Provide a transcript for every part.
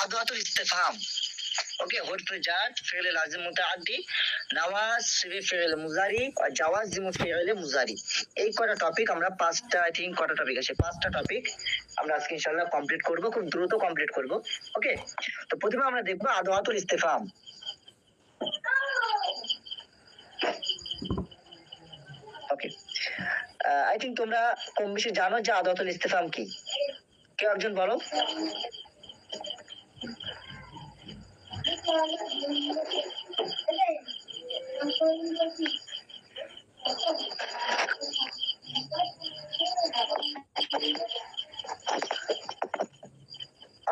আদওয়াতুল ইস্তিফহাম। ওকে, হরফে জার ফি'ল লাজিম মুতাআদ্দি, নওয়াজ সিফে ফি'ল মুজারি আর জাওয়াজিম ফি'ল মুজারি। এই কয়টা টপিক আমরা পাঁচটা, আই থিংক কয়টা টপিক আছে, পাঁচটা টপিক আমরা আজকে ইনশাআল্লাহ কমপ্লিট করব, খুব দ্রুত কমপ্লিট করব। ওকে, তো প্রথমে আমরা দেখব আদওয়াতুল ইস্তিফহাম। ওকে, আই থিংক তোমরা কম বেশি জানো যে আদওয়াতুল ইস্তিফহাম কি। কেউ একজন বলো।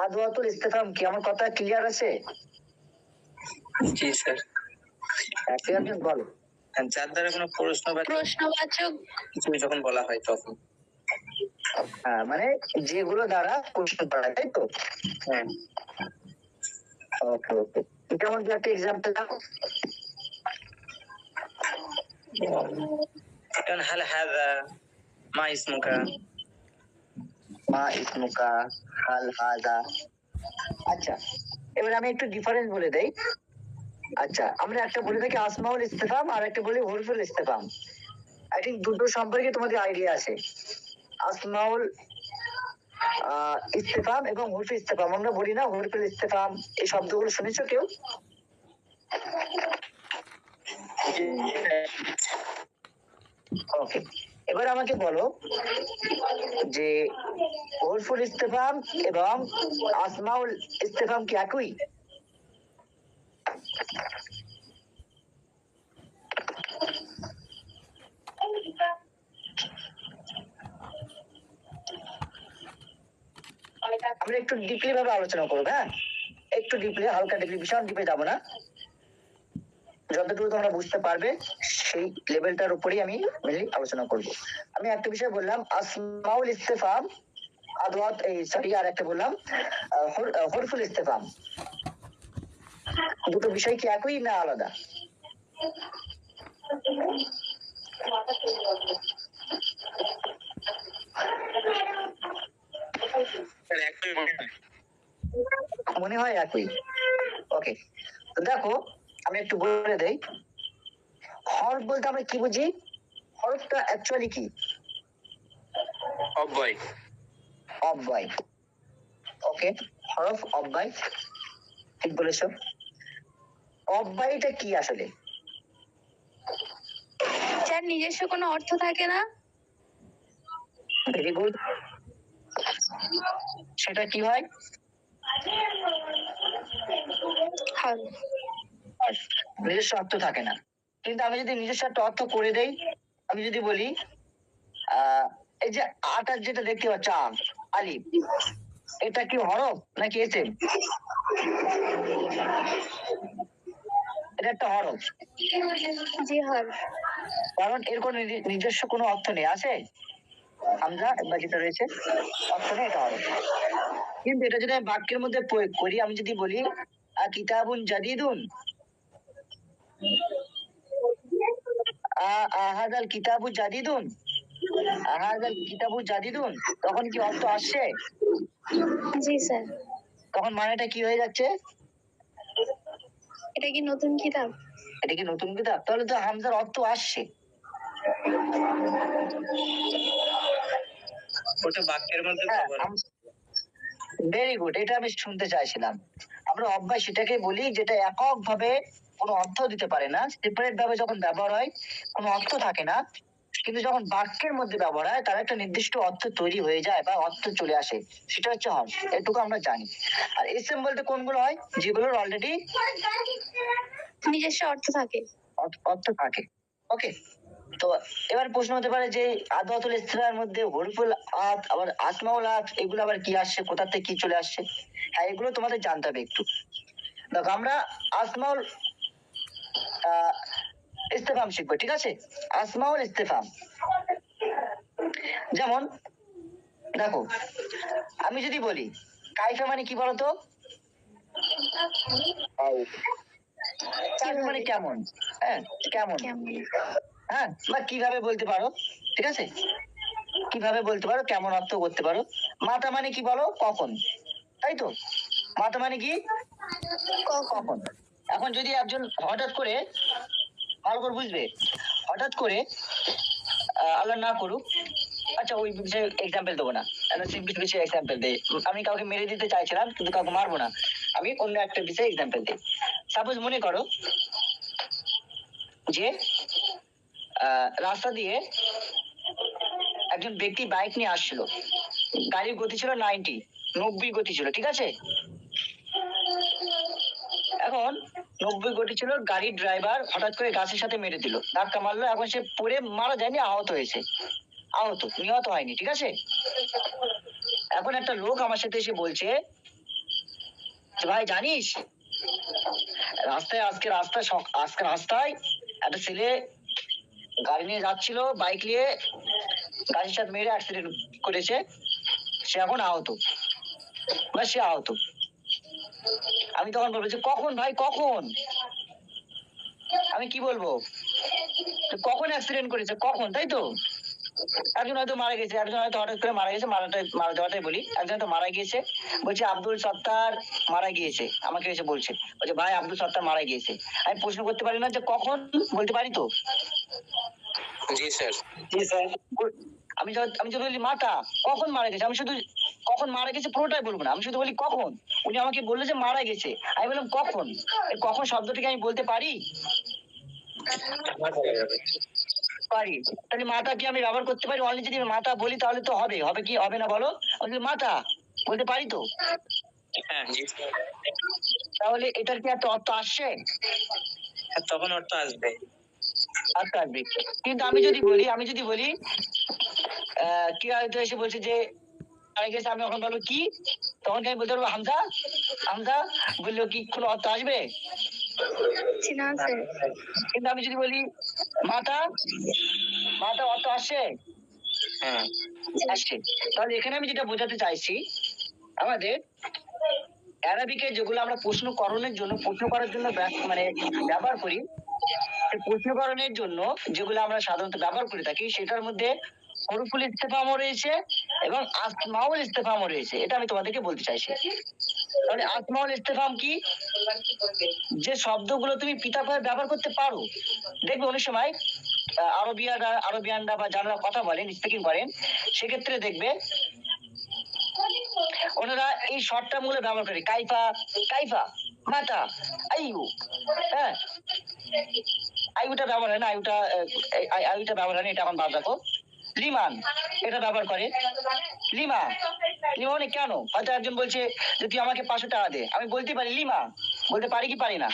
আদওয়াতুল ইস্তিফহাম কি? আমার কথা ক্লিয়ার আছে? জি স্যার। কেউ একজন বলো। যার দ্বারা কোনো প্রশ্নবাচক কিছু যখন বলা হয় তখন। হ্যাঁ, মানে যেগুলো দ্বারা প্রশ্ন করা, তাই তো? হ্যাঁ। ওকে ওকে, যেমন কি একটা এক্সাম্পল দাও। كان هل هذا ما اسمك؟ মা ইসমুকা, হাল হাজা। আচ্ছা, এবার আমি একটু ডিফারেন্স বলে দেই। আচ্ছা, আমরা একটা বলে থাকি আসমাউল ইস্তিফহাম আর একটা বলি হরফুল ইস্তিফহাম। আই থিংক দুটো সম্পর্কে তোমাদের আইডিয়া আছে। আসমাউল ইস্তিফহাম এবং হরফুল ইস্তিফহাম, আমরা বলি না হরফুল ইস্তিফহাম, এই শব্দগুলো শুনেছো কেউ? ওকে, এবার আমাকে বলো যে হরফুল ইস্তিফহাম এবং আসমাউল ইস্তিফহাম কি একই? আমরা একটু ডিপলি ভাবে আলোচনা করবো। হ্যাঁ, একটু ডিপলি, হালকা ডিপলি, ভীষণ ডিপে যাবো না। যতটুকু তোমরা বুঝতে পারবে সেই লেভেলটার উপরেই আমি মেনলি আলোচনা করব। আমি একটা বিষয় বললাম আসমাউল ইস্তিফহাম আদওয়াত, এই সরি, আর একটা বললাম হরফুল ইস্তিফহাম। দুটো বিষয় কি একই না আলাদা? মনে হয় একই। ওকে, দেখো আমি একটু বলে দেই। হরফ বলতে আমরা কি বুঝি? হরফটা অ্যাকচুয়ালি কি? অব্যয়। অব্যয়। ওকে, হরফ অব্যয়, ঠিক বলেছ। অব্যয়টা কি আসলে? যার নিজস্ব কোনো অর্থ থাকে না। Very good. সেটা কি হয়? নিজস্ব অর্থ থাকে না। কিন্তু আমি যদি নিজস্ব একটা অর্থ করে দেই, আমি যদি বলি এই যে আটার যেটা দেখতে পাচ্ছ আলিফ, এটা কি হরফ নাকি এসেম? এটা একটা হরফ। জি হরফ। কারণ এর কোনো নিজস্ব কোনো অর্থ নেই, আছে হামজা বা যেটা রয়েছে অর্থ নেই, এটা হরফ। কিন্তু এটা যদি আমি বাক্যের মধ্যে প্রয়োগ করি, আমি যদি বলি কিতাবুন জাদিদুন, আহাদাল কিতাবু জাদিদুন, আহাদাল কিতাবু জাদিদুন, তখন কি অর্থ আসছে? জি স্যার। তখন মানেটা কি হয়ে যাচ্ছে? এটা কি নতুন কিতাব? এটা কি নতুন কিতাব? তাহলে তো হামজার অর্থ আসছে। ওটা বাক্যের মধ্যে। ভেরি গুড, এটা আমি শুনতে চাইছিলাম। আমরা অব্যয় সেটাকে বলি যেটা একক ভাবে কোনো অর্থ দিতে পারে না, সেপারেট ভাবে যখন ব্যবহার হয় কোনো অর্থ থাকে না, কিন্তু যখন বাক্যের মধ্যে ব্যবহার হয় তার একটা নির্দিষ্ট অর্থ তৈরি হয়ে যায় বা অর্থ চলে আসে, সেটা হচ্ছে হরফ। এটুকু আমরা জানি। আর এসএম বলতে কোনগুলো হয়? যেগুলোর অলরেডি নিজস্ব অর্থ থাকে। অর্থ থাকে। ওকে, তো এবার প্রশ্ন হতে পারে যে আদওয়াতুল ইস্তিফহামের মধ্যে হরফুল আত আবার আসমাউল আত, এগুলো আবার কি আসছে, কোথা থেকে কি চলে আসছে? হ্যাঁ, এগুলো তোমাদের জানতে হবে একটু। দেখো আমরা আসমাউল ইস্তিফহাম শিখবো, ঠিক আছে? আসমাউল ইস্তিফহাম, যেমন দেখো আমি যদি বলি কাইফা মানে কি বলতো? মানে কেমন। হ্যাঁ, কেমন। হ্যাঁ, বা কিভাবে বলতে পারো, ঠিক আছে? কিভাবে বলতে পারো, কেমন অর্থ করতে পারো। মাতা মানে কি বলো? কখন, তাই তো? মাতা মানে কি? কখন। এখন যদি একজন হঠাৎ করে, ভালো করে বুঝবে, হঠাৎ করে আল্লাহ না করুক, আচ্ছা ওই বিষয়ে এক্সাম্পল দেবো না, সিম্পল বিষয়ে এক্সাম্পল দেই। আমি কাউকে মেরে দিতে চাইছিলাম কিন্তু কাউকে মারবো না, আমি অন্য একটা বিষয়ে এক্সাম্পল দিই। সাপোজ মনে করো যে রাস্তা দিয়ে একজন ব্যক্তি বাইক নিয়ে আসছিল, গাড়ির গতি ছিল 90 গতি ছিল, ঠিক আছে? এখন 90 গতি ছিল, গাড়ির ড্রাইভার হঠাৎ করে গাছের সাথে মেরে দিল, ধাক্কা মারলো, এখন সে পড়ে মারা যায়নি, আহত হয়েছে, আহত, নিহত হয়নি, ঠিক আছে? এখন একটা লোক আমার সাথে এসে বলছে যে ভাই জানিস রাস্তায় আজকে রাস্তায় একটা ছেলে গাড়ি নিয়ে যাচ্ছিল, বাইক নিয়ে গাড়ির সাথে মেরে অ্যাক্সিডেন্ট করেছে, সে এখন আহত বা সে আহত। আমি তখন বলবো যে কখন ভাই, কখন? আমি কি বলবো, কখন অ্যাক্সিডেন্ট করেছে, কখন, তাই তো? একজন হয়তো মারা গেছে, একজন হয়তো হঠাৎ করে মারা গেছে, মারা যাওয়াটাই বলি, একজন তো মারা গিয়েছে, বলছে আব্দুল সত্তার মারা গিয়েছে, আমাকে এসে বলছে ভাই আব্দুল সত্তার মারা গিয়েছে। আমি প্রশ্ন করতে পারি না যে কখন, বলতে পারি তো? জি স্যার। জি স্যার। আমি যদি বলি মাতা কখন মারা গেছে, আমি শুধু কখন মারা গেছে পুরোটাই বলবো না, আমি শুধু বলি কখন। উনি আমাকে বললো যে মারা গেছে, আমি বললাম কখন। কখন শব্দটিকে আমি বলতে পারি? পারি। তাহলে মাতা কি আমি ব্যবহার করতে পারি? অনলি যদি আমি মাতা বলি তাহলে তো হবে, হবে কি হবে না বলো? মাতা বলতে পারি তো? হ্যাঁ জি স্যার। তাহলে এটার কি একটা অর্থ আসছে? তখন অর্থ আসবে। অর্থ আসবে। কিন্তু আমি যদি বলি কি হয়তো এসে বলছে যে মারা গেছে, আমি এখন বলবো কি, তখন কি আমি বলতে পারবো হামজা? হামজা বললেও কি কোনো অর্থ আসবে? না স্যার। কিন্তু আমি যদি বলি মাতা, মাতা অর্থ আসছে? হ্যাঁ আসছে। তাহলে এখানে আমি যেটা বোঝাতে চাইছি, আমাদের অ্যারাবিকে যেগুলো আমরা প্রশ্নকরণের জন্য, প্রশ্ন করার জন্য মানে ব্যবহার করি, সেই প্রশ্নকরণের জন্য যেগুলো আমরা সাধারণত ব্যবহার করে থাকি, সেটার মধ্যে হরফুল ইস্তেফামও রয়েছে এবং আসমাউল ইস্তেফামও রয়েছে, এটা আমি তোমাদেরকে বলতে চাইছি। তাহলে আসমাউল ইস্তেফাম কি? যে শব্দগুলো তুমি পৃথকভাবে ব্যবহার করতে পারো। দেখবে অনেক সময় আরবিয়ানরা বা যারা কথা বলেন, স্পিকিং করেন, সেক্ষেত্রে দেখবে ওনারা এই শর্ট টার্ম গুলো ব্যবহার করে, কাইফা, কাইফা, মাতা, আইউ, হ্যাঁ, আইউটা ব্যবহার হয় না, আইউটা ব্যবহার হয় না, এটা এখন বাদ রাখো। লিমান এটা ব্যবহার করে, লিমা, লিমা মানে কেন? হয়তো একজন বলছে যে তুই আমাকে 500 টাকা দে, আমি বলতে পারি লিমা, বলতে পারি কি পারি না?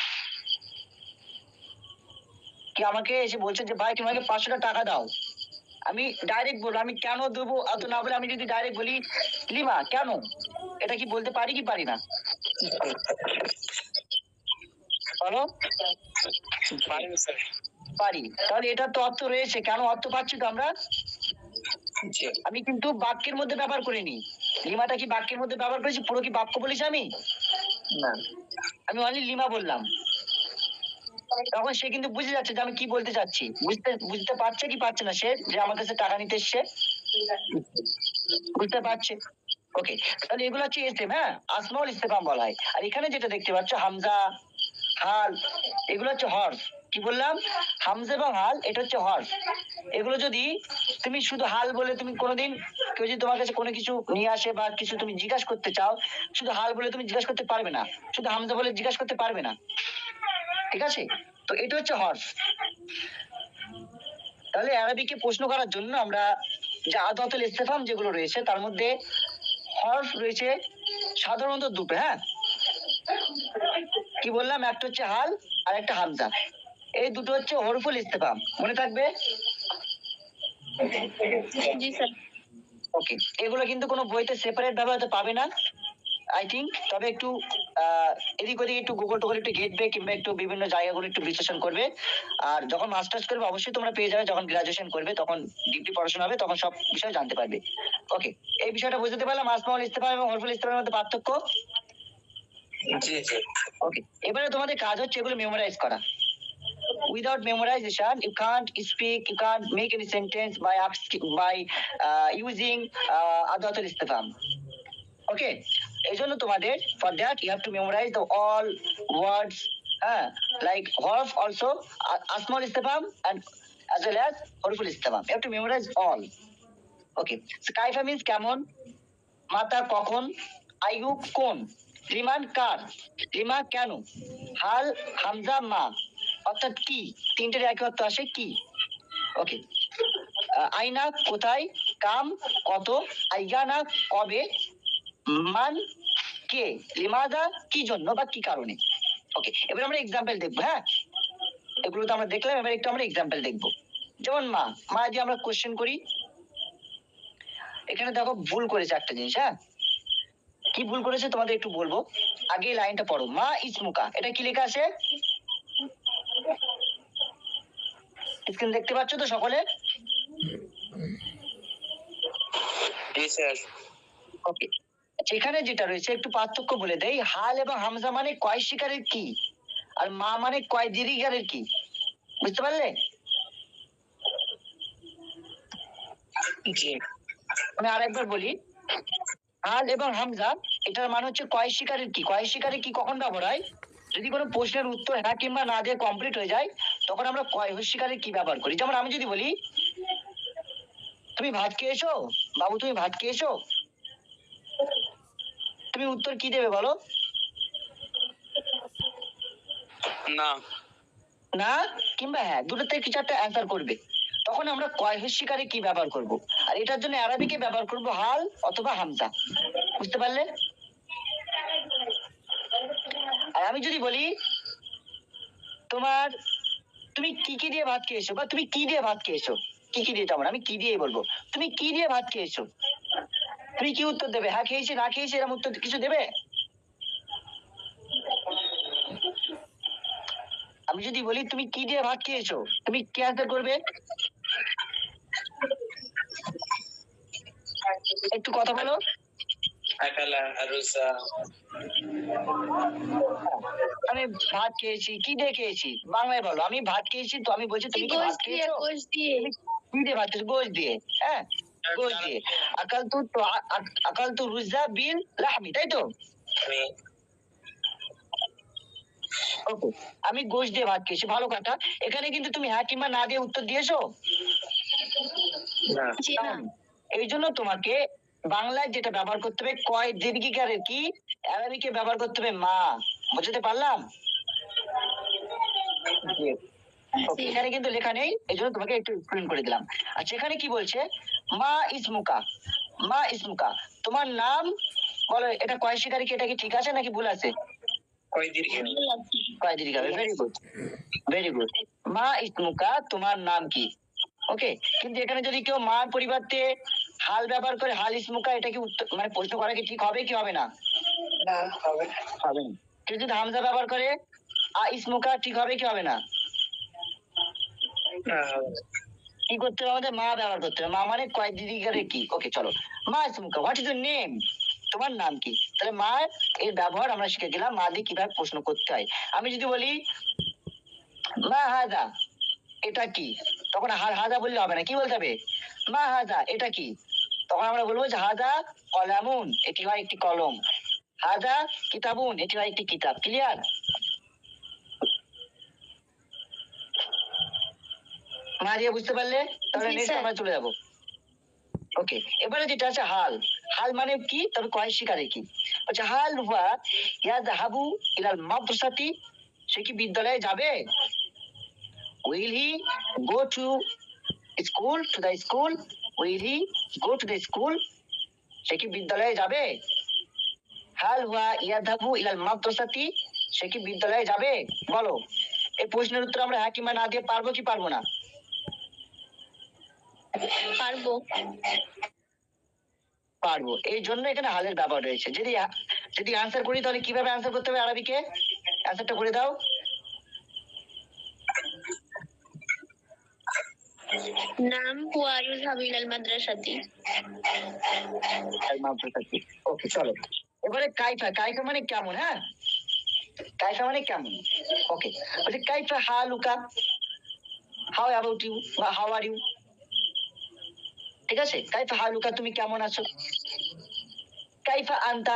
কি আমাকে এসে বলছে যে ভাই তুমি আমাকে 500 টাকা দাও, আমি ডাইরেক্ট বলবো, আমি কেন দেবো অত না বলে আমি যদি ডাইরেক্ট বলি লিমা কেন, এটা কি বলতে পারি কি পারি না? বলো। পারি। তাহলে এটার তো অর্থ রয়েছে, কেন অর্থ পাচ্ছি তো আমরা? আমি কিন্তু বাক্যের মধ্যে ব্যবহার করিনি। লিমাটা কি বাক্যের মধ্যে ব্যবহার করেছি? পুরো কি বাক্য বলেছি আমি? না, আমি অনলি লিমা বললাম। তখন সে কিন্তু বুঝে যাচ্ছে যে আমি কি বলতে চাচ্ছি, বুঝতে পারছে কি পারছে না? সে যে আমার কাছে টাকা নিতে এসছে বুঝতে পারছে। ওকে, তাহলে এগুলো হচ্ছে ইসম, হ্যাঁ, আসমাউল ইস্তেফাম বলা হয়। আর এখানে যেটা দেখতে পাচ্ছ হামজা, হাল, এগুলো হচ্ছে হর্স। কি বললাম? হামজা এবং হাল, এটা হচ্ছে হর্স। এগুলো যদি তুমি শুধু হাল বলে, তুমি কোনোদিন কেউ যদি তোমার কাছে কোনো কিছু নিয়ে আসে বা কিছু তুমি জিজ্ঞাসা করতে চাও, শুধু হাল বলে তুমি জিজ্ঞাসা করতে পারবে না, শুধু হামজা বলে জিজ্ঞাসা করতে পারবে না, ঠিক আছে? তো এটা হচ্ছে হর্স। তাহলে আরবিকে প্রশ্ন করার জন্য আমরা যে আদাতুল ইস্তেফাম যেগুলো রয়েছে তার মধ্যে হরফ রয়েছে সাধারণত দুটো, হ্যাঁ, কি বললাম? একটা হচ্ছে হাল আর একটা হামজা, এই দুটো হচ্ছে হরফুল ইস্তেফাম, মনে থাকবে? জি স্যার। ওকে, এগুলো কিন্তু কোনো বইতে সেপারেট ভাবে হয়তো পাবে না আই থিঙ্ক, তবে একটু এদিক ওদিক একটু গুগল টুগল একটু ঘেটবে কিংবা একটু বিভিন্ন জায়গাগুলো একটু বিশ্লেষণ করবে। আর যখন মাস্টার্স করবে অবশ্যই তোমরা পেয়ে যাবে, যখন গ্রাজুয়েশন করবে তখন ডিগ্রি পড়াশোনা হবে তখন সব বিষয় জানতে পারবে। ওকে, এই বিষয়টা বুঝতে পারলাম আসমাউল ইস্তেফাম এবং হরফুল ইস্তেফামের মধ্যে পার্থক্য। জি জি। ওকে, এবারে তোমাদের কাজ হচ্ছে এগুলো মেমোরাইজ করা। Without memorization, you can't speak, you can't make any sentence by using adatul istifham. ওকে, এই জন্য তোমাদের for that you have to memorize the all words, হ্যাঁ, লাইক হরফ অলসো, স্মল ইস্তেফাম এন্ড as well as হরফুল ইস্তেফাম, you have to memorize all. Okay, so কাইফা means কেমন, মাতা কখন, আইয়ুব কোন, লিমান কার, লিমা কেন, হাল হামজা মা অর্থাৎ কি, তিনটের একই অর্থ আসে কি। ওকে, আইনা কোথায়, কাম কত, আইয়ানা কবে, মান কে, লিমাদা কি জন্য বা কি কারণে। ওকে, এবার আমরা এক্সাম্পল দেখবো। হ্যাঁ, এগুলো তো আমরা দেখলাম, এবার একটু আমরা এক্সাম্পল দেখবো। যেমন মা, মা যদি আমরা কোশ্চেন করি, এখানে দেখো ভুল করেছে একটা জিনিস। হ্যাঁ, কি ভুল করেছে তোমাদের একটু বলবো, আগে এই লাইনটা পড়ো, মা ইসমুকা, এটা কি লেখা আছে স্ক্রিন দেখতে পাচ্ছ তো সকলে? জি স্যার। ওকে, এখানে যেটা রয়েছে একটু পার্থক্য বলে দেই, হাল এবং হামজা মানে কয় শিকারের কি, আর মা মানে কয় দীর্ঘিকারের কি, বুঝতে পারলে? জি। আমি আরেকবার বলি, হাল এবং হামজা এটার মানে হচ্ছে কয় শিকারের কি, কয় শিকারের কি কখন ব্যবহার হয়, যদি কোনো প্রশ্নের উত্তর হ্যাঁ কিংবা না দিয়ে কমপ্লিট হয়ে যায় তখন আমরা কয় শিকারের কি ব্যবহার করি। যেমন আমি যদি বলি তুমি ভাত খেয়েছো, বাবু তুমি ভাত খেয়েছো, তুমি উত্তর কি দেবে বলো? না। না কিংবা হ্যাঁ, দুটো থেকে কিছু একটা অ্যান্সার করবে। তখন আমরা কয় শিকারে কি ব্যবহার করব, আর এটার জন্য আরবিকে ব্যবহার করব হাল অথবা হামজা, বুঝতে পারলে? আর আমি যদি বলি তোমার, তুমি কি কি দিয়ে ভাত খেয়েছো, বা তুমি কি দিয়ে ভাত খেয়েছো, কি কি দিয়ে, তেমন আমি কি দিয়ে বলবো, তুমি কি দিয়ে ভাত খেয়েছো, তুমি কি উত্তর দেবে? হ্যাঁ খেয়েছি, না খেয়েছি, এরকম উত্তর কিছু দেবে? আমি যদি বলি তুমি কি দিয়ে ভাত খেয়েছো, তুমি কি অ্যান্সার করবে? একটু কথা বলো। আকালা আরুসা। আমি ভাত খেয়েছি, কি দিয়ে খেয়েছি, বাংলায় বলো। আমি ভাত খেয়েছি, তো আমি বলছি তুমি কি ভাত খেয়েছো, গোশ দিয়ে কি দিয়ে ভাত খেয়েছো, গোশ দিয়ে। হ্যাঁ, গোশ দিয়ে। আকাল তু রুজা বিল লাহমি, তাই তো? ওকে, আমি গোশ দিয়ে ভাত খেয়েছি, ভালো কথা। এখানে কিন্তু তুমি হ্যাঁ কিংবা না দিয়ে উত্তর দিয়েছো না। জি না। এই জন্য তোমাকে বাংলায় যেটা ব্যবহার করতে হবে কয় দীর্ঘিকারের কি, আরবিকে ব্যবহার করতে হবে মা। বুঝতে পারলাম? জি। এখানে কিন্তু লেখা নেই, এই জন্য তোমাকে একটু এক্সপ্লেন করে দিলাম। আর সেখানে কি বলছে, মা ইসমুকা, মা ইসমুকা তোমার নাম বলো। এটা কয় শিকারী কি, এটা কি ঠিক আছে নাকি ভুল আছে? কয় দীর্ঘ। কয় দীর্ঘিকার, ভেরি গুড, ভেরি গুড। মা ইসমুকা তোমার নাম কি। ওকে, কিন্তু এখানে যদি কেউ মার পরিবর্তে হাল ব্যবহার করে, হাল ইসমুকা, এটা কি উত্তর মানে প্রশ্ন করা কি ঠিক হবে কি হবে না? না, হবে না। হবে না। কেউ যদি হামজা ব্যবহার করে ইসমুকা, ঠিক হবে কি হবে না? না, হবে না। কি করতে হবে আমাদের? মা ব্যবহার করতে হবে। মা মানে কয় দীর্ঘিকারের কি। ওকে, চলো, মা ইসমুকা, হোয়াট ইজ ইউর নেম, তোমার নাম কি। তাহলে মা এর ব্যবহার আমরা শিখে গেলাম, মা দিয়ে কিভাবে প্রশ্ন করতে হয়। আমি যদি বলি মা হাজা, এটা কি, তখন হাজা বললে হবে না, কি বলতে হবে? মা হাজা, এটা কি। তখন আমরা বলবো যে হাজা কলামুন, এটি হয় একটি কলম, হাজা কিতাবুন, এটি হয় একটি কিতাব। ক্লিয়ার? মা দিয়ে বুঝতে পারলে? তাহলে জি, নেক্সট স্যার। আমরা চলে যাবো। ওকে, এবারে যেটা আছে হাল, হাল মানে কি, তবে কয় শিকারে কি। আচ্ছা, হাল হুয়া ইয়াযহাবু ইলাল মাদ্রাসাতি, সে কি বিদ্যালয়ে যাবে। Will he go to school, to the school, will he go to the school, সে কি বিদ্যালয়ে যাবে। হাল হুয়া ইয়াযহাবু ইলাল মাদ্রাসাতি, সে কি বিদ্যালয়ে যাবে, বলো। এই প্রশ্নের উত্তর আমরা হ্যাঁ কিংবা না দিয়ে পারবো কি পারবো না? পারবো। পারবো, এই জন্য এখানে হালের ব্যবহার রয়েছে। যদি আনসার করি তাহলে কিভাবে আনসার করতে হবে আরবিকে, আনসারটা করে দাও। নাম হুয়া ইউযহাবু ইলাল মাদ্রাসাতি। ওকে, চলো এবারে কাইফা, কাইফা মানে কেমন। হ্যাঁ, কাইফা মানে কেমন। ওকে, বলছে কাইফা হালুকা, হাউ অ্যাবাউট ইউ বা হাউ আর ইউ। ঠিক আছে, কাইফা হালুকা, তুমি কেমন আছো। কাইফা আনতা,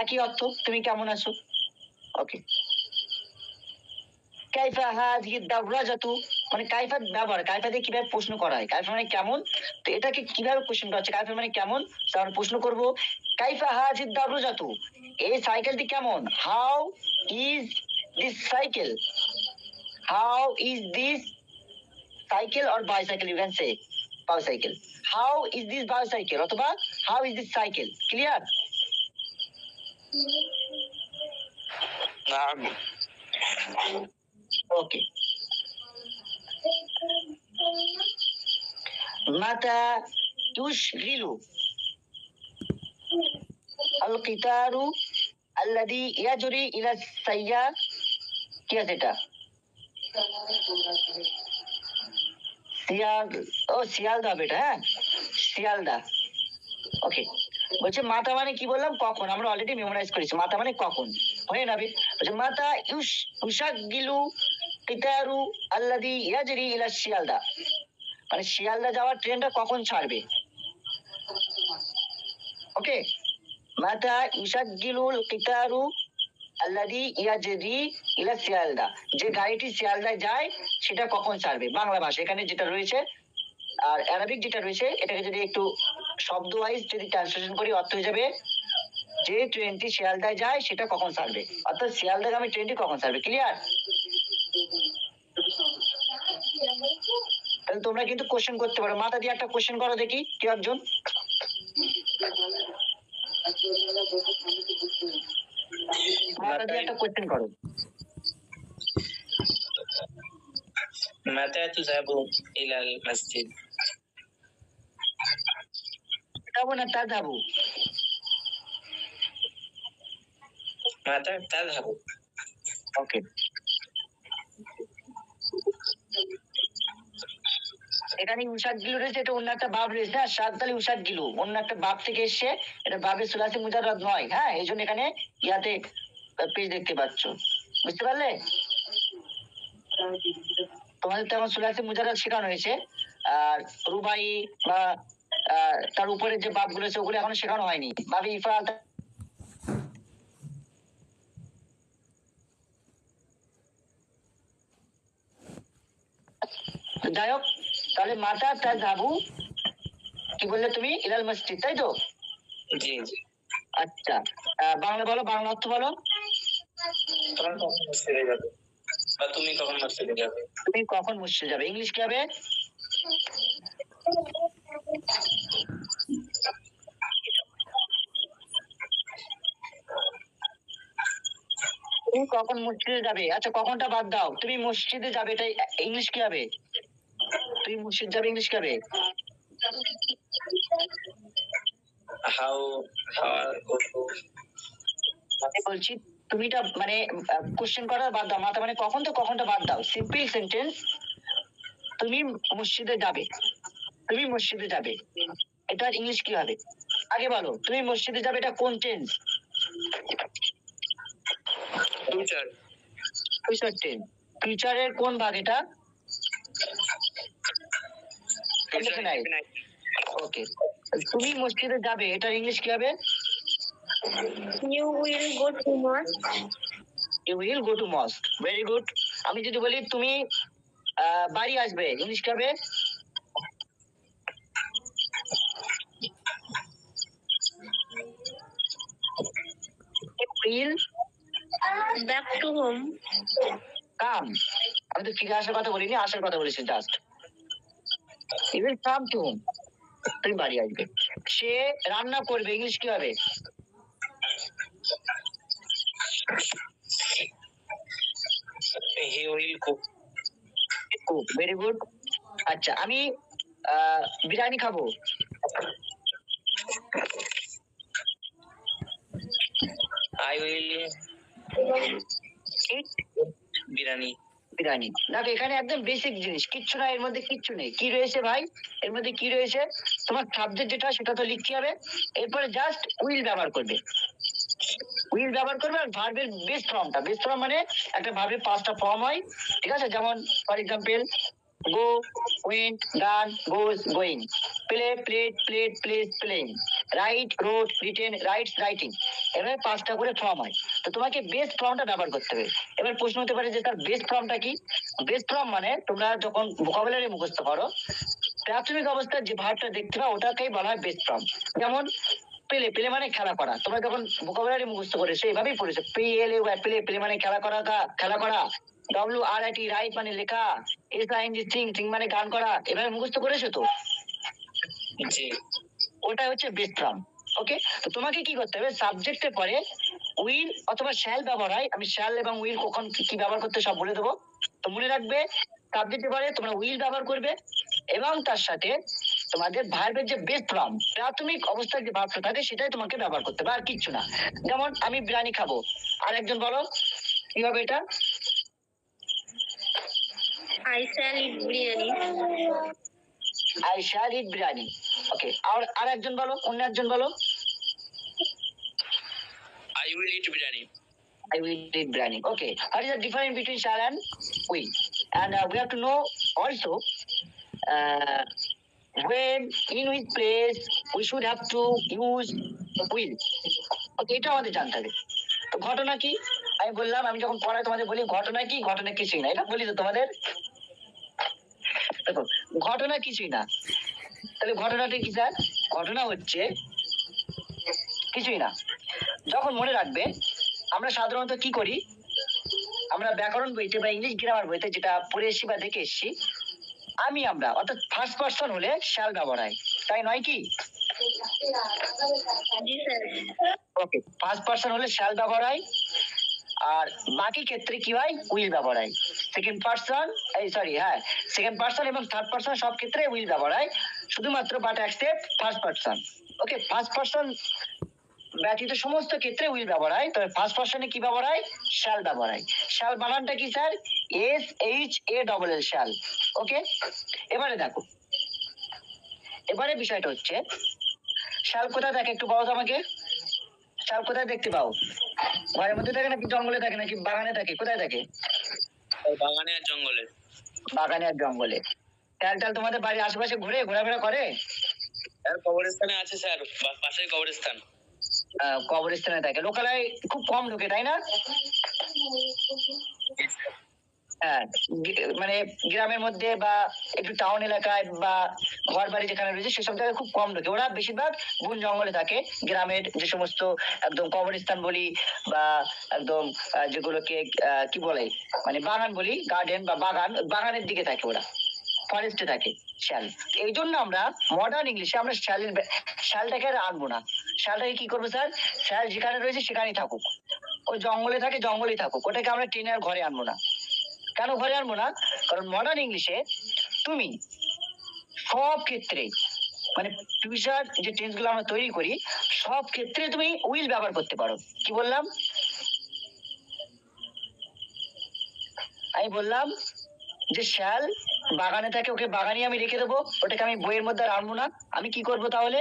একই অর্থ, তুমি কেমন আছো। ওকে, কাইফা হাযিহি দাররাজাতু, মানে কাইফা ব্যবহার, কাইফা দিয়ে কিভাবে প্রশ্ন করা হয়, কাইফা মানে কেমন, তো এটাকে কিভাবে কোশ্চেন করা হচ্ছে, কাইফা মানে কেমন, তো আমরা প্রশ্ন করব কাইফা হাযিহি দাররাজাতু, এই সাইকেলটি কেমন, how is this cycle, how is this cycle or bicycle, you can say bicycle, how is this bicycle অথবা how is this cycle, clear. নাম। ওকে, মাতা তুশগিলু আল কিতারু আল্লাযী ইয়াজরি ইলা সাইয়্যার, কি আছে এটা, শিয়াল, ও শিয়ালদা হবে এটা, হ্যাঁ শিয়ালদা। ওকে, বলছে মাতা মানে কি বললাম, কখন, আমরা অলরেডি মেমোরাইজ করেছি, মাতা মানে কখন, হয়ে যাবে। বলছে মাতা ইউশাগিলু কিতারু আল্লাযী ইয়াজরি ইলা শিয়ালদা, মানে শিয়ালদা যাওয়ার ট্রেনটা কখন ছাড়বে। ওকে, মাতা ইউশাগিলুল কিতারু আল্লাযী ইয়াজরি ইলা শিয়ালদা, যে গাড়িটি শিয়ালদায় যায় সেটা কখন ছাড়বে, বাংলা ভাষা এখানে যেটা রয়েছে, আর অ্যারাবিক যেটা রয়েছে এটাকে যদি একটু শব্দ ওয়াইজ যদি ট্রান্সলেশন করি অর্থ হয়ে যাবে যে ট্রেনটি শিয়ালদায় যায় সেটা কখন ছাড়বে, অর্থাৎ শিয়ালদাগামী ট্রেনটি কখন ছাড়বে, ক্লিয়ার। তাহলে তোমরা কিন্তু কোশ্চেন করতে পারো, মাথা দিয়ে একটা কোশ্চেন করো দেখি কেউ একজন, মাথা দিয়ে একটা কোশ্চেন করো। মাতা তুযাবু ইলাল মসজিদ। যাবো না তা যাবো, মাতা তাযহাবু। ওকে, এখানে উষাদ গিলু রয়েছে, এটা অন্য একটা ভাব রয়েছে, আর সাত তালে উষাদ গিলু অন্য একটা ভাব থেকে এসছে, এটা ভাবের সুলাসি মুজাররদ নয়, হ্যাঁ এই জন্য এখানে ইয়াতে পেজ দেখতে পাচ্ছ, বুঝতে পারলে। তোমাদের তো এখন সুলাসি মুজাররদ শেখানো হয়েছে, আর রুবাই বা তার উপরে যে ভাব গুলো আছে ওগুলো এখনো শেখানো হয়নি, ভাবি ইফাল। যাই হোক, তাহলে মাতা তাযহাবু, কি বললে তুমি, ইলাল মসজিদ, তাই তো। জি জি। আচ্ছা, বাংলা বলো, বাংলা অর্থ বলো, তোমরা কখন মসজিদে যাবে, বা তুমি কখন মসজিদে যাবে। তুমি কখন মসজিদে যাবে, ইংলিশ কি হবে, তুমি কখন মসজিদে যাবে, আচ্ছা কখনটা বাদ দাও, তুমি মসজিদে যাবে, এটা ইংলিশ কি হবে, তুমি মসজিদ যাবে ইংলিশ কি হবে, হাউ আমি বলছি তুমিটা মানে কোশ্চেন করা বাদ দাও, মাথা মানে কখন, তো কখনটা বাদ দাও, সিম্পল সেন্টেন্স, তুমি মসজিদে যাবে, তুমি মসজিদে যাবে, এটা ইংলিশ কি হবে, আগে বলো, তুমি মসজিদে যাবে এটা কোন টেন্স, ফিউচার। ফিউচার টেন্স, ফিউচারের কোন ভাগ এটা, ওকে, তুমি মসজিদে যাবে এটা ইংলিশ কি হবে, You will go to mosque. You will go to mosque, very good. আমি যদি বলি তুমি বাড়ি আসবে, ইংলিশ কি হবে, will Back to home. Come, আমি তো ফিরে আসার কথা বলিনি, আসার কথা বলেছি just, you will come to home, তুমি বাড়ি আসবে, সে রান্না করবে, ইংলিশ কি হবে, he will cook. Cook, very good. আচ্ছা, আমি বিরিয়ানি খাবো, I will eat biryani. Biryani. দেখো এখানে একদম বেসিক জিনিস, কিচ্ছু না, এর মধ্যে কিচ্ছু নেই, কি রয়েছে ভাই, এর মধ্যে কি রয়েছে, তোমার সাবজেক্ট যেটা সেটা তো লিখতে হবে, এরপরে জাস্ট উইল ব্যবহার করবে, উইল ব্যবহার করবে, আর ভার্বের বেস ফর্মটা, বেস ফর্ম মানে একটা ভার্বের পাঁচটা ফর্ম হয়, ঠিক আছে, যেমন for example go, went, gone, goes, going, play, played, played, plays, playing, write, wrote, written, writes, writing. এভাবে 5টা করে ফর্ম হয়। তো তোমাকে বেস্ট ফর্মটা ব্যবহার করতে হবে। এবার প্রশ্ন হতে পারে যে তার বেস্ট ফর্মটা কি? বেস্ট ফর্ম মানে তোমরা যখন ভোকাবুলারি মুখস্থ করো, প্রাথমিক অবস্থায় যে ভার্বটা দেখতে পাও ওটাকেই বলা হয় বেস্ট ফর্ম। যেমন পেলে, পেলে মানে খেলা করা। তোমরা যখন ভোকাবুলারি মুখস্থ করেছো এইভাবেই পড়েছো, PLAY, পেলে, পেলে মানে খেলা করা, খেলা করা। WRIT, রাইট মানে লেখা। SING, সিং, সিং মানে গান করা। এভাবে মুখস্থ করেছো তো? জি। ওটা হচ্ছে বেস্ট ফর্ম। ওকে, তো তোমাকে কি করতে হবে, সাবজেক্টের পরে উইল অথবা শ্যাল ব্যবহার হয়। আমি শ্যাল এবং উইল কখন কি ব্যবহার করতে সব বলে দেবো। তো মনে রাখবে, সাবজেক্টের পরে তোমরা উইল ব্যবহার করবে এবং তার সাথে তোমাদের ভার্বের যে বেস্ট ফর্ম, প্রাথমিক অবস্থায় যে ভার্বটা থাকে সেটাই তোমাকে ব্যবহার করতে হবে, আর কিচ্ছু না। যেমন আমি বিরিয়ানি খাবো, আর একজন বলো কি হবে এটা? I shall eat biryani. I shall eat biryani. Okay, আর একজন বলো, অন্য একজন বলো। I will eat biryani. I will eat biryani. Okay. What is the difference between shall and will? And we have to know also when, in which place we should have to use will. Okay, এটা আমাদের জানতে হবে। তো ঘটনা কি? আমি বললাম, আমি যখন পড়াই তোমাদের বলি ঘটনা কি, ঘটনা কিছুই না, এটা বলি তো তোমাদের। দেখো, ঘটনা কিছুই না। তাহলে ঘটনাটা কি স্যার? ঘটনা হচ্ছে কিছুই না। যখন মনে রাখবে, আমরা সাধারণত কি করি, আমরা ব্যাকরণ বইতে বা ইংলিশ গ্রামার বইতে যেটা পড়ে এসেছি বা দেখে এসেছি, আমরা অর্থাৎ ফার্স্ট পার্সন হলে শ্যাল ব্যবহার হয়, তাই নয় কি? জি স্যার। ওকে, ফার্স্ট পার্সন হলে শ্যাল ব্যবহার হয়, আর বাকি ক্ষেত্রে কি হয়, উইল ব্যবহার হয়। সেকেন্ড পার্সন, সেকেন্ড পার্সন এবং থার্ড পার্সন সব ক্ষেত্রে উইল ব্যবহার হয়, শুধুমাত্র but accept first person. Okay, first person ব্যতীত সমস্ত ক্ষেত্রে উইল ব্যবহার হয়, তবে ফার্স্ট পার্সনে কি ব্যবহার হয়, শ্যাল ব্যবহার হয়। শ্যাল বানানটা কি স্যার? SHALL, shall. ওকে, এবারে দেখো, এবারে বিষয়টা হচ্ছে শ্যাল কোথায় থাকে একটু বলো তো আমাকে। শ্যাল কোথায় দেখতে পাও? ঘরের মধ্যে থাকে নাকি জঙ্গলে থাকে নাকি বাগানে থাকে, কোথায় থাকে? বাগানে আর জঙ্গলে। বাগানে আর জঙ্গলে। শ্যাল টাল তোমাদের বাড়ির আশেপাশে ঘোরাফেরা করে? স্যার কবরস্থানে আছে স্যার, পাশেই কবরস্থান। কবরস্থানে থাকে, লোকালয় খুব কম ঢোকে, তাই না? হ্যাঁ, মানে গ্রামের মধ্যে বা একটু টাউন এলাকায় বা ঘর বাড়ি যেখানে রয়েছে সেসব জায়গায় খুব কম ঢোকে। ওরা বেশিরভাগ বন জঙ্গলে থাকে। গ্রামের যে সমস্ত একদম কবরস্থান বলি বা একদম যেগুলোকে কি বলে, মানে বাগান বলি, গার্ডেন বা বাগানের দিকে থাকে, ওরা ফরেস্টে থাকে শ্যাল। এই জন্য আমরা মডার্ন ইংলিশে আমরা শ্যালটাকে আর আনবো না। শ্যালটাকে কি করবো স্যার? শ্যাল যেখানে রয়েছে সেখানেই থাকুক, ওই জঙ্গলে থাকে জঙ্গলেই থাকুক, ওটাকে আমরা টেনে আর ঘরে আনবো না। কেন ঘরে আনবো না? কারণ মডার্ন ইংলিশে তুমি সব ক্ষেত্রে, মানে ফিউচার যে টেন্স গুলো আমরা তৈরি করি সব ক্ষেত্রে তুমি উইল ব্যবহার করতে পারো। কি বললাম? আমি বললাম যে শ্যাল বাগানে থাকে, ওকে বাগানে আমি রেখে দেবো, ওটাকে আমি বইয়ের মধ্যে আর আনবো না। আমি কি করবো তাহলে?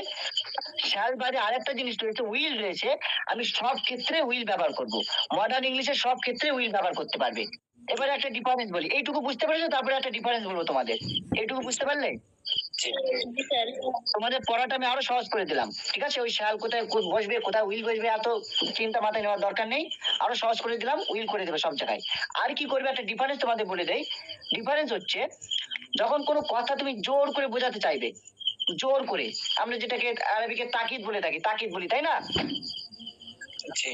শ্যাল বাদে আরেকটা জিনিস রয়েছে, উইল রয়েছে, আমি সব ক্ষেত্রে উইল ব্যবহার করব। মডার্ন ইংলিশে সব ক্ষেত্রে উইল ব্যবহার করতে পারবে। এবারে একটা ডিফারেন্স বলি, এইটুকু বুঝতে পেরেছো? তারপরে একটা ডিফারেন্স বলবো তোমাদের, এইটুকু বুঝতে পারলে জি স্যার। তোমাদের পড়াটা আমি আরো সহজ করে দিলাম। ঠিক আছে, ওই শ্যাল কোথায় বসবে, কোথায় উইল বসবে, এত চিন্তা মাথায় নেওয়ার দরকার নেই। আরো সহজ করে দিলাম, উইল করে দেবে সব জায়গায়। আর কি করবে, একটা ডিফারেন্স তোমাদের বলে দেই। ডিফারেন্স হচ্ছে যখন কোনো কথা তুমি জোর করে বোঝাতে চাইবে, জোর করে, আমরা যেটাকে আরবিকে তাকিদ বলে থাকি, তাকিদ বলি, তাই না? জি।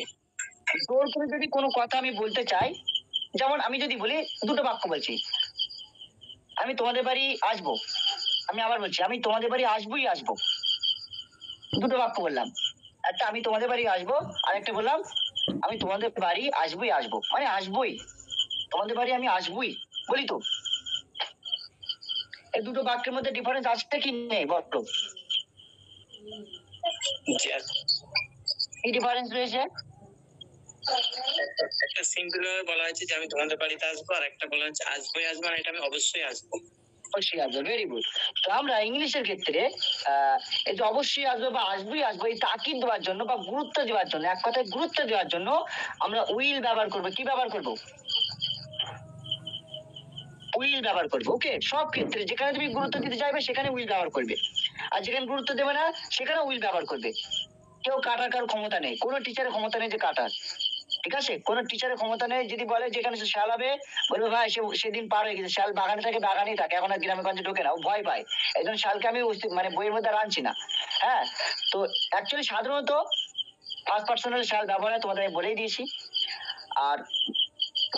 জোর করে যদি কোনো কথা আমি বলতে চাই, যেমন আমি যদি বলি, দুটো বাক্য বলছি, আমি তোমাদের বাড়ি আসবো, আমি আবার বলছি আমি তোমাদের বাড়ি আসবোই আসবো, দুটো বাক্য বললাম। একটা আমি তোমাদের বাড়ি আসবো, আর একটা বললাম আমি তোমাদের বাড়ি আসবোই আসবো, মানে আসবোই, তোমাদের বাড়ি আমি আসবোই বলি তো। এই দুটো বাক্যের মধ্যে ডিফারেন্স আছে কি নেই বলো? কি ডিফারেন্স রয়েছে? একটা সিম্পল ভাবে বলা হয়েছে যে আমি তোমাদের বাড়িতে আসবো, আর একটা বলা হচ্ছে আসবোই আসবো, আর এটা আমি অবশ্যই আসবো। অবশ্যই আসবো, ভেরি গুড। তো আমরা ইংলিশের ক্ষেত্রে এই যে অবশ্যই আসবো বা আসবোই আসবো, এই তাকিদ দেওয়ার জন্য বা গুরুত্ব দেওয়ার জন্য, এক কথায় গুরুত্ব দেওয়ার জন্য আমরা উইল ব্যবহার করবো। কি ব্যবহার করবো? উইল ব্যবহার করবো। ওকে, সব ক্ষেত্রে যেখানে তুমি গুরুত্ব দিতে চাইবে সেখানে উইল ব্যবহার করবে। আর যেখানে গুরুত্ব দেবে না সেখানে উইল ব্যবহার করবে। কেউ কাটার কারো ক্ষমতা নেই, কোনো টিচারের ক্ষমতা নেই যে কাটার, ঠিক আছে? কোনো টিচারের ক্ষমতা নেই যদি বলে যেখানে শাল হবে, বলবে ভাই সেদিন পার হয়ে গেছে, শাল বাগানে থাকে বাগানেই থাকে, এখন আর গ্রামে গঞ্জে ঢোকে না, ও ভয় পায়, একজন শালকে আমি মানে বইয়ের মধ্যে আর আনছি না। হ্যাঁ, তো অ্যাকচুয়ালি সাধারণত ফার্স্ট পার্সোনাল শাল ব্যবহার হয়, তোমাদের আমি বলেই দিয়েছি। আর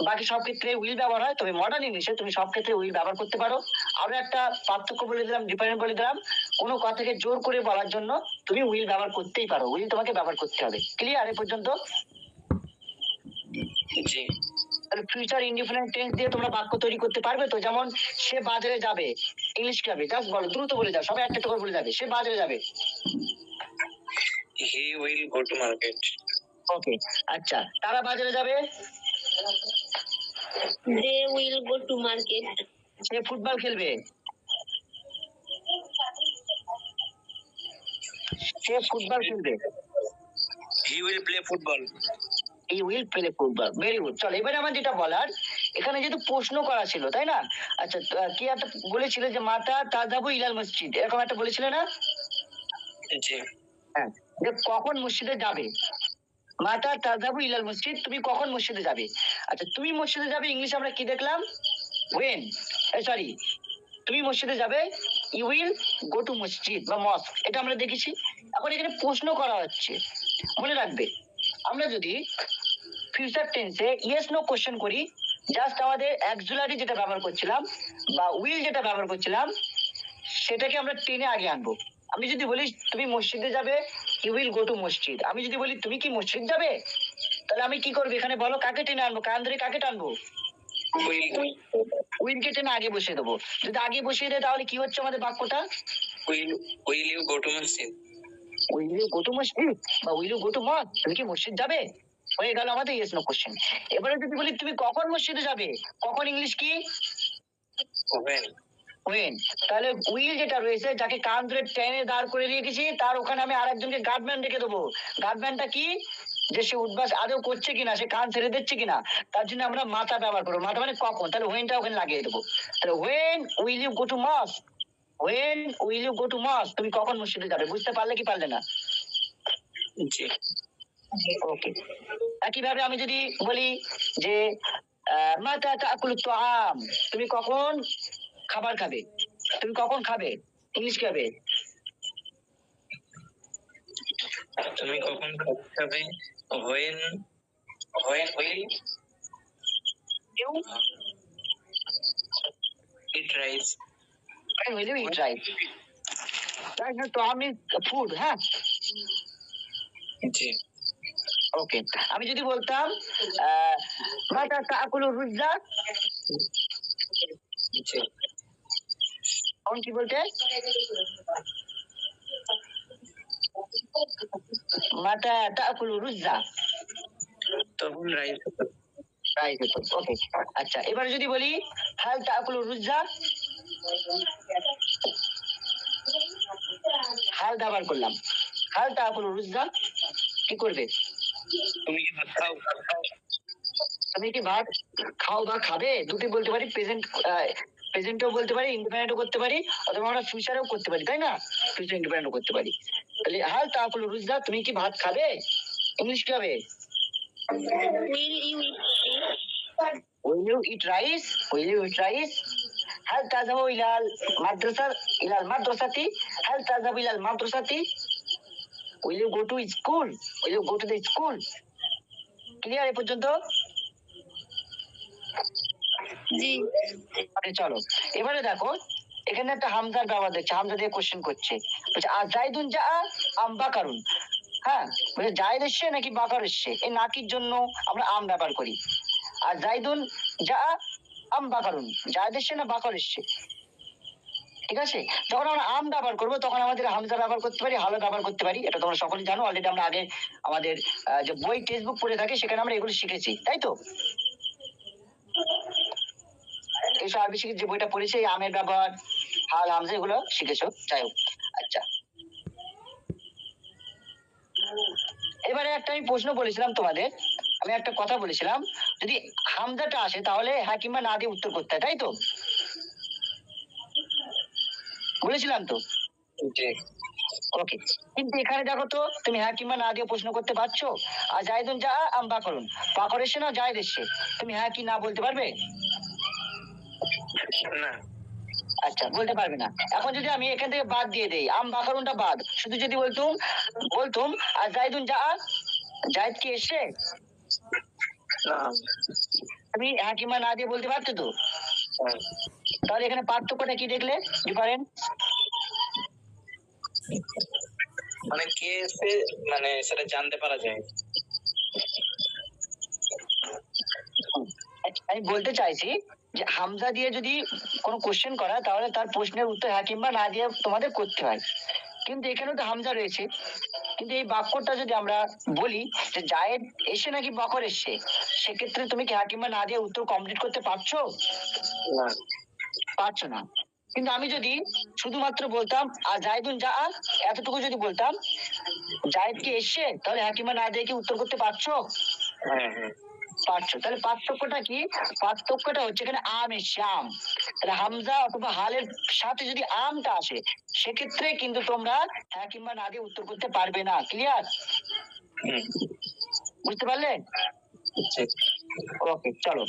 বাকি সব ক্ষেত্রে উইল ব্যবহার হয়, তবে মডার্ন ইংলিশে তুমি সব ক্ষেত্রে উইল ব্যবহার করতে পারো। আরো একটা পার্থক্য বলে দিলাম, ডিফারেন্ট বলে দিলাম, কোনো কথাকে জোর করে বলার জন্য তুমি উইল ব্যবহার করতেই পারো, উইল তোমাকে ব্যবহার করতে হবে। ক্লিয়ার এ পর্যন্ত? জি। তাহলে ফিউচার ইনডিফিনিট টেন্স দিয়ে তোমরা বাক্য তৈরি করতে পারবে তো? যেমন সে বাজারে যাবে, ইংলিশ কি হবে? জাস্ট বলো, দ্রুত বলে যাও, সবাই একটা করে বলে যাবে। সে বাজারে যাবে। He will go to market. Okay, আচ্ছা, তারা বাজারে যাবে। They will go to market. সে ফুটবল খেলবে। সে ফুটবল খেলবে। He will play football. He will play football. Very good. চলো এবারে আমার যেটা বলার, এখানে যেহেতু প্রশ্ন করা ছিল তাই না? আচ্ছা, কি একটা বলেছিল যে মাতা তাযাবু ইলাল মসজিদ, এরকম একটা বলেছিল না? জি। হ্যাঁ, যে কখন মসজিদে যাবে, মাতা তাযাবু ইলাল মসজিদ, তুমি কখন মসজিদে যাবে। আচ্ছা, তুমি মসজিদে যাবে ইংলিশে আমরা কি দেখলাম? ওয়েন। সরি, তুমি মসজিদে যাবে, ইউ উইল গো টু মসজিদ বা মস্ক, এটা আমরা দেখেছি। এখন এখানে প্রশ্ন করা হচ্ছে, মনে রাখবে আমরা যদি ফিউচার টেন্সে ইয়েস নো কোশ্চেন করি, জাস্ট আমাদের অ্যাক্সিলারি যেটা ব্যবহার করছিলাম বা উইল যেটা ব্যবহার করছিলাম সেটাকে আমরা টেনে আগে আনবো। আমি যদি বলি তুমি মসজিদে যাবে, ইউ উইল গো টু মসজিদ। আমি যদি বলি তুমি কি মসজিদ যাবে, তাহলে আমি কি করবো এখানে বলো? কাকে টেনে আনবো? কান ধরে কাকে টানবো? উইলকে টেনে আগে বসিয়ে দেবো। যদি আগে বসিয়ে দেয় তাহলে কি হচ্ছে আমাদের বাক্যটা? উইল ইউ গো টু মসজিদ। উইল ইউ গো টু মসজিদ বা will you go to mosque, তুমি কি মসজিদ যাবে? হয়ে গেল আমাদের ইয়েস নো কোশ্চেন। এবারে যদি বলি তুমি কখন মসজিদে যাবে, কখন ইংলিশ কি? ওয়েন। ওয়েন। তাহলে উইল যেটা রয়েছে, যাকে কান ধরে টেনে দাঁড় করে রেখেছি, তার ওখানে আমি আরেকজনকে গার্ডম্যান রেখে দেবো। গার্ডম্যানটা কি? যে সে উদ্বাস আদৌ করছে কিনা, সে কান ছেড়ে দিচ্ছে কিনা, তার জন্য আমরা মাথা ব্যবহার করবো। মাথা মানে কখন, তাহলে ওয়েনটা ওখানে লাগিয়ে দেবো। তাহলে when will you go to mosque, when will you go to mosque, তুমি কখন মসজিদে যাবে। বুঝতে পারলে কি পারলে না? জি। ওকে। একইভাবে আমি যদি বলি যে মাতা তাকুলু তাআম, তুমি কখন খাবার খাবে, তুমি কখন খাবে, ইংলিশ কি হবে? তুমি কখন খাবে? When when will you eat rice. when will you eat rice? Right now তাআম is food, হ্যাঁ। জি। ওকে, আমি যদি বলতাম মাতা তাকুলু রুজা, জি। তখন কি বলতে? মাতা তাকুলু রুজা, তখন রাইস। রাইস হতো। ওকে, আচ্ছা, এবারে যদি বলি হাল তাকুলু রুজা, হাল ব্যবহার করলাম, হাল তাকুলু রুজা, কি করবে? তুমি কি ভাত খাও? তুমি কি ভাত খাও বা খাবে, দুটি বলতে পারি, প্রেজেন্ট প্রেজেন্টও বলতে পারি, ইন্ডিপেন্ডেন্টও করতে পারি, অথবা আমরা ফিউচারেও করতে পারি, তাই না? ফিউচার ইন্ডিপেন্ডেন্টও করতে পারি। তাহলে হাল তাকুলু রুজা, তুমি কি ভাত খাবে, ইংলিশ কি হবে? Will you eat rice? Will you eat rice? Will you eat rice? هل تذهب إلى المدرسة إلى المدرسة؟ هل تذهب إلى المدرسة? Will you go to school? Will you go to the school? Clear এ পর্যন্ত? জি। ওকে, চলো এবারে দেখো এখানে একটা হামজার ব্যবহার দেখছে, হামজা দিয়ে কোশ্চেন করছে, বলছে আর জাইদুন যা আম বাকারুন। হ্যাঁ, বলছে জাইদ এসছে নাকি বাকার এসছে, এই নাকির জন্য আমরা আম ব্যবহার করি। আর জাইদুন যা আম বাকারুন, জাইদ এসছে না বাকার এসছে, ঠিক আছে? যখন আমরা আম ব্যবহার করবো তখন আমাদের হামজা ব্যবহার করতে পারি, হালো ব্যবহার করতে পারি, এটা তোমরা সকলেই জানো, অলরেডি আমরা আগে আমাদের যে বই টেক্সট বুক পড়ে থাকে সেখানে আমরা এগুলো শিখেছি, তাই তো? এইসব আরবি শিখে যে বইটা পড়েছে, এই আমের ব্যবহার, হাল, হামজা, এগুলো শিখেছো, যাই হোক। আচ্ছা, এবারে একটা আমি প্রশ্ন বলেছিলাম তোমাদের, আমি একটা কথা বলেছিলাম, যদি হামজাটা আসে তাহলে হ্যাঁ কিংবা না দিয়ে উত্তর করতে হয়, তাই তো? বলেছিলাম তো? জি। ওকে, কিন্তু এখানে দেখো তো তুমি হ্যাঁ কিংবা না দিয়ে প্রশ্ন করতে পারছো। আর জায়দুন যা আম বাকরুন, বাকর এসে না জায়দ এসছে, তুমি হ্যাঁ কি না বলতে পারবে? না। আচ্ছা, বলতে পারবে না। এখন যদি আমি এখান থেকে বাদ দিয়ে দেই, আম বাকরুনটা বাদ, শুধু যদি বলতুম আর জায়দুন যা, জায়দ কি এসছে, না। তুমি হ্যাঁ কিংবা না দিয়ে বলতে পারছো তো। হ্যাঁ। তাহলে এখানে পার্থক্যটা কি দেখলে, ডিফারেন্ট? মানে কে এসে মানে সেটা জানতে পারা যায়। আমি বলতে চাইছি যে হামজা দিয়ে যদি কোনো কোশ্চেন করা, তাহলে তার প্রশ্নের উত্তর হ্যাঁ কিংবা না দিয়ে তোমাদের করতে হয়। কিন্তু এখানেও তো হামজা রয়েছে, কিন্তু এই বাক্যটা যদি আমরা বলি যে জায়েদ এসে নাকি বকর এসছে, সেক্ষেত্রে তুমি কি হ্যাঁ কিংবা না দিয়ে উত্তর কমপ্লিট করতে পারছো? না। পারছো না। কিন্তু আমি যদি শুধুমাত্র বলতাম আর জায়দুন যা, এতটুকু যদি বলতাম জায়েদ কি এসছে, তাহলে হ্যাঁ কিংবা না দিয়ে কি উত্তর করতে পারছো? হ্যাঁ হ্যাঁ। পারছো। তাহলে পার্থক্যটা কি? পার্থক্যটা হচ্ছে এখানে আম এসছে, আম। তাহলে হামজা অথবা হালের সাথে যদি আমটা আসে, সেক্ষেত্রে কিন্তু তোমরা হ্যাঁ কিংবা না দিয়ে উত্তর করতে পারবে না। ক্লিয়ার? বুঝতে পারলে? জি। ওকে, চলো।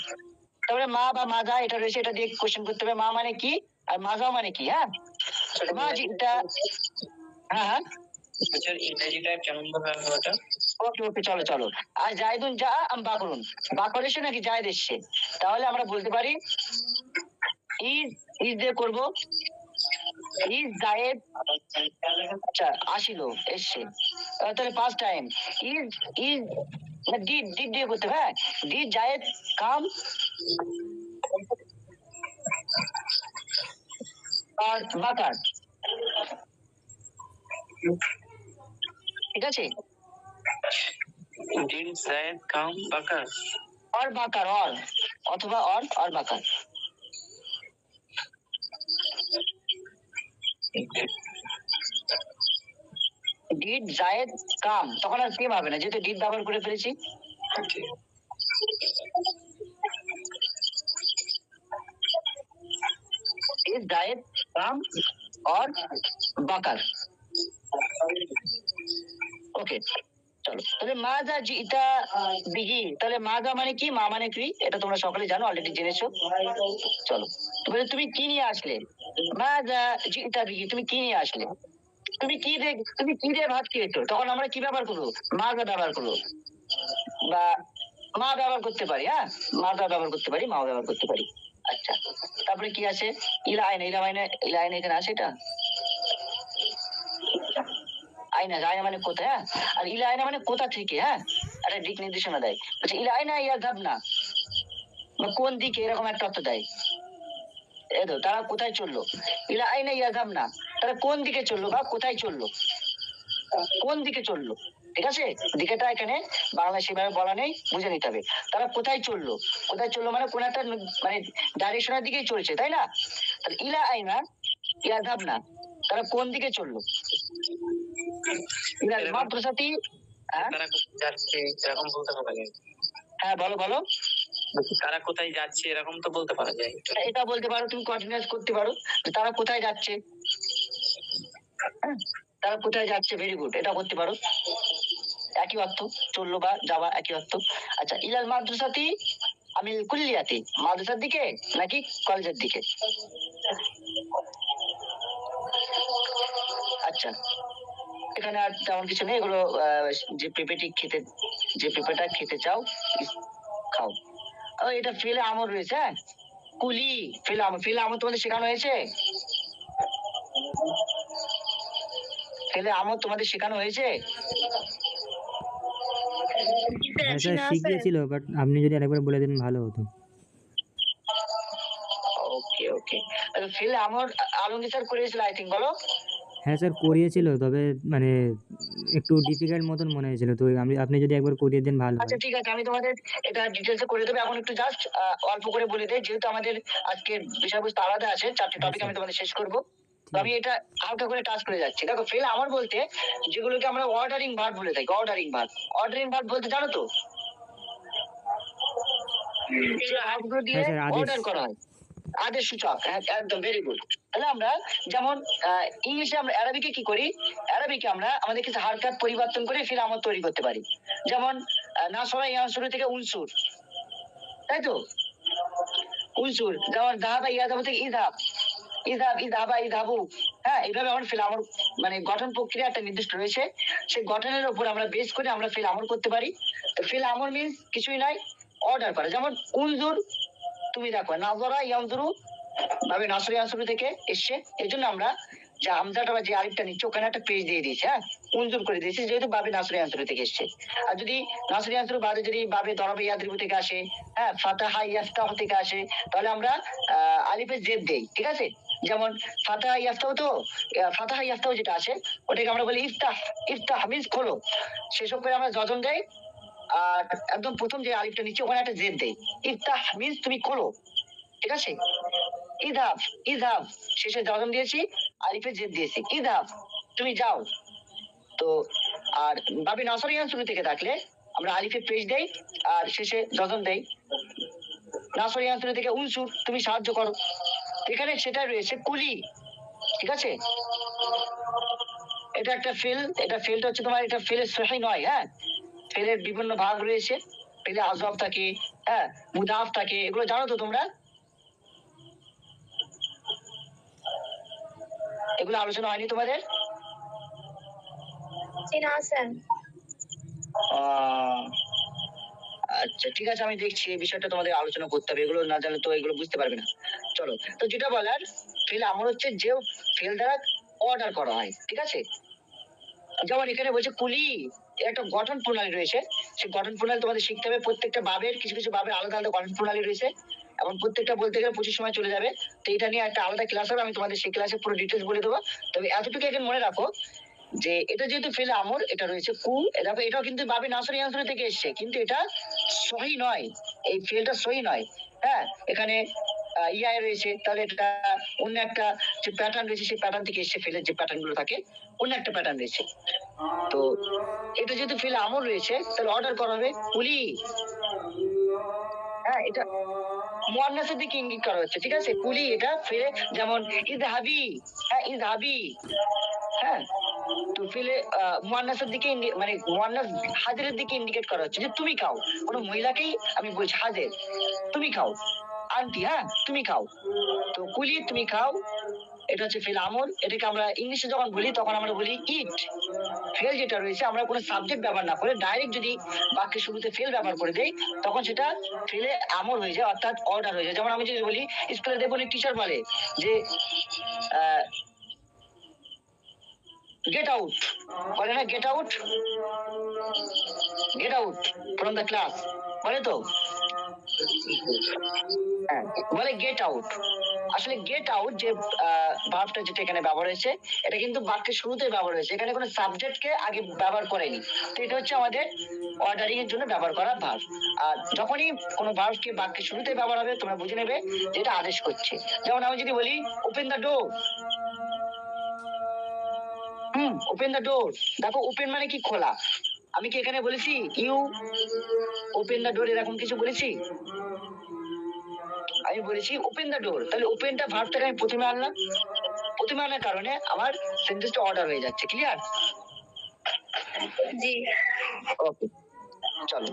তারপরে মা বা মাজা এটা রয়েছে, এটা দিয়ে কোশ্চেন করতে হবে। মা মানে কি আর মাজা মানে কি? হ্যাঁ, মা এটা, হ্যাঁ হ্যাঁ, ইংরেজিটা কেমন ভাবে হবে ওটা? ওকে ওকে, চলো চলো। আর জায়দুন যা আম বাকরুন, বাকর এসে নাকি জায়দ এসছে, তাহলে আমরা বলতে পারি ইজ, ইজ দিয়ে করবো ইজ জায়েদ, আচ্ছা আসিল এসছে, তাহলে first time is, is did, did দিয়ে করতে হবে। হ্যাঁ, ডিড জায়েদ কাম, আর বাকার, ঠিক আছে? ডিড জায়েদ কাম বাকার, और बाकर, और অথবা और বাকার। ডিড জায়েদ কাম, তখন আর কেম হবে না, যেহেতু ডিড ব্যবহার করে ফেলেছি। ডিড জায়েদ কাম और বাকার। ওকে, চলো। তাহলে মাজা জিতা বিহি, তাহলে মাজা মানে কি, মা মানে কি, এটা তোমরা সকলে জানো, অলরেডি জেনেছো। চলো, তুমি কি নিয়ে আসলে, মাজা জিতা বিহি, তুমি কি নিয়ে আসলে, তুমি কি দিয়ে ভাত খেয়েছো, তখন আমরা কি ব্যবহার করবো, মাজা ব্যবহার করবো, বা মা ব্যবহার করতে পারি। হ্যাঁ, মাজা ব্যবহার করতে পারি, মাও ব্যবহার করতে পারি। আচ্ছা, তারপরে কি আছে, ইলা আইনা, ইলা আইনা, ইলা আইনা এখানে আছে, এটা আইনা, আয়না মানে কোথায়, হ্যাঁ, আর ইলা আয়না মানে কোথা থেকে। হ্যাঁ, একটা দিক নির্দেশনা দেয়, বলছে ইলা আয়না ইয়া যাবনা, বা কোন দিকে, এরকম একটা অর্থ দেয়। এই তো, তারা কোথায় চললো, ইলা আয়না ইয়া যাবনা, তারা কোন দিকে চললো বা কোথায় চললো, কোন দিকে চললো। ঠিক আছে, দিকেটা এখানে বাংলা সেভাবে বলা নেই, বুঝে নিতে হবে। তারা কোথায় চললো, কোথায় চললো মানে কোন একটা মানে ডাইরেকশনের দিকেই চলছে, তাই না? তাহলে ইলা আইনা ইয়া যাবনা, তারা কোন দিকে চললো। ইলা মাদ্রাসাতি, তারা যাচ্ছে এরকম বলতে পারা যায়। হ্যাঁ, বলো বলো। তারা কোথায় যাচ্ছে এরকম তো বলতে পারা যায়। এটা বলতে পারো, তুমি কন্টিনিউয়াস করতে পারো, তারা কোথায় যাচ্ছে। হ্যাঁ, তারা কোথায় যাচ্ছে, ভেরি গুড, এটা করতে পারো, একই অর্থ, চললো বা যাওয়া একই অর্থ। আচ্ছা, ইলাল মাদ্রাসাতি আমি কুল্লিয়াতি, মাদ্রাসার দিকে নাকি কলেজের দিকে। আচ্ছা, এখানে আর তেমন কিছু নেই, এগুলো যে পেঁপেটা খেতে চাও খাও। এটা ফেলে আমর রয়েছে। হ্যাঁ, কুলি, ফেলে আমর তোমাদের শেখানো হয়েছে, ফেলে আমর তোমাদের শেখানো হয়েছে। হ্যাঁ স্যার শিখিয়েছিল, বাট আপনি যদি আরেকবার বলে দেন ভালো হতো। ওকে ওকে, ফেলে আমর আলমগীর স্যার করিয়েছিল আই থিঙ্ক, বলো। হ্যাঁ স্যার করিয়েছিল, তবে মানে একটু ডিফিকাল্ট মতন মনে হয়েছিল, তো আপনি যদি একবার করিয়ে দেন ভালো হয়। আচ্ছা ঠিক আছে, আমি তোমাদের এটা ডিটেলসে করে দেবো। এখন একটু জাস্ট অল্প করে বলে দেই, যেহেতু আমাদের আজকের বিষয়বস্তু আলাদা আছে, 4টি টপিক আমি তোমাদের শেষ করবো, তো আমি এটা হালকা করে টাচ করে যাচ্ছি। দেখো, ফেল আমার বলতে যেগুলোকে আমরা অর্ডারিং ভার্ব বলে থাকি, অর্ডারিং ভার্ব বলতে জানো তো, যে ভার্বগুলো দিয়ে হ্যাঁ স্যার, আদেশ। অর্ডার করা হয়, আদেশ সূচক, হ্যাঁ, একদম ভেরি গুড। তাহলে আমরা যেমন ইংলিশে আমরা অ্যারাবিকে কি করি, অ্যারাবিকে আমরা আমাদের কিছু হারকাত পরিবর্তন করে ফিল আমল তৈরি করতে পারি। যেমন নাসরা ইয়ানসুরু থেকে উনসুর, তাই তো, উনসুর। যেমন দাহাবা ইয়াদাবু থেকে ইযহাব, ইযহাব ইযহাবা ইযহাবু। হ্যাঁ, এইভাবে আমার ফিল আমল মানে গঠন প্রক্রিয়া একটা নির্দিষ্ট রয়েছে, সেই গঠনের উপর আমরা বেস করে আমরা ফিল আমল করতে পারি। তো ফিল আমল মিন্স কিছুই নাই, অর্ডার করা। যেমন উনজুর, তুমি দেখো নাজরা ইয়ানজুরু ভাবে নাসরি ইয়ানসুরু থেকে এসছে, এই জন্য আমরা যে হামজাটা বা যে আলিফটা নিচ্ছে ওখানে একটা পেজ দিয়ে দিয়েছি, হ্যাঁ, উনজুর করে দিয়েছি, যেহেতু বাবে নাসরি ইয়ানসুরু থেকে এসছে। আর যদি নাসরি ইয়ানসুরু বাদে যদি বাবে দরবে ইয়াদরিবু থেকে আসে, হ্যাঁ, ফাতাহা ইয়াফতাহু থেকে আসে, তাহলে আমরা আলিফে জেদ দেই, ঠিক আছে। যেমন ফাতাহা ইয়াফতাহু, তো ফাতাহা ইয়াফতাহু যেটা আছে ওটাকে আমরা বলি ইফতাহ, ইফতাহ মিন্স খোলো। সেসব করে আমরা যজন দেই, আর একদম প্রথম যে আলিফটা নিচ্ছে ওখানে একটা জেদ দেই, ইফতাহ মিন্স তুমি খোলো, ঠিক আছে। ইযহাব, ইযহাব শেষে যজন দিয়েছি, আলিফে জেদ দিয়েছি, ইযহাব তুমি যাও। তো আর বাবে নাসরি ইয়ানসুরু থেকে থাকলে আমরা আলিফে পেশ দেই আর শেষে যজন দেই, নাসরি ইয়ানসুরু থেকে উনসুর তুমি সাহায্য করো। এখানে সেটা রয়েছে কুলি, ঠিক আছে। এটা একটা ফেল, এটা ফেলটা হচ্ছে তোমার, এটা ফেলের সহি নয়, হ্যাঁ, ফেলের বিভিন্ন ভাগ রয়েছে, ফেলে আজব থাকে, হ্যাঁ, মুদাফ থাকে, এগুলো জানো তো তোমরা, এগুলো আলোচনা হয়নি তোমাদের? না স্যার। আচ্ছা ঠিক আছে, আমি দেখছি এই বিষয়টা তোমাদের আলোচনা করতে হবে, এগুলো না জানলে তো এগুলো বুঝতে পারবে না। চলো, তো যেটা বলার ফেল আমল হচ্ছে যে ফেল দ্বারা অর্ডার করা হয়, ঠিক আছে। যেমন এখানে বলছে কুলি, একটা গঠন প্রণালী রয়েছে, সেই গঠন প্রণালী তোমাদের শিখতে হবে। প্রত্যেকটা বাবের কিছু কিছু বাবের আলাদা আলাদা গঠন প্রণালী রয়েছে, এবং প্রত্যেকটা বলতে গেলে প্রচুর সময় চলে যাবে। তো এটা নিয়ে একটা আলাদা ক্লাস হবে, আমি তোমাদের সেই ক্লাসে পুরো ডিটেলস বলে দেবো। তবে এতটুকু এখন মনে রাখো যে এটা যেহেতু ফেলে আমর, এটা রয়েছে কু, দেখো এটাও কিন্তু বাবে নাসরি ইয়ানসুরু থেকে এসছে, কিন্তু এটা সহি নয়, এই ফেলটা সহি নয়, হ্যাঁ। এখানে ইয়া রয়েছে, তাহলে এটা অন্য একটা যে প্যাটার্ন রয়েছে সেই প্যাটার্ন থেকে এসছে, ফেলের যে প্যাটার্ন গুলো থাকে অন্য একটা প্যাটার্ন রয়েছে। তো এটা যেহেতু ফেলে আমর রয়েছে, তাহলে অর্ডার করা হবে কুলি, হ্যাঁ, এটা মুয়ান্নাসের দিকে ইঙ্গিত করা হচ্ছে, ঠিক আছে। কুলি এটা ফেলে, যেমন ইযহাবি, হ্যাঁ, ইযহাবি, হ্যাঁ। তো ফেলে মুয়ান্নাসের দিকে মানে মুয়ান্নাস হাজিরের দিকে ইন্ডিকেট করা হচ্ছে যে তুমি খাও, কোনো মহিলাকেই আমি বলছি হাজির, তুমি খাও, আন্টি, হ্যাঁ, তুমি খাও। তো কুলি তুমি খাও, এটা হচ্ছে ফেল আমল। এটাকে আমরা ইংলিশে যখন বলি তখন আমরা বলি ইট। ফেল যেটা রয়েছে আমরা কোনো সাবজেক্ট ব্যবহার না করে ডাইরেক্ট যদি বাক্যের শুরুতে ফেল ব্যবহার করে দেই, তখন সেটা ফেলে আমল হয়ে যায়, অর্থাৎ অর্ডার হয়ে যায়। যেমন আমি যদি বলি স্কুলে দেখবো টিচার বলে যে গেট আউট, বলে না get out, get out from the class, বলে তো, হ্যাঁ, বলে গেট আউট। আসলে গেট আউট যে ভার্বটা যেটা এখানে ব্যবহার হয়েছে, এটা কিন্তু বাক্যের শুরুতে ব্যবহার হয়েছে, এখানে কোনো সাবজেক্টকে আগে ব্যবহার করেনি। তো এটা হচ্ছে আমাদের অর্ডারিং এর জন্য ব্যবহার করা ভার্ব। আর যখনই কোনো ভার্বকে বাক্যের শুরুতে ব্যবহার হবে তোমরা বুঝে নেবে যে এটা আদেশ করছে। যেমন আমি যদি বলি open the door, open the door, দেখো ওপেন মানে কি খোলা, আমি কি এখানে বলেছি ইউ ওপেন দ্য ডোর এরকম কিছু বলেছি? আমি বলেছি ওপেন দ্য ডোর, তাহলে ওপেনটা ভার্বটাকে আমি প্রথমে আনলাম, প্রথমে আনার কারণে আমার সেন্টেন্সটা অর্ডার হয়ে যাচ্ছে। ক্লিয়ার? জি। ওকে, চলো,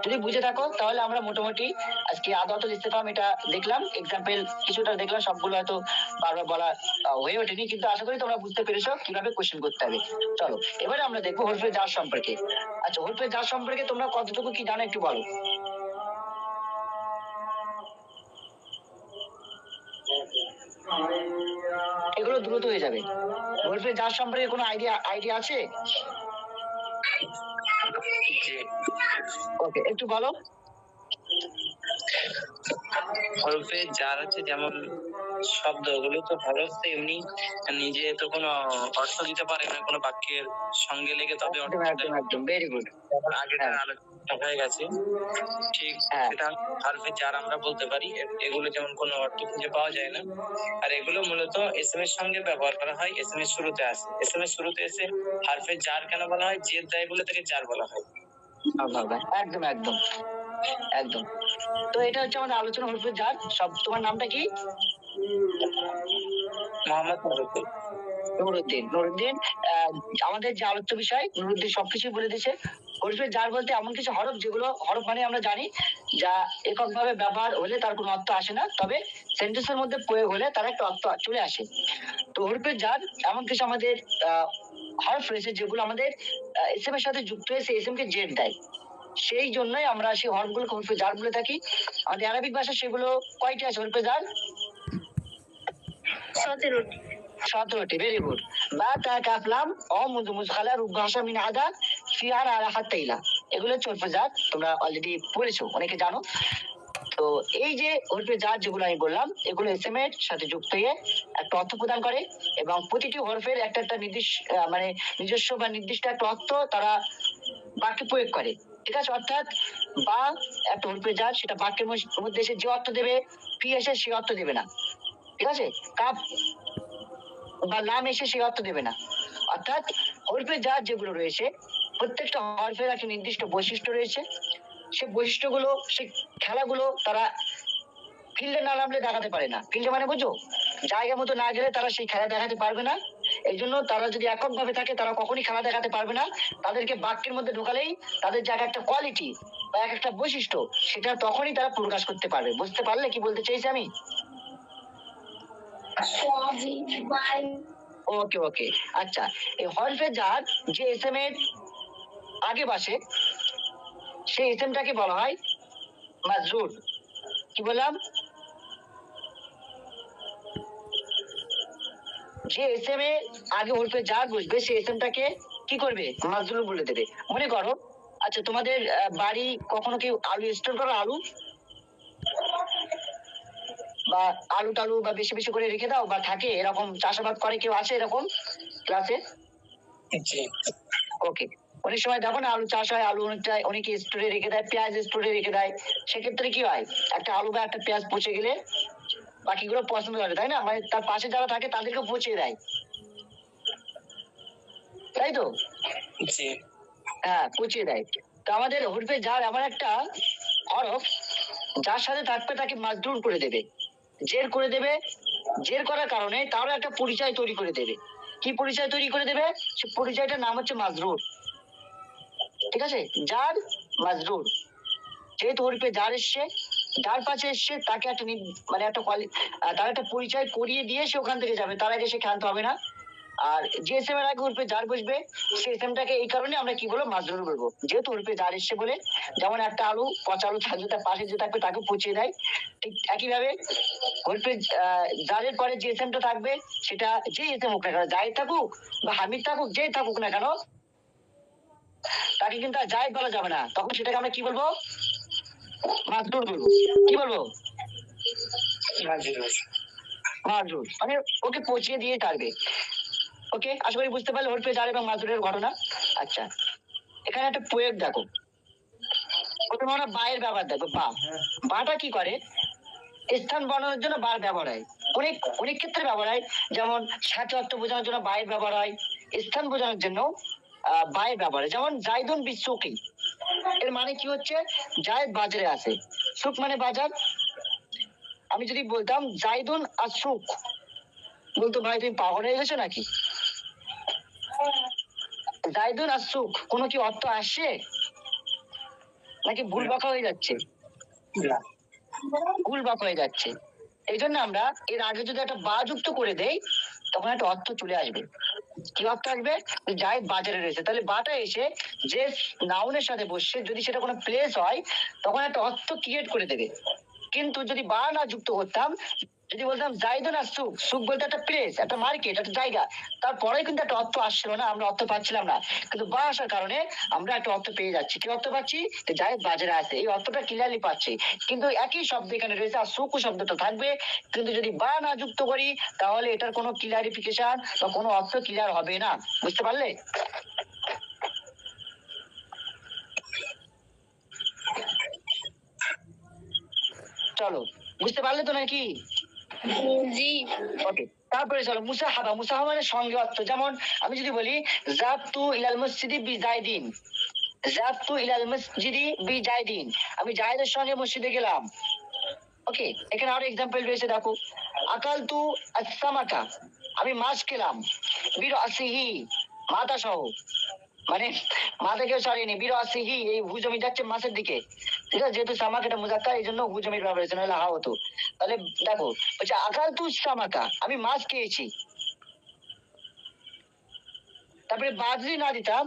যদি বুঝে থাকো তাহলে আমরা মোটামুটি আজকে আদাতুল ইস্তেফাম এটা দেখলাম, এক্সাম্পল কিছুটা দেখলাম, সবগুলো হয়তো বারবার বলা হয়ে ওঠেনি, কিন্তু আশা করি তোমরা বুঝতে পেরেছো কিভাবে কোশ্চেন করতে হবে। চলো এবারে আমরা দেখবো হরফে জার সম্পর্কে। আচ্ছা, হরফে জার সম্পর্কে তোমরা কতটুকু কি জানো একটু বলো। এগুলো দ্রুত হয়ে যাবে। হরফে জার সম্পর্কে কোনো আইডিয়া আছে? ওকে, একটু বলো। হরফে জার হচ্ছে যেমন শব্দ, ওগুলো তো হরফ তো এমনি নিজে তো কোনো অর্থ দিতে পারে না, কোনো বাক্যের সঙ্গে লেগে তবে অর্থ দেয়। একদম ভেরি গুড, আগেটা আলোচনা হয়ে গেছে, ঠিক সেটা হরফে জার আমরা বলতে পারি। এগুলো যেমন কোনো অর্থ খুঁজে পাওয়া যায় না, আর এগুলো মূলত এসএম এর সঙ্গে ব্যবহার করা হয়। এসএম এর শুরুতে আসে, এসএম এর শুরুতে এসে হরফে জার কেন বলা হয়, জেদ দেয় বলে তাকে জার বলা হয়। একদম একদম। একদম। তো এটা হচ্ছে আমাদের আলোচনা হরফে জার। সব তোমার নামটা কি? মোহাম্মদ নুরুদ্দিন। নুরুদ্দিন। নুরুদ্দিন, আমাদের যে আলোচ্য বিষয় নুরুদ্দিন সবকিছুই বলে দিয়েছে। হরফে জার বলতে এমন কিছু হরফ যেগুলো হরফ মানে আমরা জানি যা এককভাবে ব্যবহার হলে তার কোনো অর্থ আসে না, তবে সেন্টেন্সের মধ্যে প্রয়োগ হলে তার একটা অর্থ চলে আসে। তো হরফে জার এমন কিছু আমাদের হরফ রয়েছে যেগুলো আমাদের এসএম এর সাথে যুক্ত হয়ে সেই এসএম কে জেড দেয়। সেই জন্যই আমরা সেই হরফগুলোকে হরফে জার বলে থাকি। আমাদের আরবিক ভাষা সেগুলো কয়টি আছে হরফে জার? 17টি। 17টি। Very good. বা তা কাফ লাম অ মুযু মুজখালা রূপ ভাষা মিন আদা ফি আর আলা হাত্তা ইলা, এগুলো হচ্ছে হরফে জার। তোমরা অলরেডি পড়েছো, অনেকে জানো। তো এই যে হরফে জার যেগুলো আমি বললাম এগুলো এসএম এর সাথে যুক্ত হয়ে একটা অর্থ প্রদান করে এবং প্রতিটি হরফের একটা একটা নির্দিষ্ট মানে নিজস্ব বা নির্দিষ্ট একটা অর্থ তারা বাক্যে প্রয়োগ করে। ঠিক আছে? অর্থাৎ বা একটা হরফে জার, সেটা বাক্যের মধ্যে এসে যে অর্থ দেবে, পি এসে সে অর্থ দেবে না। ঠিক আছে? কাপ বা লাম এসে সে অর্থ দেবে না। অর্থাৎ হরফে জার যেগুলো রয়েছে প্রত্যেকটা হরফের একটা নির্দিষ্ট বৈশিষ্ট্য রয়েছে। সে বৈশিষ্ট্যগুলো, সে খেলাগুলো তারা ফিল্ডে না নামলে দেখাতে পারে না। ফিল্ডে মানে বুঝো, জায়গা মতো না গেলে তারা সেই খেলা দেখাতে পারবে না। এই জন্য তারা যদি একক ভাবে থাকে তারা কখনই খেলা দেখাতে পারবে না। তাদেরকে বাক্যের মধ্যে ঢোকালেই তাদের যে একটা কোয়ালিটি বা এক একটা বৈশিষ্ট্য সেটা তখনই তারা প্রকাশ করতে পারবে। বুঝতে পারলে কি বলতে চাইছি আমি? ওকে ওকে। আচ্ছা, এই হরফে জার যে এসএম এর আগে বসে সেই এসএমটাকে বলা হয় মাজরুর। কি বললাম? যে এসএম এ আগে হরফে জার বসবে সেই এসএমটাকে কি করবে? মাজরুর বলে দেবে। মনে করো, আচ্ছা তোমাদের বাড়ি কখনো কেউ আলু স্টোর করো? আলু বা আলু টালু বা বেশি বেশি করে রেখে দাও বা থাকে এরকম চাষাবাদ করে কেউ আছে এরকম ক্লাসে? জি। ওকে। অনেক সময় দেখো না আলু চাষ হয়, আলু অনেকে স্টোরে রেখে দেয়, পেঁয়াজ স্টোরে রেখে দেয়। সেক্ষেত্রে কি হয়, একটা আলু বা একটা পেঁয়াজ পচে গেলে বাকিগুলো পছন্দ করে, তাই না? মানে তার পাশে যারা থাকে তাদেরকে পচিয়ে দেয়, তাই তো? জি। হ্যাঁ, পচিয়ে দেয়। তো আমাদের হরফে জার এমন একটা হরফ যার সাথে থাকবে তাকে মাজরুর করে দেবে, জের করে দেবে। জের করার কারণে তারও একটা পরিচয় তৈরি করে দেবে। কি পরিচয় তৈরি করে দেবে? সে পরিচয়টার নাম হচ্ছে মাজরুর। ঠিক আছে? জার মাজরুর। যেহেতু হরফে জার এসছে, যার পাশে এসছে তাকে একটা মানে একটা তার একটা পরিচয় করিয়ে দিয়ে সে ওখান থেকে যাবে, তার আগে সে ক্ষান্ত হবে না। আর যে এসএম এর আগে হরফে জার বসবে সেই এসএমটাকে এই কারণে আমরা কি বলবো? মাজরুর বলবো, যেহেতু হরফে জার এসছে বলে। যেমন একটা আলু, পচা আলু থাকবে তার পাশে যে থাকবে তাকে পচিয়ে দেয়, ঠিক একইভাবে হরফে জারের পরে যে এসএমটা থাকবে সেটা যে এসএম হোক না কেন, জাহিদ থাকুক বা হামিদ থাকুক, যেই থাকুক না কেন, তাকে কিন্তু আর জাহিদ বলা যাবে না। তখন সেটাকে আমরা কি বলবো? মাজরুর বলবো। কি বলবো? মাজরুর মানে ওকে পচিয়ে দিয়ে থাকবে। ওকে, আশা করি বুঝতে পারলে হরফে জার এবং মাজরুরের ঘটনা। আচ্ছা, এখানে একটা প্রয়োগ দেখো। প্রথমে আমরা বা এর ব্যবহার দেখো। বাটা কি করে? স্থান বর্ণনার জন্য বার ব্যবহার হয়। অনেক অনেক ক্ষেত্রে ব্যবহার হয়। যেমন সাথে অর্থ বোঝানোর জন্য বায়ের ব্যবহার হয়, স্থান বোঝানোর জন্য বায়ের ব্যবহার হয়। যেমন জাইদুন বিসুকি, এর মানে কি হচ্ছে? জায়েদ বাজারে আছে। সুক মানে বাজার। আমি যদি বলতাম জাইদুন আর সুক, বলতো ভাই তুমি পাগল হয়ে গেছো নাকি? জাইদুন আর সুক কোনো কি অর্থ আসছে নাকি ভুল বাঁকা হয়ে যাচ্ছে? ভুল বাঁকা হয়ে যাচ্ছে। এই জন্য আমরা এর আগে যদি একটা বা যুক্ত করে দেই তখন একটা অর্থ চলে আসবে। কি অর্থ আসবে? জায়েদ বাজারে রয়েছে, তাহলে বাটা এসে যে নাউনের সাথে বসছে যদি সেটা কোনো প্লেস হয় তখন একটা অর্থ ক্রিয়েট করে দেবে। কিন্তু যদি বা না যুক্ত করতাম, যদি বলতাম জাইদুন আর সুক, সুক বলতে একটা প্লেস, একটা মার্কেট, একটা জায়গা, তারপরে কিন্তু একটা অর্থ আসছিল না, আমরা অর্থ পাচ্ছিলাম না। কিন্তু বা আসার কারণে আমরা একটা অর্থ পেয়ে যাচ্ছি। কি অর্থ পাচ্ছি? জায়েদ বাজারে আছে, এই অর্থটা ক্লিয়ারলি পাচ্ছি। কিন্তু একই শব্দ এখানে রয়েছে আর সুকু শব্দটা থাকবে, কিন্তু যদি বা না যুক্ত করি তাহলে এটার কোনো ক্লিয়ারিফিকেশন বা কোনো অর্থ ক্লিয়ার হবে না। বুঝতে পারলে? চলো, বুঝতে পারলে তো নাকি? জি। ওকে, তারপরে চলো মুসাহাবা। মুসাহাবা মানে সঙ্গে অর্থ। যেমন আমি যদি বলি জাবতু ইলাল মসজিদি বিজাইদিন, যাবতু ইলাল মসজিদি বিজাইদিন, আমি জায়দের সঙ্গে মসজিদে গেলাম। ওকে, এখানে আরো এক্সাম্পল রয়েছে দেখো। আকালতু আস-সামাকা, আমি মাছ খেলাম। বিরাসিহি, মাথা সহ, মানে মাথা কেউ সরিনি। বিরাসিহি, এই হু জমি যাচ্ছে মাছের দিকে, ঠিক আছে, যেহেতু সামাক এটা মুজাক্কার এই জন্য হু জমির ব্যবহার হয়েছে, নাহলে হা হতো। তাহলে দেখো বলছে আকালতু সামাকা, আমি মাছ খেয়েছি। তারপরে বাজরি না দিতাম,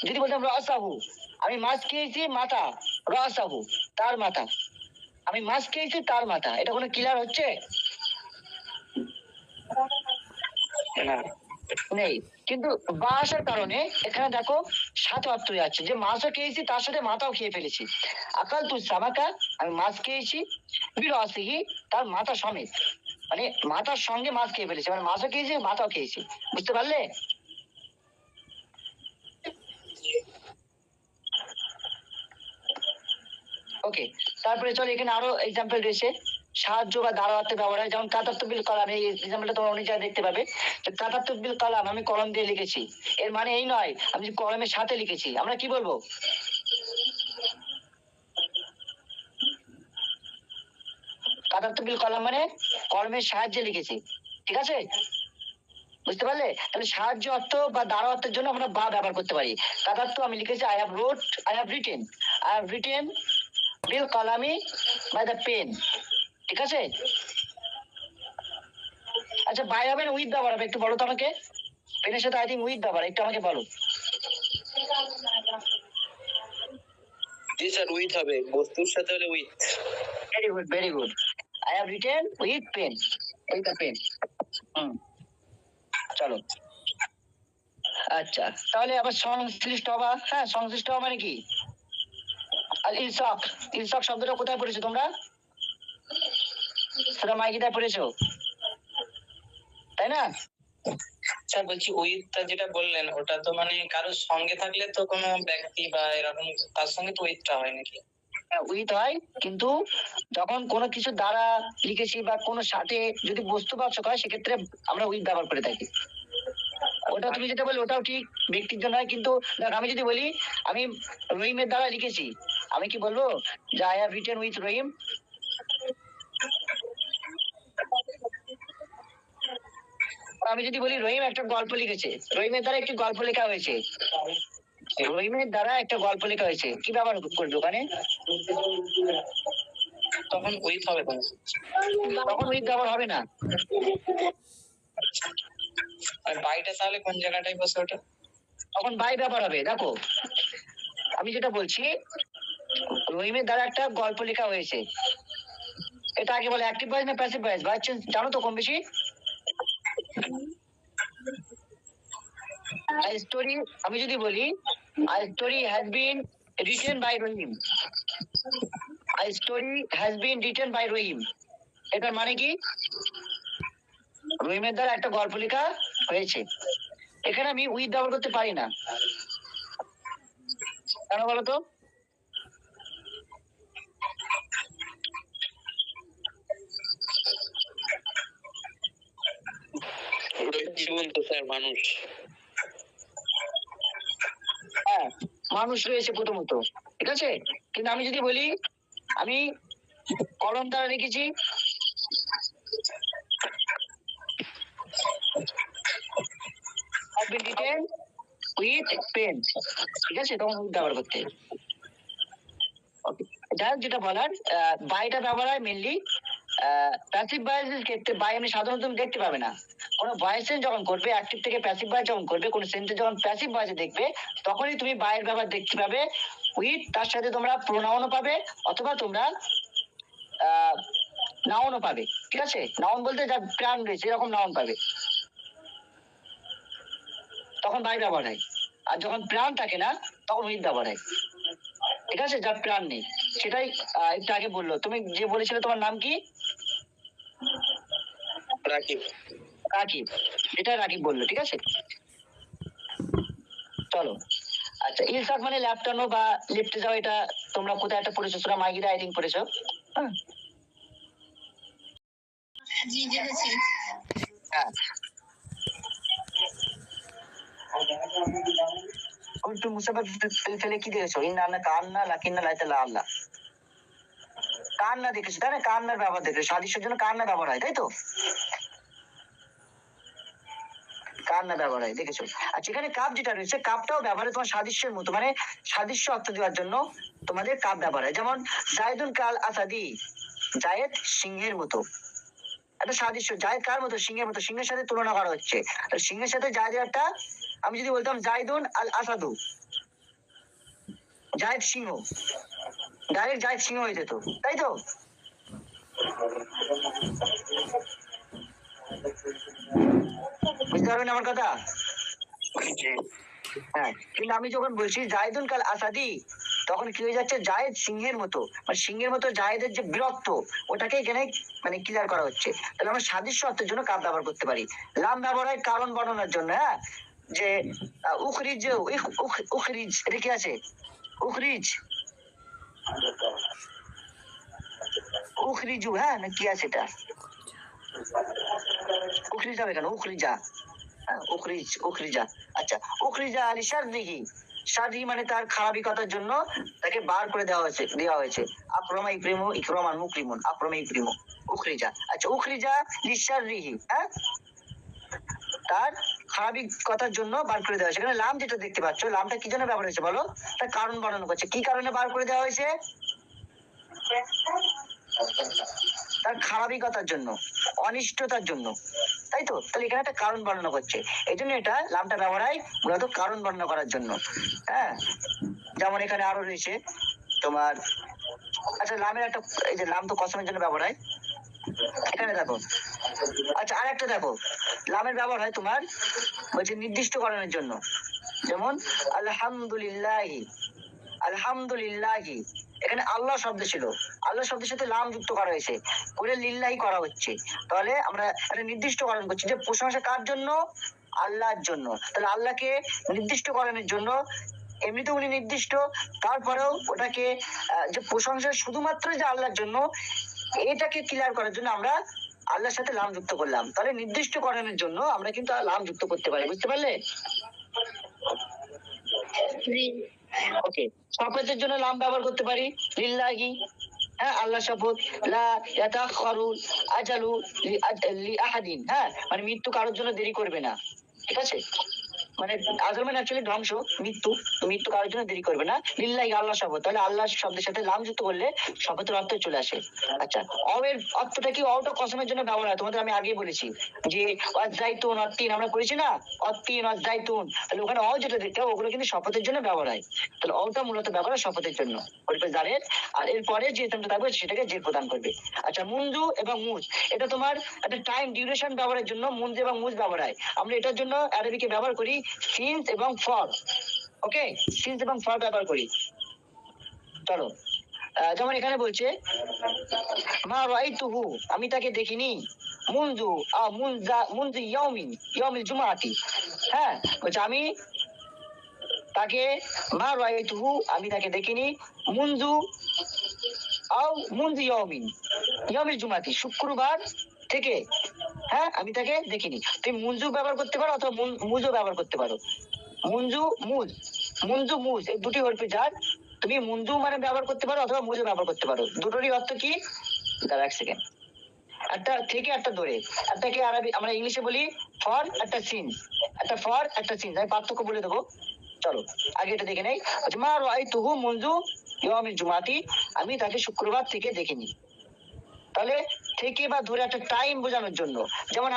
যদি বলতাম রাসাহু, আমি মাছ খেয়েছি মাথা, রাসাহু, তার মাথা, আমি মাছ খেয়েছি তার মাথা, এটা কোনো ক্লিয়ার হচ্ছে? না, নেই। কিন্তু বা আসার কারণে এখানে দেখো সাথে অর্থ হয়ে যাচ্ছে যে মাছও খেয়েছি তার সাথে মাথাও খেয়ে ফেলেছি। আকাল তু সামাকা, আমি মাছ খেয়েছি। বিরাসিহি, তার মাথা সমেত, মানে মাথার সঙ্গে মাছ খেয়ে ফেলেছি, মানে মাছও খেয়েছি মাথাও খেয়েছি। বুঝতে পারলে? ওকে, তারপরে চলো এখানে আরো এক্সাম্পল রয়েছে সাহায্য বা দাঁড়াতে ব্যবহার হয়, যেমন কাতাত্তবিল কলাম, এই এক্সাম্পলটা তোমরা অনেক জায়গায় দেখতে পাবে। কাতাত্তবিল কলাম, আমি কলম দিয়ে লিখেছি, এর মানে এই নয় আমি কলমের সাথে লিখেছি। আমরা কি বলবো? কাতাত্তবিল কলাম মানে কলমের সাহায্যে লিখেছি, ঠিক আছে? বুঝতে পারলে? তাহলে সাহায্য অর্থ বা দ্বারা অর্থের জন্য আমরা বা ব্যবহার করতে পারি। কাতাত্তু আমি লিখেছি I have wrote, I have written, I have written বিল কলামি বাই দ্য পেন, ঠিক আছে? আচ্ছা, বাই হবে না উইথ ব্যবহার হবে? একটু বলো তো আমাকে, পেনের সাথে আই থিঙ্ক উইথ ব্যবহার, একটু আমাকে বলো। জি স্যার, উইথ হবে, বস্তুর সাথে হলে with. Very good, very good. I have written with pen, with the pen. চলো, আচ্ছা, তাহলে আবার সংশ্লিষ্ট হওয়া। হ্যাঁ, সংশ্লিষ্ট হওয়া মানে কি? আর ইলসাক, ইলসাক শব্দটা কোথায় পড়েছো তোমরা? সেটা মাইকিটায় পড়েছো, তাই না? স্যার বলছি উইথটা যেটা বললেন ওটা তো মানে কারোর সঙ্গে থাকলে তো কোনো ব্যক্তি বা এরকম তার সঙ্গে তো উইথটা হয় নাকি? উইথ হয়, কিন্তু যখন কোনো কিছু দ্বারা লিখেছি বা কোনো সাথে যদি বস্তুবাচক হয় সেক্ষেত্রে আমরা উইথ ব্যবহার করে থাকি। ওটা তুমি যেটা বললে ওটাও ঠিক, ব্যক্তির জন্য হয়। কিন্তু দেখ, আমি যদি বলি আমি রহিমের দ্বারা লিখেছি, আমি কি বলবো যে আই হ্যাভ রিটেন উইথ রহিম? আমি যদি বলি রহিম একটা গল্প লিখেছে, রহিমের দ্বারা একটি গল্প লেখা হয়েছে, রহিমের দ্বারা একটা গল্প লেখা হয়েছে, কি ব্যবহার করবে ওখানে? তখন উইথ হবে তো। তখন উইথ ব্যবহার হবে না। আর বাইটা তাহলে কোন জায়গাটায় বসে ওটা? তখন বাই ব্যবহার হবে। দেখো আমি যেটা বলছি, রহিমের দ্বারা একটা গল্প লেখা হয়েছে, এটা আগে বলে অ্যাক্টিভ ভয়েস না প্যাসিভ ভয়েস? বাই চান্স জানো তো কম বেশি? স্টোরি, আমি যদি বলি I story has been written by Rahim, I story has been written by Rahim, এটার মানে কি? রহিমের দ্বারা একটা গল্প লেখা হয়েছে। এখানে আমি উইথ ব্যবহার করতে পারি না, কেন বলো তো? জীবন তো স্যার মানুষ। হ্যাঁ, মানুষ রয়েছে প্রথমত, ঠিক আছে, কিন্তু আমি যদি বলি আমি কলম দ্বারা লিখেছি, has been written with pen, ঠিক আছে, তখন উইথ ব্যবহার করতে। যাই হোক, যেটা বলার, বাইটা ব্যবহার হয় মেনলি প্যাসিভ ভয়েসের ক্ষেত্রে। বাই আমি সাধারণত তুমি দেখতে পাবে না, কোনো ভয়েস যখন করবে, অ্যাক্টিভ থেকে প্যাসিভ ভয়েস যখন করবে, কোনো সেন্টেন্স যখন প্যাসিভ ভয়েসে দেখবে, তখনই তুমি বাইয়ের ব্যবহার দেখতে পাবে উইথ, তার সাথে তোমরা প্রোনাউনও পাবে, অথবা তোমরা নাউনও পাবে, ঠিক আছে? নাউন বলতে যার প্রাণ রয়েছে এরকম নাউন পাবে, তখন বাই ব্যবহার হয়। আর যখন প্রাণ থাকে না তখন উইথ ব্যবহার হয়, ঠিক আছে, যার প্রাণ নেই। সেটাই একটু আগে বললো। তুমি যে বলেছিলে তোমার নাম কি? রাকিব। রাকিব, এটা রাকিব বললো, ঠিক আছে। চলো, আচ্ছা, ইলসাক মানে ল্যাপটানো বা লিফটে যাও, এটা তোমরা কোথায় একটা পড়েছো, সুরা মাইগিদা আই থিঙ্ক পড়েছো। হ্যাঁ, জি দেখেছি। হ্যাঁ, উল্টু মুসাফির ফেলে কি দেখেছো? ইন্না কান্না লাকিন্না লাইতা লা আল্লাহ। কান্না দেখেছো তাই না? কান্নার ব্যবহার দেখেছো, সাদৃশ্যের জন্য কান্না ব্যবহার হয়, তাই তো? কান্না ব্যবহার হয় দেখেছো। আর যেখানে কাপ যেটা রয়েছে, কাপটাও ব্যবহার হয় তোমার সাদৃশ্যের মতো, মানে সাদৃশ্য অর্থ দেওয়ার জন্য তোমাদের কাপ ব্যবহার হয়। যেমন জায়দুন কাল আসাদি, জায়েদ সিংহের মতো, একটা সাদৃশ্য। জায়েদ কার মতো? সিংহের মতো, সিংহের সাথে তুলনা করা হচ্ছে। সিংহের সাথে জায়েদের একটা, আমি যদি বলতাম জায়দুন আল আসাদু, জায়েদ সিংহ, ডাইরেক্ট জায়েদ সিংহ হয়ে যেত, তাই তো? বুঝতে পারবেন আমার কথা? হ্যাঁ, কিন্তু আমি যখন বলছি জায়দুন কাল আসাদি, তখন কি হয়ে যাচ্ছে? জায়েদ সিংহের মতো, মানে সিংহের মতো জায়েদের যে বীরত্ব, ওটাকে এখানে মানে ক্লিয়ার করা হচ্ছে। তাহলে আমরা সাদৃশ্য অর্থের জন্য কাপ ব্যবহার করতে পারি। লাম ব্যবহার হয় কারণ বর্ণনার জন্য। হ্যাঁ, যে উখরিজ, উখরিজ এটা কি আছে? উখরিজ, উখরিজু, হ্যাঁ না কি আছে এটা? উখরিজ হবে কেন? উখরিজা, উখরিজ, উখরিজা। আচ্ছা, উখরিজা আলী শারদিহি, শারদিহি মানে তার খারাপিকতার জন্য তাকে বার করে দেওয়া হয়েছে। আক্রমা ইক্রিমু ইক্রমান মুকরিমুন, আক্রমা ইক্রিমু, উখরিজা। আচ্ছা, উখরিজা লিশাররিহি, হ্যাঁ, তার খারাপিকতার জন্য বার করে দেওয়া হয়েছে। এখানে লাম যেটা দেখতে পাচ্ছ, লামটা কি জন্য ব্যবহার হয়েছে বলো? তার কারণ বর্ণনা করছে। কি কারণে বার করে দেওয়া হয়েছে? তার খারাপিকতার জন্য, অনিষ্টতার জন্য, তাই তো? তাহলে এখানে একটা কারণ বর্ণনা করছে, এই জন্য এটা লামটা ব্যবহার হয় মূলত কারণ বর্ণনা করার জন্য। হ্যাঁ, যেমন এখানে আরো রয়েছে তোমার, আচ্ছা লামের একটা, এই যে লাম তো কসমের জন্য ব্যবহার হয়, এখানে দেখো। আচ্ছা, আর একটা দেখো, লামের ব্যবহার হয় তোমার বলছে নির্দিষ্টকরণের জন্য। যেমন আলহামদুলিল্লাহি, আলহামদুলিল্লাহি, এখানে আল্লাহ শব্দ ছিল, আল্লাহ শব্দের সাথে লাম যুক্ত করা হয়েছে, করে লিল্লাহি করা হচ্ছে। তাহলে আমরা একটা নির্দিষ্টকরণ করছি যে প্রশংসা কার জন্য? আল্লাহর জন্য। তাহলে আল্লাহকে নির্দিষ্টকরণের জন্য, এমনিতে উনি নির্দিষ্ট, তারপরেও ওটাকে যে প্রশংসা শুধুমাত্র যে আল্লাহর জন্য, এটাকে ক্লিয়ার করার জন্য আমরা আল্লাহর সাথে লাম যুক্ত করলাম। তাহলে নির্দিষ্টকরণের জন্য আমরা কিন্তু লাম যুক্ত করতে পারি। বুঝতে পারলে? জি। ওকে, শপথের জন্য লাম ব্যবহার করতে পারি, লিল্লাহি, হ্যাঁ, আল্লাহ শপথ। লা ইয়াতাখারু আজালু লি আহাদিন, হ্যাঁ, মানে মৃত্যু কারোর জন্য দেরি করবে না, ঠিক আছে? মানে আজল মানে অ্যাকচুয়ালি ধ্বংস, মৃত্যু, মৃত্যু কারোর জন্য দেরি করবে না। লিল্লাহি আল্লাহ শপথ, তাহলে আল্লাহ শব্দের সাথে লাম যুক্ত করলে শপথের অর্থ চলে আসে। আচ্ছা, অবের অর্থটা কি? অটা কসমের জন্য ব্যবহার হয়, তোমাদের আমি আগে বলেছি যে অজাইতুন, অত্তিন আমরা করেছি না, অত্তিন অজাইতুন, তাহলে ওখানে অ যেটা দেখতে হবে ওগুলো কিন্তু শপথের জন্য ব্যবহার হয়। তাহলে অটা মূলত ব্যবহার হয় শপথের জন্য, জারের। আর এরপরে যে তোমরা থাকবে সেটাকে জের প্রদান করবে। আচ্ছা, মুঞ্জু এবং মুজ, এটা তোমার একটা টাইম ডিউরেশন ব্যবহারের জন্য মুঞ্জ এবং মুজ ব্যবহার হয়। আমরা এটার জন্য আরবিকে ব্যবহার করি সিন্স এবং ফর। ওকে, সিন্স এবং ফর ব্যবহার করি। চলো, যেমন এখানে বলছে মা রাইতুহু, আমি তাকে দেখিনি, মুনজু মুনজু ইয়াউমিন, ইয়াউমিল জুমাআতি, হ্যাঁ, বলছে আমি তাকে, মা রাইতুহু আমি তাকে দেখিনি, মুনজু মুনজু ইয়াউমিন, ইয়াউমিল জুমাআতি শুক্রবার থেকে, হ্যাঁ, আমি তাকে দেখিনি। তুমি মুনজু ব্যবহার করতে পারো অথবা মুজও ব্যবহার করতে পারো। মুনজু মুজ, মুনজু মুজ এই দুটি হরফে যার, তুমি মুনজু মানে ব্যবহার করতে পারো অথবা মুজও ব্যবহার করতে পারো। দুটোরই অর্থ কি? দাঁড়া এক সেকেন্ড, একটা থেকে একটা ধরে, একটাকে আরবি আমরা ইংলিশে বলি ফর, একটা সিন, একটা ফর একটা সিন, আমি পার্থক্য বলে দেবো। চলো আগে এটা দেখে নেই। মা রাআইতুহু মুনজু ইয়াউমিল জুমাআতি, আমি তাকে শুক্রবার থেকে দেখিনি। তাহলে থেকে বা ধরে একটা টাইম বোঝানোর জন্য। যেমন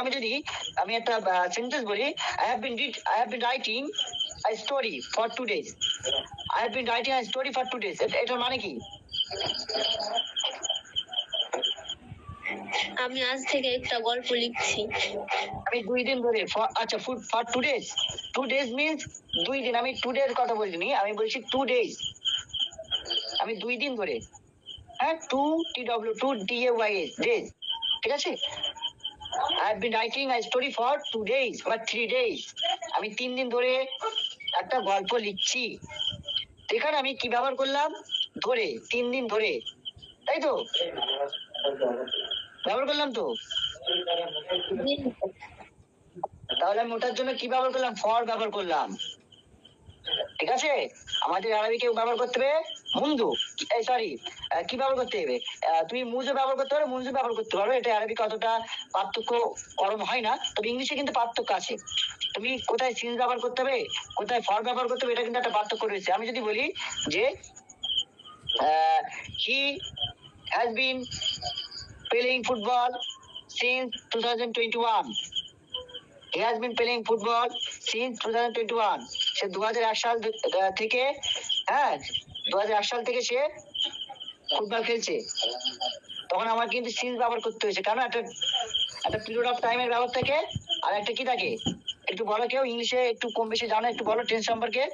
আমি একটা সেন্টেন্স বলি, I have been writing a story for 2 days, I have been writing a story for 2 days, এটার মানে কি? আমি আজ থেকে একটা গল্প লিখছি। আমি 2 দিন ধরে, আচ্ছা ফর 2 days, 2 days মিন্স 2 দিন। আমি 2 days কথা বলিনি, আমি বলছি 2 days, আমি 2 দিন ধরে, হ্যাঁ, 2 days, days, ঠিক আছে? I have been writing a story for 2 days বা 3 days, আমি 3 দিন ধরে একটা গল্প লিখছি। এখানে আমি কি ব্যবহার করলাম? ধরে, 3 দিন ধরে, তাই তো? ব্যবহার করলাম তো। তাহলে আমি ওটার জন্য কি ব্যবহার করলাম? ফর ব্যবহার করলাম। ঠিক আছে, আমাদের আরবিকে ব্যবহার করতে হবে মুন্দু, এই সরি কি ব্যবহার করতে হবে, তুমি মুজো ব্যবহার করতে পারো, মুনজু ব্যবহার করতে পারো, এটা আরবিকে অতটা পার্থক্য করণ হয় না, তবে ইংলিশে কিন্তু পার্থক্য আছে। তুমি কোথায় সিন্স ব্যবহার করতে হবে, কোথায় ফর ব্যবহার করতে হবে, এটা কিন্তু একটা পার্থক্য রয়েছে। আমি যদি বলি যে he has been playing football since 2021, he has been playing football since 2021, সে 2001 সাল থেকে, হ্যাঁ 2001 সাল থেকে সে ফুটবল খেলছে, তখন আমার কিন্তু সিন্স ব্যবহার করতে হয়েছে, কারণ একটা পিরিয়ড অফ টাইমের ব্যবহার থাকে, আর একটা কি থাকে, একটু বলো, কেউ ইংলিশে একটু কম বেশি জানো, একটু বলো টেন্স সম্পর্কে।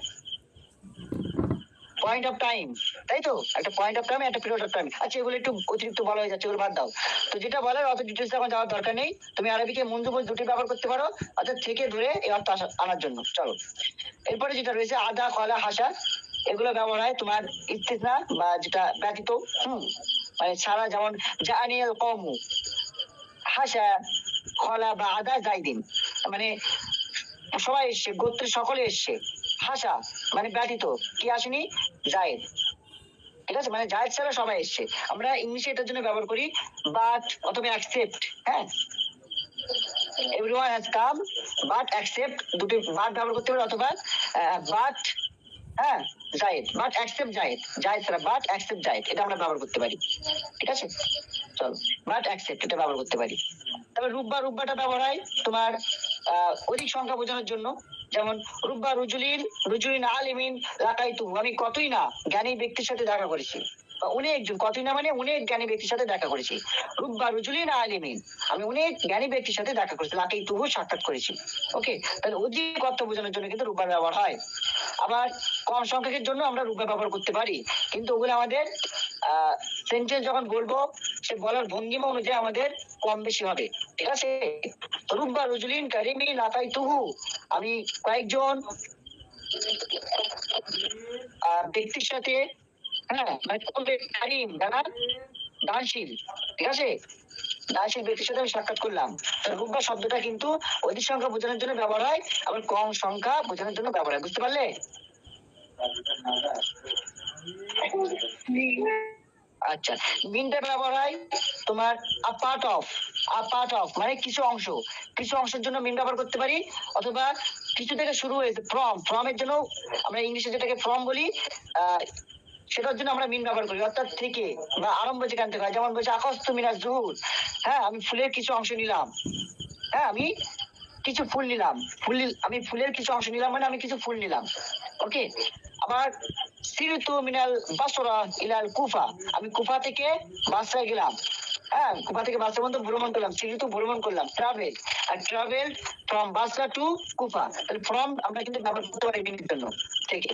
পয়েন্ট অফ টাইম, তাই তো, একটা পয়েন্ট অফ টাইম, একটা পিরিয়ড অফ টাইম। আচ্ছা, এগুলো একটু অতিরিক্ত বলা হয়ে যাচ্ছে, এগুলো বাদ দাও। তো যেটা বলার অত ডিটেলস এখন যাওয়ার দরকার নেই, তুমি আরবিকে মুন্দু বল দুটি ব্যবহার করতে পারো, অর্থাৎ থেকে ধরে এই অর্থ আনার জন্য। চলো এরপরে যেটা রয়েছে আদা, কলা, হাসা, এগুলো ব্যবহার হয় তোমার ইস্তিসনা বা যেটা ব্যতীত, মানে ছাড়া, যেমন জানিয়াল কমু, হাসা, কলা বা আদা জাইদিন, মানে সবাই এসছে, গোত্রের সকলে এসছে। হাসা মানে ব্যতীত, কি আসেনি, জায়েদ, ঠিক আছে, মানে জায়েদ ছাড়া সবাই এসছে। আমরা ইংলিশে এটার জন্য ব্যবহার করি বাট অথবা অ্যাকসেপ্ট, হ্যাঁ everyone has come but accept, দুটি বাট ব্যবহার করতে পারি, অথবা বাট, হ্যাঁ জায়েদ, বাট অ্যাকসেপ্ট জায়েদ, জায়েদ ছাড়া বাট অ্যাকসেপ্ট জায়েদ, এটা আমরা ব্যবহার করতে পারি, ঠিক আছে। চলো বাট অ্যাকসেপ্ট এটা ব্যবহার করতে পারি। তবে রুব্বা, রুব্বাটা ব্যবহার হয় তোমার অধিক সংখ্যা বোঝানোর জন্য, যেমন রুব্বা রুজুলিন, রুজুলিন আলিমিন লাকাইতু, আমি কতই না জ্ঞানী ব্যক্তির সাথে দেখা করেছি, বা অনেকজন, কতই না মানে অনেক জ্ঞানী ব্যক্তির সাথে দেখা করেছি। রুব্বা রুজুলিন আলিমিন, আমি অনেক জ্ঞানী ব্যক্তির সাথে দেখা করেছি, লাকাইতুহু সাক্ষাৎ করেছি। ওকে, তাহলে অধিক অর্থ বোঝানোর জন্য কিন্তু রুব্বার ব্যবহার হয়। আবার কম সংখ্যকের জন্য আমরা রুব্বা ব্যবহার করতে পারি, কিন্তু ওগুলো আমাদের সেন্টেন্স যখন বলবো, সে বলার ভঙ্গিমা অনুযায়ী আমাদের কম বেশি হবে, ঠিক আছে। রুব্বা রুজুলিন কারিমি লাকাইতুহু, আমি কয়েকজন ব্যক্তির সাথে, হ্যাঁ মানে কারিম যারা দানশীল, ঠিক আছে, দানশীল ব্যক্তির সাথে আমি সাক্ষাৎ করলাম। রুব্বা শব্দটা কিন্তু অধিক সংখ্যা বোঝানোর জন্য ব্যবহার হয়, আবার কম সংখ্যা বোঝানোর জন্য ব্যবহার হয়, বুঝতে পারলে। আচ্ছা, মিনটা ব্যবহার হয় তোমার আ পার্ট অফ মানে কিছু অংশ, কিছু অংশের জন্য মিন ব্যবহার করতে পারি, অথবা কিছু থেকে শুরু হয়েছে, ফ্রম এর জন্য আমরা ইংলিশে যেটাকে ফ্রম বলি, সেটার জন্য আমরা মিন ব্যবহার করি, অর্থাৎ থেকে বা আরম্ভ যেখান থেকে হয়, যেমন বলছে আকাশতু মিনাজ জুহুর, হ্যাঁ আমি ফুলের কিছু অংশ নিলাম, হ্যাঁ আমি কিছু ফুল নিলাম, আমি ফুলের কিছু অংশ নিলাম, মানে আমি কিছু ফুল নিলাম। ওকে, আবার সিরিতু মিনাল বাসরা ইলাল কুফা, আমি কুফা থেকে বাসরায় গেলাম, হ্যাঁ কুফা থেকে বাসরা পর্যন্ত ভ্রমণ করলাম, সিরিতু ভ্রমণ করলাম, ট্রাভেল, আর travel from Basra to Kufa, তাহলে ফ্রম আমরা কিন্তু ব্যবহার করতে পারি মিনির জন্য থেকে,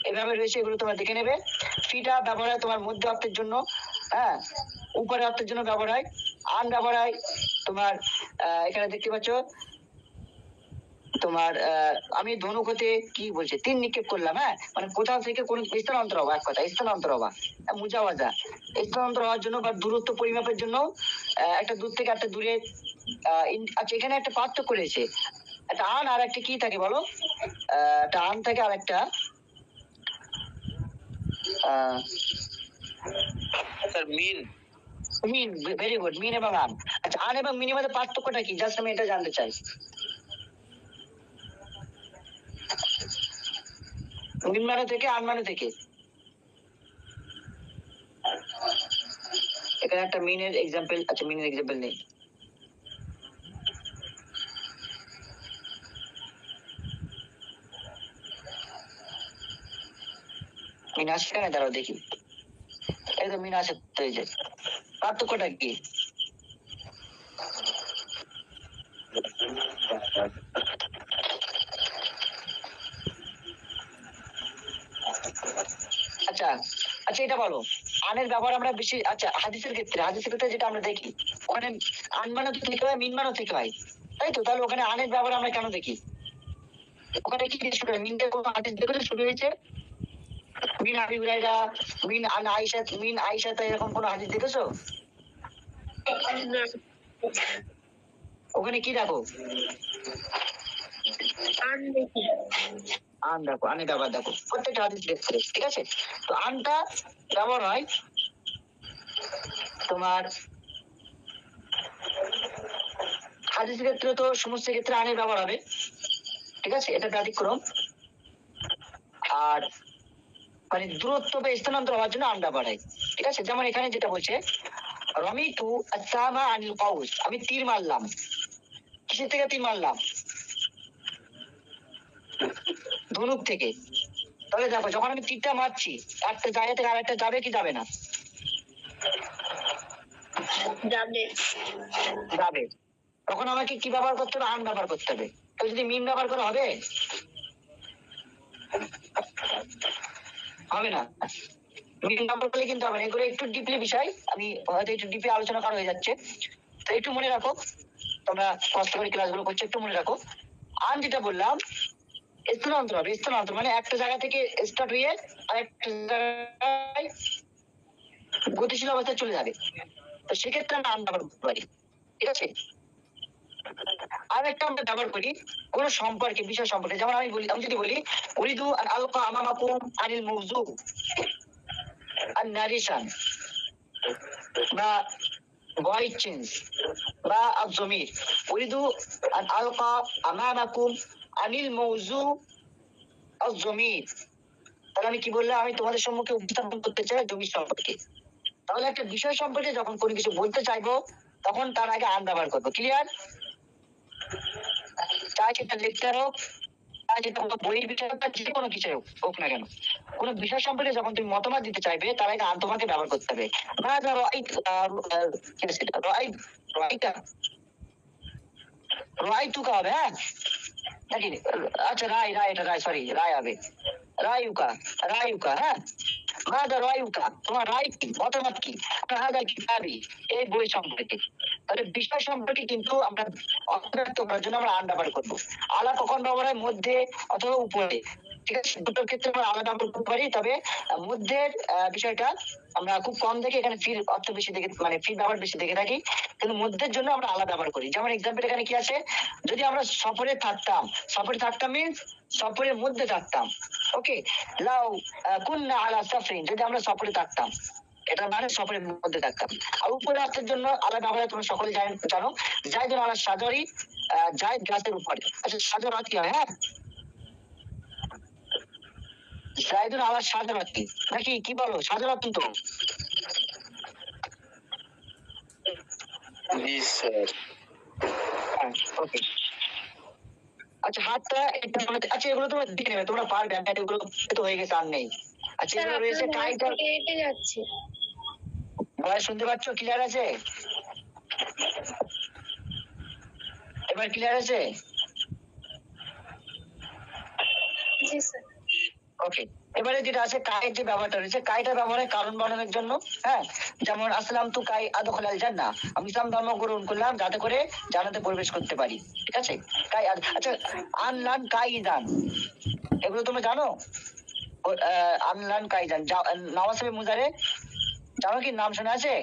এভাবে রয়েছে, এগুলো তোমরা দেখে নেবে। ফিটা ব্যবহার হয় তোমার মধ্য অর্থের জন্য, হ্যাঁ উপরে অর্থের জন্য ব্যবহার হয়। আন ব্যবহার হয় তোমার এখানে দেখতে পাচ্ছ তোমার আমি ধনুক হতে কি বলছে তিন নিক্ষেপ করলাম, হ্যাঁ মানে কোথাও থেকে কোন স্থানান্তর হওয়া, এক কথা স্থানান্তর হওয়া, মুজাওয়াজা, স্থানান্তর হওয়ার জন্য বা দূরত্ব পরিমাপের জন্য, একটা দূর থেকে একটা দূরে। আচ্ছা, এখানে একটা পার্থক্য রয়েছে, একটা আন আর একটা কি থাকে বলো, একটা আন থাকে আর একটা মিন, মিন, ভেরি গুড, মিন এবং আন। আচ্ছা, আন এবং মিনের মধ্যে পার্থক্যটা কি, জাস্ট আমি এটা জানতে চাই। মিন মানে থেকে, আন মানে থেকে, এখানে একটা মিনের এক্সাম্পল, আচ্ছা মিনের এক্সাম্পল নেই, মিন আসছে কেন, দাঁড়াও দেখি, এই তো মিন আসে, তো এই যে পার্থক্যটা কি, আচ্ছা আচ্ছা এটা বলো, আনের ব্যবহার আমরা বেশি, আচ্ছা হাদিসের ক্ষেত্রে যেটা আমরা দেখি, ওখানে আন মানও থেকে হয়, মিন মানও থেকে হয়, তাই তো, তাহলে ওখানে আনের ব্যবহার আমরা কেন দেখি, ওখানে কি দিয়ে শুরু হয়, মিন দিয়ে কোনো হাদিস দেখে শুরু হয়েছে, মিন আবি হুরায়রা, মিন আন আয়েশা, মিন আয়েশা, তাই এরকম কোনো হাদিস দেখেছো, না, ওখানে কি দেখো, আন দেখি। আন দেখো, আনে ব্যবহার দেখো প্রত্যেকটা হাদিস ক্ষেত্রে, ঠিক আছে? তো আনটা ব্যবহার হয় তোমার হাদিসের ক্ষেত্রে, তো সমস্ত ক্ষেত্রে আনের ব্যবহার হবে, ঠিক আছে, এটা ব্যতিক্রম। আর মানে দূরত্ব বা স্থানান্তর হওয়ার জন্য আন ব্যবহার হয়, ঠিক আছে? যেমন এখানে যেটা বলছে রমিতু আসামা আনিল কাউস, আমি তীর মারলাম। কিসের থেকে তীর মারলাম? ধনুক থেকে। তাহলে দেখো যখন আমি তীরটা মারছি, একটা জায়গা থেকে আরেকটা যাবে কি যাবে না? যাবে। যাবে। তখন আমাকে কি ব্যবহার করতে হবে? আন ব্যবহার করতে হবে। তো যদি মিম ব্যবহার করা হবে হবে না, মিম ব্যবহার করলে কিন্তু হবে না। এগুলো একটু ডিপলি বিষয়, আমি হয়তো একটু ডিপলি আলোচনা করা হয়ে যাচ্ছে, তো একটু মনে রাখো, তোমরা কষ্ট করে ক্লাসগুলো করছো, একটু মনে রাখো। আন যেটা বললাম স্থানান্তর হবে, স্থানান্তর মানে একটা জায়গা থেকে স্টার্ট হয়ে আরেকটা জায়গায় গতিশীল অবস্থায় চলে যাবে, তো সেক্ষেত্রে আমরা আন ব্যবহার করতে পারি, ঠিক আছে? আর একটা আমরা ব্যবহার করি কোন সম্পর্কে, বিষয় সম্পর্কে। যেমন আমি যদি বলি উরিদু আন আলকা আমামাকুম আনিল মওযু আর নারিশান বা ভয়েস চেঞ্জ বা আবজমির, উরিদু আন আলকা আমামাকুম আনিল মওযু আবজমির, তাহলে আমি কি বললাম? আমি তোমাদের সম্মুখে উপস্থাপন করতে চাই জমি সম্পর্কে। তাহলে একটা বিষয় সম্পর্কে যখন কোনো কিছু বলতে চাইবো, তখন তার আগে আন ব্যবহার করবো। ক্লিয়ার? চাই সেটা লেকচার হোক, চাই সেটা কোনো বইয়ের বিষয় হোক, বা যে কোনো কিছু হোক না কেন, কোন বিষয় সম্পর্কে যখন তুমি মতামত দিতে চাইবে, তার আগে আন তোমাকে ব্যবহার করতে হবে। না ধরো রাইতুকা হবে, হ্যাঁ নাকি? আচ্ছা এটা রায়, সরি রায় হবে রায়ুকা, রায়ুকা, হ্যাঁ। মাদা রায়ুকা, তোমার রায় কি, মতামত কি? হাদা কিতাবি, এই বই সম্পর্কে। তাহলে বিষয় সম্পর্কে কিন্তু আমরা অন্তর্ভুক্ত করার জন্য আমরা আন ব্যবহার করবো। আলা কখন ব্যবহার হয়? মধ্যে অথবা উপরে, ঠিক আছে? দুটোর ক্ষেত্রে আমরা আলাদা ব্যবহার করতে পারি, তবে মধ্যের বিষয়টা আমরা খুব কম দেখে, এখানে ফির অর্থ বেশি দেখে, মানে ফির ব্যবহার বেশি দেখে থাকি, কিন্তু মধ্যের জন্য আমরা আলাদা ব্যবহার করি। যেমন এক্সাম্পল এখানে কি আছে? যদি আমরা সফরে থাকতাম, সফরে থাকতাম মিন্স সফরের মধ্যে থাকতাম, ওকে। লাউ কুন্না আলা সাফরিন, যদি আমরা সফরে থাকতাম, এটা মানে সফরের মধ্যে থাকতাম। আর উপরে রাস্তার জন্য আলাদা ব্যবহার তোমরা সকলে জানো, জায়দুন আলা সাজারি, জায়দ গাছের উপরে। আচ্ছা সাজারাত কি হয়? হ্যাঁ, জায়দুন আলা সাজারাত কি, নাকি কি বলো? সাজারাত তো ওকে। আচ্ছা হাতটা এটা আচ্ছা এগুলো তোমরা দেখে নেবে, তোমরা পারবে, এগুলো তো হয়ে গেছে, আর নেই। আচ্ছা স্যার এগুলো রয়েছে আপনার ভয়েস কাইটা, কেটে যাচ্ছে। ভয়েস শুনতে পাচ্ছ? ক্লিয়ার আছে? এবার ক্লিয়ার আছে? জি স্যার। ওকে। এবারে যেটা আছে কায়ের যে ব্যবহারটা রয়েছে, কাইটা ব্যবহারের কারণ বর্ণনের জন্য, হ্যাঁ। যেমন আসলাম তু কাই আদখলাল জান্নাহ, আমি ইসলাম ধর্ম গ্রহণ করলাম যাতে করে জান্নাতে প্রবেশ করতে পারি, ঠিক আছে? কাই আচ্ছা আনলান কাইদান, এগুলো তোমরা জানো? আনলান কাইদান নওয়াসবে মুজারে, জানো কি? নাম শোনা আছে?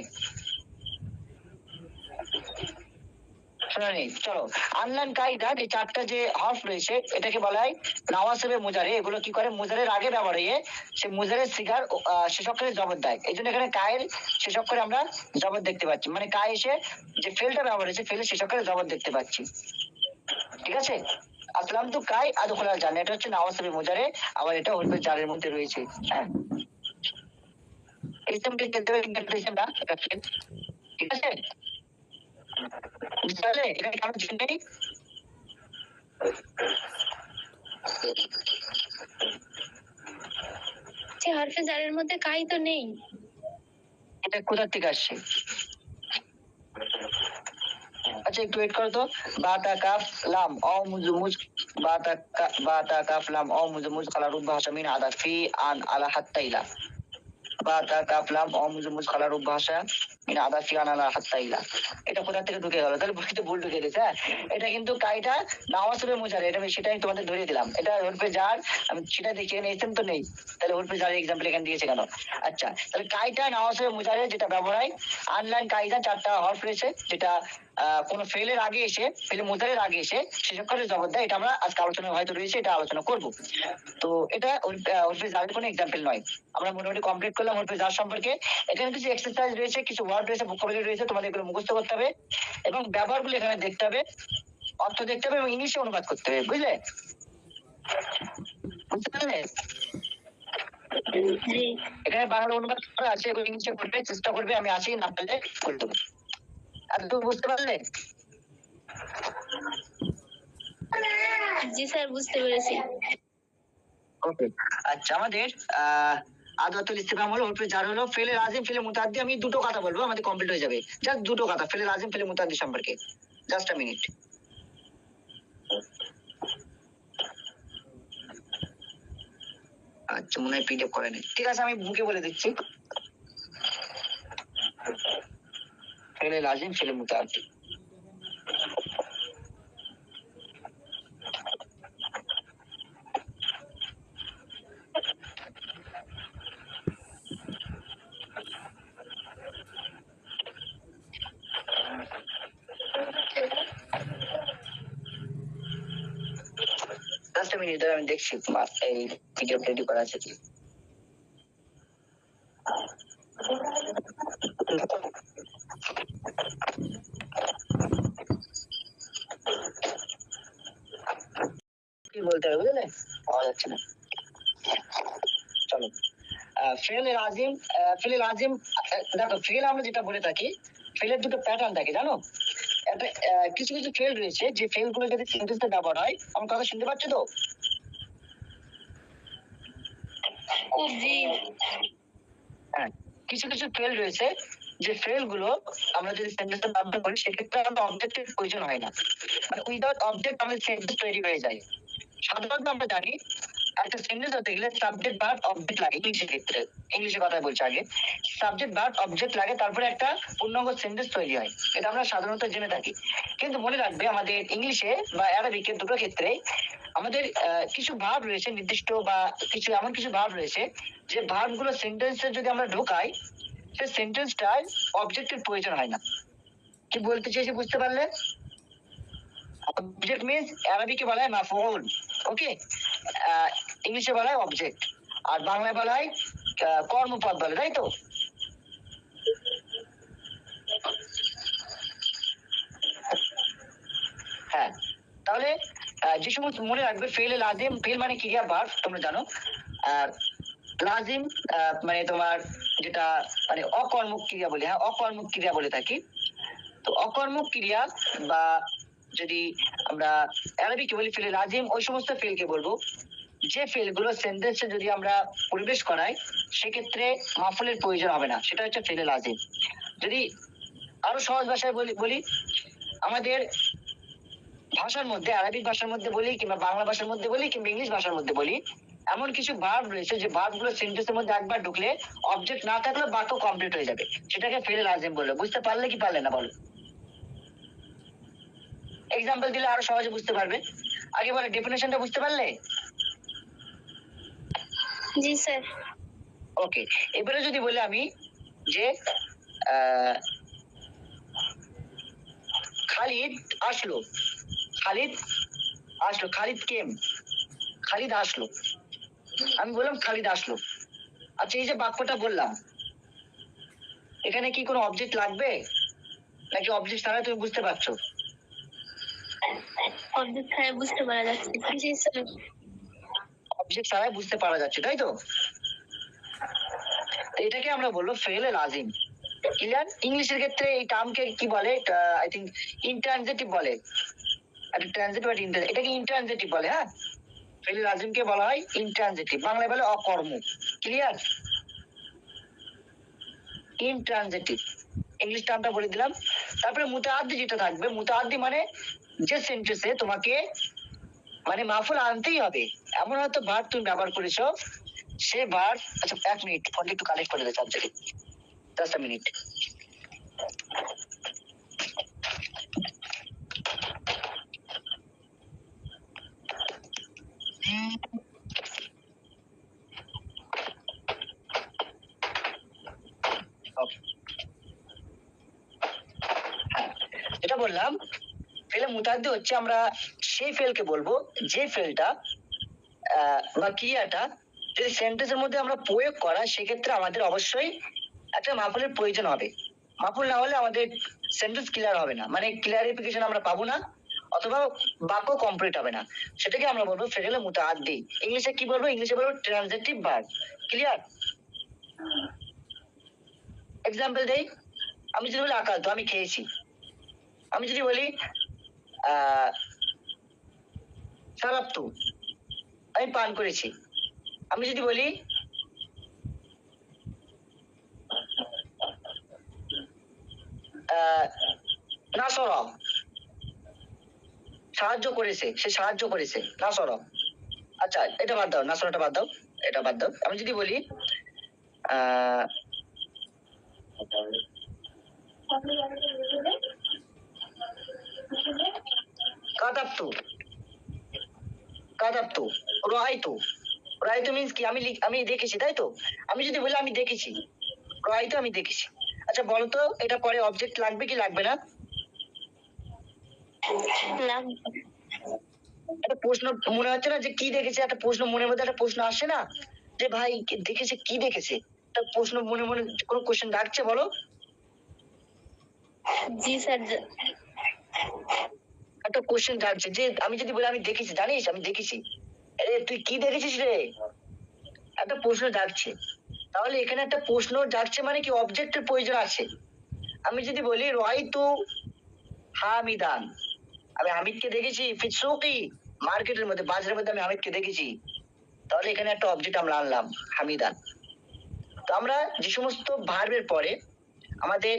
শোনা নেই? চলো, আনলান কাইদা, এই চারটা যে হরফ রয়েছে এটাকে বলা হয় নওয়াসবে মুজারে। এগুলো কি করে? মুজারের আগে ব্যবহার হয়ে সে মুজারের সিগার শেষ অক্ষরে জবর দেয়। এই জন্য এখানে কায়ের শেষ অক্ষরে আমরা জবর দেখতে পাচ্ছি, মানে কায় এসে যে ফেলটা ব্যবহার হয়েছে, ফেলের শেষ অক্ষরে জবর দেখতে পাচ্ছি, ঠিক আছে? আসলাম তো কাই আদখলাল জান্নাহ, এটা হচ্ছে নওয়াসবে মুজারে, আবার এটা হরফে জারের মধ্যে রয়েছে, হ্যাঁ। ঠিক আছে? বুঝতে পারলে? এখানে কারো চিন্তা নেই। হরফে জারের মধ্যে কাই তো নেই। এটা কোথা থেকে আসছে? আচ্ছা একটু ওয়েট করো তো। বাতা কাফ লাম অ মুজু মুজ, বাতা কাফ লাম অ মুজু মুজ খালা রুব ভাষা মিন আদা ফি আন আলা হাত্তা ইলা। বাতা কাফ লাম অ মুজু মুজ খালা রুব ভাষা মিন আদা ফি আন আলা হাত্তা ইলা। এটা কোথা থেকে ঢুকে গেল? তাহলে বইতে ভুল ঢুকে গেছে, হ্যাঁ। এটা কিন্তু কাইটা নাওয়াসবে মুজারে, এটা সেটাই তোমাদের ধরিয়ে দিলাম। এটা হরফে জার, আমি সেটা দেখি এখানে এসএম তো নেই, তাহলে হরফে জারের এক্সাম্পল এখানে দিয়েছে কেন? আচ্ছা তাহলে কাইটা নাওয়াসবে মুজারে যেটা ব্যবহার হয়, আনলাইন কাইদা চারটা হরফ রয়েছে, যেটা কোনো ফেলের আগে এসে ফেলে মোতারের আগে এসে সেসব কাজে জবাব দেয়, এটা আমরা আজকে আলোচনা হয়তো রয়েছে, এটা আলোচনা করব। তো এটা ওরফে জারের কোনো এক্সাম্পল নয়। আমরা মোটামুটি কমপ্লিট করলাম ওরফে জার সম্পর্কে। এখানে কিছু এক্সারসাইজ রয়েছে, কিছু ওয়ার্ড রয়েছে, ভোকাবুলারি রয়েছে, তোমাদের এগুলো মুখস্থ করতে হবে এবং ব্যবহারগুলো এখানে দেখতে হবে, অর্থ দেখতে হবে এবং ইংলিশে অনুবাদ করতে হবে, বুঝলে? বুঝতে পারলে? জি এখানে বাংলা অনুবাদ করা আছে, এগুলো ইংলিশে করবে, চেষ্টা করবে, আমি আসি, না পারলে করে দেবো। এতটুকু বুঝতে পারলে? জি স্যার, বুঝতে পেরেছি। ওকে, আচ্ছা, আমাদের আদাতুল ইস্তিফহাম হলো ওরফে জার হলো ফেলে লাজিম ফেলে মুতাআদ্দি। আমি দুটো কথা বলবো, আমাদের কমপ্লিট হয়ে যাবে। জাস্ট দুটো কথা ফেলে লাজিম ফেলে মুতাআদ্দি সম্পর্কে, জাস্ট আ মিনিট। আচ্ছা, মনে হয় পিডিএফ করে নেই, ঠিক আছে, আমি বুকে বলে দিচ্ছি। ফেলে লাজিম ফেলে মুতাআদ্দি। জাস্ট আমি আমি দেখছি এই পিডিএফ রেডি করা আছে কি। কি বলতে হবে বুঝলে, পাওয়া যাচ্ছে না। চলো, ফেলে লাজিম, ফেলে লাজিম, দেখো ফেল আমরা যেটা বলে থাকি, ফেলের দুটো প্যাটার্ন থাকে জানো। একটা কিছু কিছু ফেল রয়েছে, যে ফেল গুলো যদি সেন্টেন্সে ব্যবহার হয়, আমার কথা শুনতে পাচ্ছ তো? জি হ্যাঁ, কিছু কিছু ফেল রয়েছে, যে ফেল গুলো আমরা যদি সেন্টেন্সে ব্যবহার করি, সেক্ষেত্রে আমাদের অবজেক্টের প্রয়োজন হয় না, মানে উইদাউট অবজেক্ট আমাদের সেন্টেন্স তৈরি হয়ে যায়। সাধারণত আমরা জানি একটা সেন্টেন্স হতে গেলে সাবজেক্ট ভার্ব অবজেক্ট লাগে, ইংলিশের ক্ষেত্রে, ইংলিশে কথা বলছি আগে, সাবজেক্ট ভার্ব অবজেক্ট লাগে, তারপরে একটা পূর্ণাঙ্গ সেন্টেন্স তৈরি হয়, এটা আমরা সাধারণত জেনে থাকি। কিন্তু মনে রাখবে আমাদের ইংলিশে বা অ্যারাবিকের দুটো ক্ষেত্রে আমাদের কিছু ভার্ব রয়েছে নির্দিষ্ট, বা কিছু এমন কিছু ভার্ব রয়েছে যে ভার্ব গুলো সেন্টেন্সে যদি আমরা ঢোকাই, সে সেন্টেন্সটায় অবজেক্টের প্রয়োজন হয় না। কি বলতে চেয়েছি বুঝতে পারলে? অবজেক্ট মিন্স অ্যারাবিকে বলা হয় মাফউল, ওকে, ইংলিশে বলা হয় অবজেক্ট, আর বাংলায় বলা হয় কর্মপদ বলে, তাই তো? হ্যাঁ, তাহলে যে সমস্ত মনে রাখবে ফেল লাজিম, ফেল মানে ক্রিয়া ভার্ব, তোমরা জানো। আর লাজিম মানে তোমার যেটা মানে অকর্মক ক্রিয়া বলি, হ্যাঁ অকর্মক ক্রিয়া বলে থাকি। তো অকর্মক ক্রিয়া বা যদি আমরা অ্যারাবিকে বলি ফেলে লাজিম, ওই সমস্ত ফেলকে বলবো যে ফেলগুলো সেন্টেন্সে যদি আমরা পরিবেশ করাই, সেক্ষেত্রে মাফুলের প্রয়োজন হবে না, সেটা হচ্ছে ফেলে লাজিম। যদি আরো সহজ ভাষায় বলি আমাদের ভাষার মধ্যে, আরবিক ভাষার মধ্যে বলি কিংবা বাংলা ভাষার মধ্যে বলি কিংবা ইংলিশ ভাষার মধ্যে বলি, এমন কিছু ভার্ব রয়েছে যে ভার্ব গুলো সেন্টেন্সের মধ্যে একবার ঢুকলে অবজেক্ট না থাকলে বাক্য কমপ্লিট হয়ে যাবে, সেটাকে ফেলে লাজিম বলে। বুঝতে পারলে কি পারলে না বলো? এক্সাম্পল দিলে আরো সহজে বুঝতে পারবে। আগে বলে ডেফিনেশনটা বুঝতে পারলে? জি স্যার। ওকে, এবারে যদি বলি আমি যে খালিদ আসলো, খালিদ আসলো, খালিদ কেম, খালিদ আসলো, আমি বললাম খালিদ আসলো। আচ্ছা, এই যে বাক্যটা বললাম, এখানে কি কোনো অবজেক্ট লাগবে নাকি অবজেক্ট ছাড়া তুমি বুঝতে পারছো? অবজেক্ট ছাড়া বুঝতে পারা যাচ্ছে। জি স্যার। অবজেক্ট ছাড়াই বুঝতে পারা যাচ্ছে, তাই তো? এটাকে আমরা বলবো ফেলে লাজিম। ক্লিয়ার? ইংলিশের ক্ষেত্রে এই টার্মকে কি বলে? আই থিঙ্ক ইন্ট্রানজিটিভ বলে, একটা ট্রানজিটিভ আর ইন্ট্রানজিটিভ, এটাকে ইন্ট্রানজিটিভ বলে। হ্যাঁ, ফেলে লাজিমকে বলা হয় ইন্ট্রানজিটিভ, বাংলায় বলে অকর্ম। ক্লিয়ার? ইনট্রানজিটিভ ইংলিশ টার্মটা বলে দিলাম। তারপরে মুতাআদ্দি যেটা থাকবে, মুতাআদ্দি মানে যে সেন্টেন্সে তোমাকে মানে মাফুল আনতেই হবে, এমন হয়তো ভার্ব তুমি ব্যবহার করেছো, সে ভার্ব। আচ্ছা, এক মিনিট, ফোনটা একটু কানেক্ট করে দিতে হবে, জাস্ট আ মিনিট। যেটা বললাম ফেলে মুতাদ্দি হচ্ছে আমরা সেই ফেলকে বলবো যে ফেলটা বা ক্রিয়াটা যদি সেন্টেন্সের মধ্যে আমরা প্রয়োগ করা, সেক্ষেত্রে আমাদের অবশ্যই একটা মাফুলের প্রয়োজন হবে। মাফুল না হলে আমাদের সেন্টেন্স ক্লিয়ার হবে না, মানে ক্লিয়ারিফিকেশন আমরা পাবো না, অথবা বাক্য কমপ্লিট হবে না। সেটাকে আমরা বলবো ফেলে মুতাদ্দি। ইংলিশে কি বলবো? ইংলিশে বলবো ট্রানজিটিভ ভার্ব। ক্লিয়ার? এক্সাম্পল দেই, আমি যদি বলি আকাল, তো আমি খেয়েছি। আমি যদি বলি সারাপ্তু, আমি পান করেছি। আমি যদি বলি নাসর, সাহায্য করেছে, সে সাহায্য করেছে, নাসর। আচ্ছা এটা বাদ দাও, নাসরটা বাদ দাও, এটা বাদ দাও। আমি যদি বলি কাতাবতু, কাতাবতু, রাআইতু। রাআইতু মিন্স কি? আমি দেখেছি, তাই তো? আমি যদি বলি আমি দেখেছি, রাআইতু আমি দেখেছি। আচ্ছা বলো তো, এটা পরে অবজেক্ট লাগবে কি লাগবে না? একটা প্রশ্ন মনে হচ্ছে না যে কি দেখেছে? একটা প্রশ্ন মনের মধ্যে একটা প্রশ্ন আসে না যে ভাই দেখেছে, কি দেখেছে? একটা প্রশ্ন মনে মনে কোনো কোশ্চেন ডাকছে, বলো। জি স্যার। একটা কোশ্চেন ডাকছে যে আমি যদি বলি আমি দেখেছি, জানিস আমি দেখেছি, আরে তুই কি দেখেছিস রে? একটা প্রশ্ন ডাকছে। তাহলে এখানে একটা প্রশ্ন ডাকছে মানে কি অবজেক্টের প্রয়োজন আছে। আমি যদি বলি রাআইতু হামিদান, আমি হামিদকে দেখেছি ফিসুকি, মার্কেটের মধ্যে, বাজারের মধ্যে আমি হামিদকে দেখেছি, তাহলে এখানে একটা অবজেক্ট আমরা আনলাম হামিদান। তো আমরা যে সমস্ত ভার্বের পরে আমাদের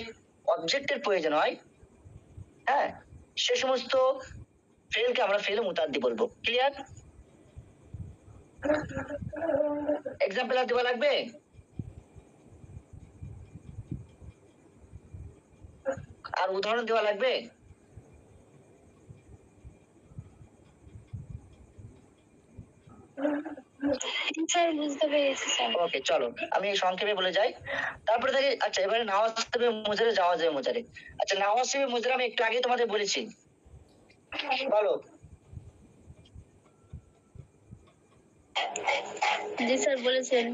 অবজেক্টের প্রয়োজন হয়, হ্যাঁ, সে সমস্ত ফেলকে আমরা ফেলে মুতাদ্দি বলবো। ক্লিয়ার? এক্সাম্পল আর দেওয়া লাগবে? আর উদাহরণ দেওয়া লাগবে? স্যার বুঝতে পেরেছি স্যার। ওকে চলো আমি সংক্ষেপে বলে যাই, তারপরে দেখি। আচ্ছা এবারে নাওয়াসিবে মুজারে, যাওয়া যায় মুজারে। আচ্ছা নাওয়াসিবে মুজারে আমি একটু আগে তোমাদের বলেছি, বলো। জি স্যার বলেছেন।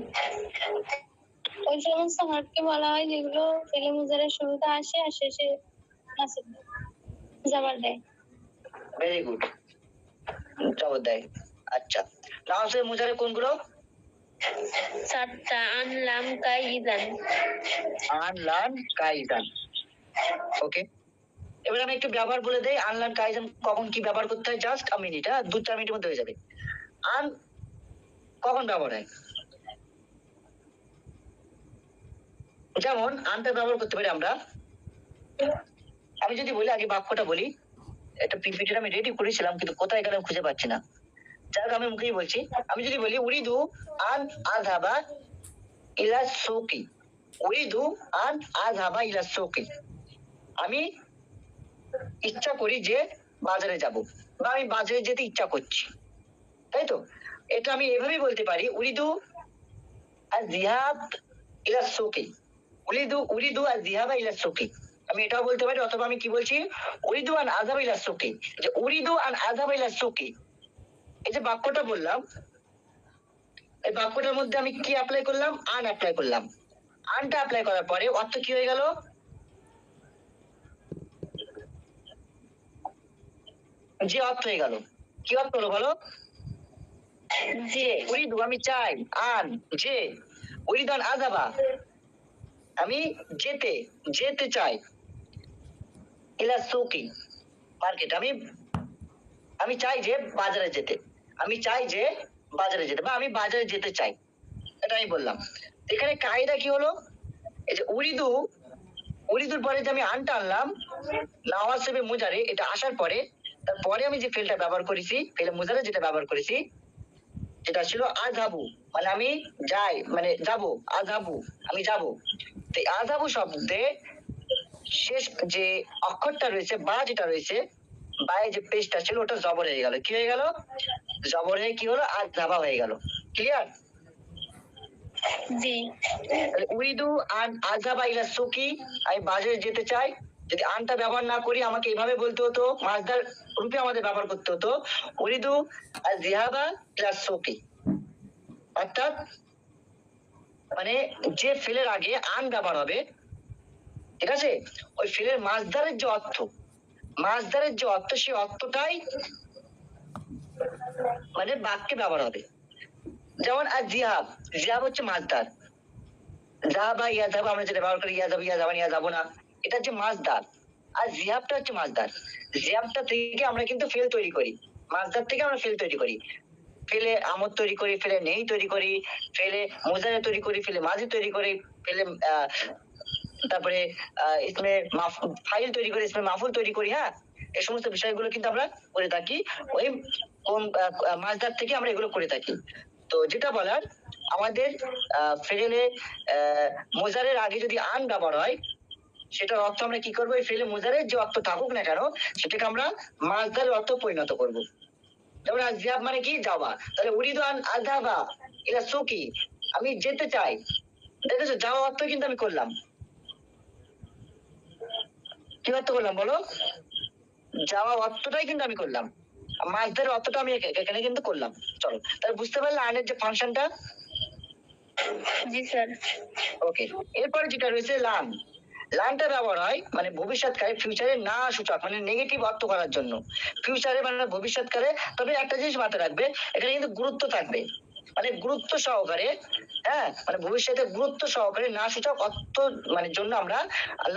ওই সমস্ত হারকে বলা হয় যেগুলো ফেলে মুজারের শুরুতে আসে আর শেষে নাসিব জবর দেয়। ভেরি গুড, জবাব দেয়। আচ্ছা নাওয়াসিবে মুজারে কোনগুলো? সাতটা, আনলাম, কাইদান। আনলান কাইদান। ওকে, এবার আমি একটু ব্যবহার বলে দেই। আনলান কাইদান কখন কি ব্যবহার করতে হয়, জাস্ট আ মিনিট, হ্যাঁ 2-4 মিনিটের মধ্যে হয়ে যাবে। আন কখন ব্যবহার হয়? যেমন আনটা ব্যবহার করতে পারি আমরা, আমি যদি বলি, আগে বাক্যটা বলি, এটা পিপিটিটা আমি রেডি করেছিলাম কিন্তু কোথায় গেলাম খুঁজে পাচ্ছি না, যাই হোক আমি মুখেই বলছি। আমি যদি বলি উরিদু আন আযহাবা ইলা সুকি, উরিদু আন আযহাবা ইলা সুকি, আমি ইচ্ছা করি যে বাজারে যাব, বা আমি বাজারে যেতে ইচ্ছা করছি, তাই তো? এটা আমি এভাবেই বলতে পারি, উরিদু আয-যিহাব ইলা সুকি, উরিদু আয-যিহাবা ইলা সুকি, আমি এটাও বলতে পারি। অথবা আমি কি বলছি, উরিদু আন আযহাবা ইলা সুকি, যে উরিদু আন আযহাবা ইলা সুকি, এই যে বাক্যটা বললাম, এই বাক্যটার মধ্যে আমি কি অ্যাপ্লাই করলাম? আন অ্যাপ্লাই করলাম। আনটা অ্যাপ্লাই করার পরে অর্থ কি হয়ে গেল? যে অর্থ হয়ে গেল। কি অর্থ হলো বলো? যে উরিদু আমি চাই, আন যে, উরিদু আন আযহাবা আমি যেতে, যেতে চাই, ইলা সুকি মার্কেট, আমি চাই যে বাজারে যেতে, আমি চাই যে বাজারে যেতে, বা আমি বাজারে যেতে চাই, এটা আমি বললাম। এখানে কায়দা কি হলো? এই যে উরিদু, উরিদুর পরে যে আমি আনটা আনলাম, নাওয়াসিবে মুজারে, এটা আসার পরে তারপরে আমি যে ফেলটা ব্যবহার করেছি, ফেলে মুজারে যেটা ব্যবহার করেছি, যেটা ছিল আযহাবু, মানে আমি যাই, মানে যাব, আযহাবু আমি যাব। তো আযহাবু শব্দে শেষ যে অক্ষরটা রয়েছে, বা যেটা রয়েছে, বায়ে যে পেশটা ছিল ওটা জবর হয়ে গেল। কি হয়ে গেল? জবর হয়ে কি হলো? আযহাবা হয়ে গেল। ক্লিয়ার? জি। উরিদু আন আযহাবা ইলা সুকি, আমি বাজারে যেতে চাই, যদি আনটা ব্যবহার না করি আমাকে এইভাবে বলতে হতো, মাছদার রূপে আমাদের ব্যবহার করতে হতো উরিদু আয-যিহাবা ইলা সুকি। অর্থাৎ মানে যে ফেলের আগে আন ব্যবহার হবে, ঠিক আছে, ওই ফেলের মাছদারের যে অর্থ, মাছদারের যে অর্থ সেই অর্থটাই মানে বাক্যে ব্যবহার হবে। যেমন আর জিহাব, জিহাব হচ্ছে মাছদার, যাবা ইয়া যাবো আমরা যেটা ব্যবহার করি, ইয়া যাবো ইয়া যাবান ইয়া যাবো না, এটা হচ্ছে মাছদার। আর জিহাবটা হচ্ছে মাছদার। জিহাবটা থেকে আমরা কিন্তু ফেল তৈরি করি, মাছদার থেকে আমরা ফেল তৈরি করি, ফেলে আমদ তৈরি করি, ফেলে নেই তৈরি করি, ফেলে মোজারে তৈরি করি, ফেলে মাঝি তৈরি করি, ফেলে তারপরে ইসমে ফাইল তৈরি করি, ইসমে মাফুল তৈরি করি। হ্যাঁ, এই সমস্ত বিষয়গুলো কিন্তু আমরা করে থাকি ওই মাছদার থেকে আমরা এগুলো করে থাকি। তো যেটা বলার, আমাদের ফেলে মোজারের আগে যদি আন ব্যবহার হয় সেটার অর্থ আমরা কি করবো, এই ফেলে মোজারের যে অর্থ থাকুক না কেন সেটাকে আমরা মাছদারের অর্থ পরিণত করবো। যেমন আযহাব মানে কি, যাওয়া, তাহলে উরিদু আন আযহাবা ইলা সুকি, আমি যেতে চাই। দেখেছো, যাওয়া অর্থ কিন্তু আমি করলাম, কি অর্থ করলাম বলো, যাওয়া অর্থটাই কিন্তু আমি করলাম, মাছদারের অর্থটা আমি এখানে কিন্তু করলাম। চলো তাহলে বুঝতে পারলে আনের যে ফাংশনটা। জি স্যার। ওকে, এরপরে যেটা রয়েছে লান, লানটা ব্যবহার হয় মানে ভবিষ্যৎকালে, ফিউচারে না সূচক মানে নেগেটিভ অর্থ করার জন্য, ফিউচারে মানে ভবিষ্যৎকালে। তবে একটা জিনিস মাথায় রাখবে, এখানে কিন্তু গুরুত্ব থাকবে, মানে গুরুত্ব সহকারে, হ্যাঁ, মানে ভবিষ্যতে গুরুত্ব সহকারে না সূচক অর্থ মানে জন্য আমরা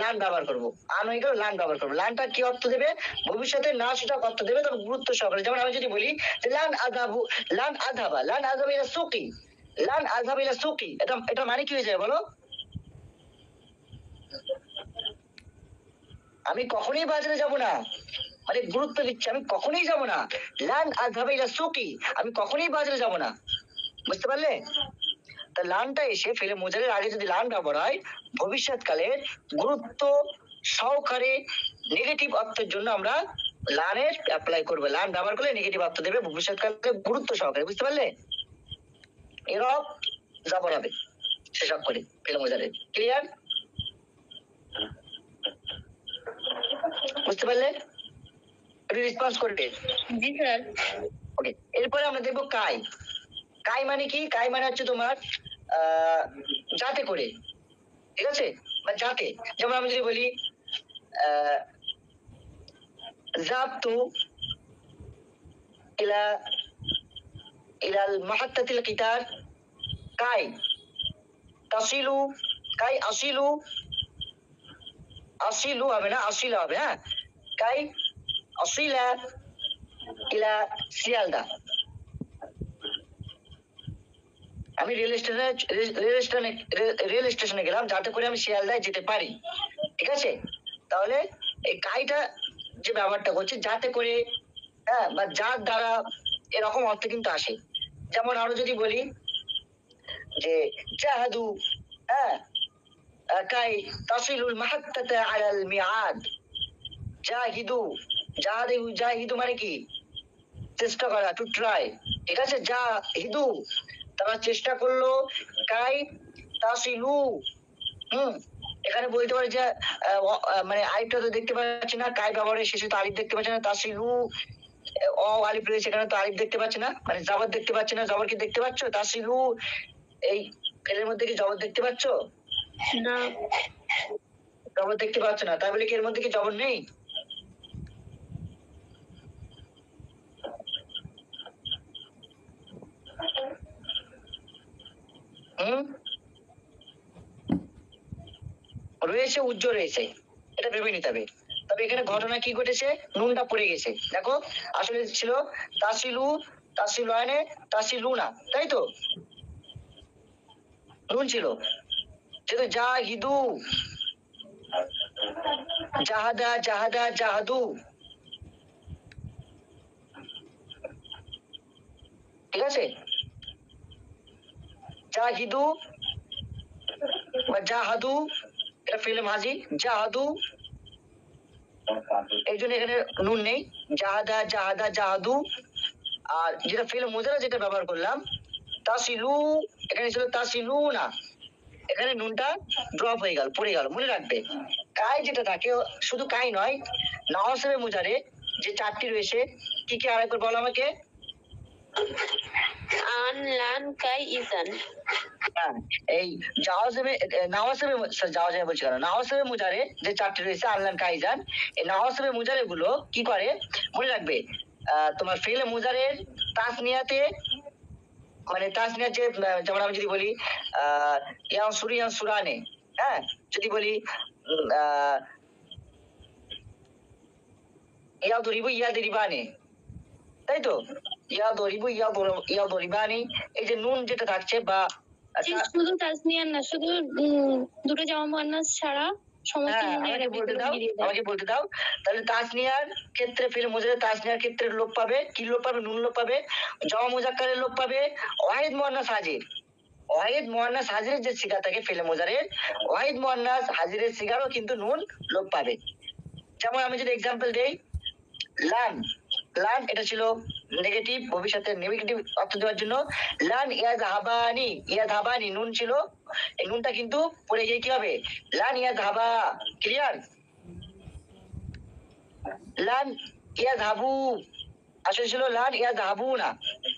লান ব্যবহার করব। আন হয়ে গেল, লান ব্যবহার করবো। লানটা কি অর্থ দেবে, ভবিষ্যতে না সূচক অর্থ দেবে, তবে গুরুত্ব সহকারে। যেমন আমি যদি বলি যে লান আযহাবু, লান আযহাবা, লান আযহাবা ইলা সুকি, লান আযহাবা ইলা সুকি, এটা মানে কি হয়ে যায় বলো, আমি কখনোই বাজারে যাব না, মানে গুরুত্ব দিচ্ছি, আমি কখনোই যাব না। লান আযহাবা ইলা সুকি, আমি কখনোই বাজারে যাব না। বুঝতে পারলে? তা লানটা এসে ফেলে মোজারের আগে যদি লান ব্যবহার হয় ভবিষ্যৎকালে গুরুত্ব সহকারে নেগেটিভ অর্থের জন্য আমরা লানের অ্যাপ্লাই করবো। লান ব্যবহার করলে নেগেটিভ অর্থ দেবে ভবিষ্যৎকালে গুরুত্ব সহকারে। বুঝতে পারলে? এরব জবর হবে সেসব করে ফেলে মোজারে। ক্লিয়ার? বুঝতে পারলে? একটু রেসপন্স করবে। জি স্যার। ওকে, এরপরে আমরা দেখবো কাই। কাই মানে কি, কাই মানে হচ্ছে তোমার যাতে করে, ঠিক আছে, বা যাতে। যেমন আমি যদি বলি যাবতু ইলা ইলাল মাহাত্তাতিল কিতার কাই তাসিলু, কাই আসিলু, আসিলু হবে না, আসিলা হবে। হ্যাঁ, কাই আসিলা ইলা শিয়ালদা, আমি রেল স্টেশনে গেলাম যাতে করে আমি শিয়ালদায় যেতে পারি। ঠিক আছে, তাহলে এই কাইটা যে ব্যবহারটা করছে যাতে করে, হ্যাঁ, বা যার দ্বারা, এরকম অর্থ কিন্তু আসে। যেমন আরো যদি বলি যে জাহাদু, হ্যাঁ, কাই তাসিলুল মাহাত্তাতা আলাল মিআদ, জাহিদু, জাহিদু মানে কি, চেষ্টা করা, টু ট্রাই। ঠিক আছে, জাহিদু, তারা চেষ্টা করলো, কাই তাসিলু। এখানে বলতে পারে যে মানে আলিফটা তো দেখতে পাচ্ছি না, কাই ব্যবহারের শেষে তো আলিফ দেখতে পাচ্ছি না, তাসিলু আলিফ রয়েছে, এখানে তো আলিফ দেখতে পাচ্ছি না, মানে জবর দেখতে পাচ্ছি না। জবর কি দেখতে পাচ্ছ, তাসিলু, এই ফেলের মধ্যে কি জবর দেখতে পাচ্ছ? না। জবর দেখতে পাচ্ছ না, তাই বলে কি এর মধ্যে কি জবর নেই? রয়েছে, উজ্জ্বল রয়েছে, এটা ভেবে নিতে হবে। তবে এখানে ঘটনা কি ঘটেছে, নুনটা পড়ে গেছে। দেখো, আসলে ছিল তাসিলু, তাসিলুয়ানে, তাসিলুনা, তাই তো, নুন ছিল। যেহেতু জাহিদু, জাহাদা, জাহাদা, জাহাদু, ঠিক আছে, জাহিদু বা জাহাদু, এটা ফেলে মাঝি, জাহাদু, এই জন্য এখানে নুন নেই। জাহাদা, জাহাদা, জাহাদু। আর যেটা ফেলে মোজারা যেটা ব্যবহার করলাম তাসিলু, এখানে ছিল তাসিলু না, এখানে নুনটা ড্রপ হয়ে গেল, পড়ে গেল। মনে রাখবে, কাই যেটা থাকে শুধু কাই নয়, নাওয়াসেবে মুজারে যে চারটি রয়েছে কি কি আরেকবার বলো আমাকে। আন লান কাই ইজান। হ্যাঁ, এই নাওয়াসেবে বলছি কেন, নাওয়াসেবে মুজারে যে চারটি রয়েছে আনলান কাইজান, এই নাওয়াসেবে মুজারে গুলো কি করে মনে রাখবে, তোমার ফেলে মুজারের তাসনিয়াতে, মানে তাসনিয়া যে যেমন আমি যদি বলি ইয়ান সুরানে, হ্যাঁ যদি বলি ইয়া দরিবু ইয়া দরিবানে, তাই তো, ইয়া দরিবু ইয়া দরিবানি, এই যে নুন যেটা থাকছে বা শুধু তাসনিয়া না, শুধু দুটো জামা মুয়ান্নাস ছাড়া সমস্ত নুনের আমাকে বলতে দাও। তাহলে তাসনিয়ার ক্ষেত্রে ফিল মুজারে তাসনিয়ার ক্ষেত্রে লোপ পাবে, কি লোপ পাবে, নুন লোপ পাবে। জামা মুজাক্কারের লোপ পাবে ওয়াহিদ মুয়ান্নাস হাজির, ওয়াহিদ মুয়ান্নাস হাজিরের যে সিগা থাকে ফিল মুজারের, ওয়াহিদ মুয়ান্নাস হাজিরের সিগারও কিন্তু নুন লোপ পাবে। যেমন আমি যদি এক্সাম্পল দেই, লান, লান এটা ছিল নেগেটিভ, ভবিষ্যতের নেগেটিভ অর্থ দেওয়ার জন্য। লান ইয়াযহাবানি নুন ছিল, এই নুনটা কিন্তু পড়ে গিয়ে কি হবে, লান ইয়াযহাবা। ক্লিয়ার? লান ইয়াযহাবু আসলে ছিল লান ইয়াযহাবু না,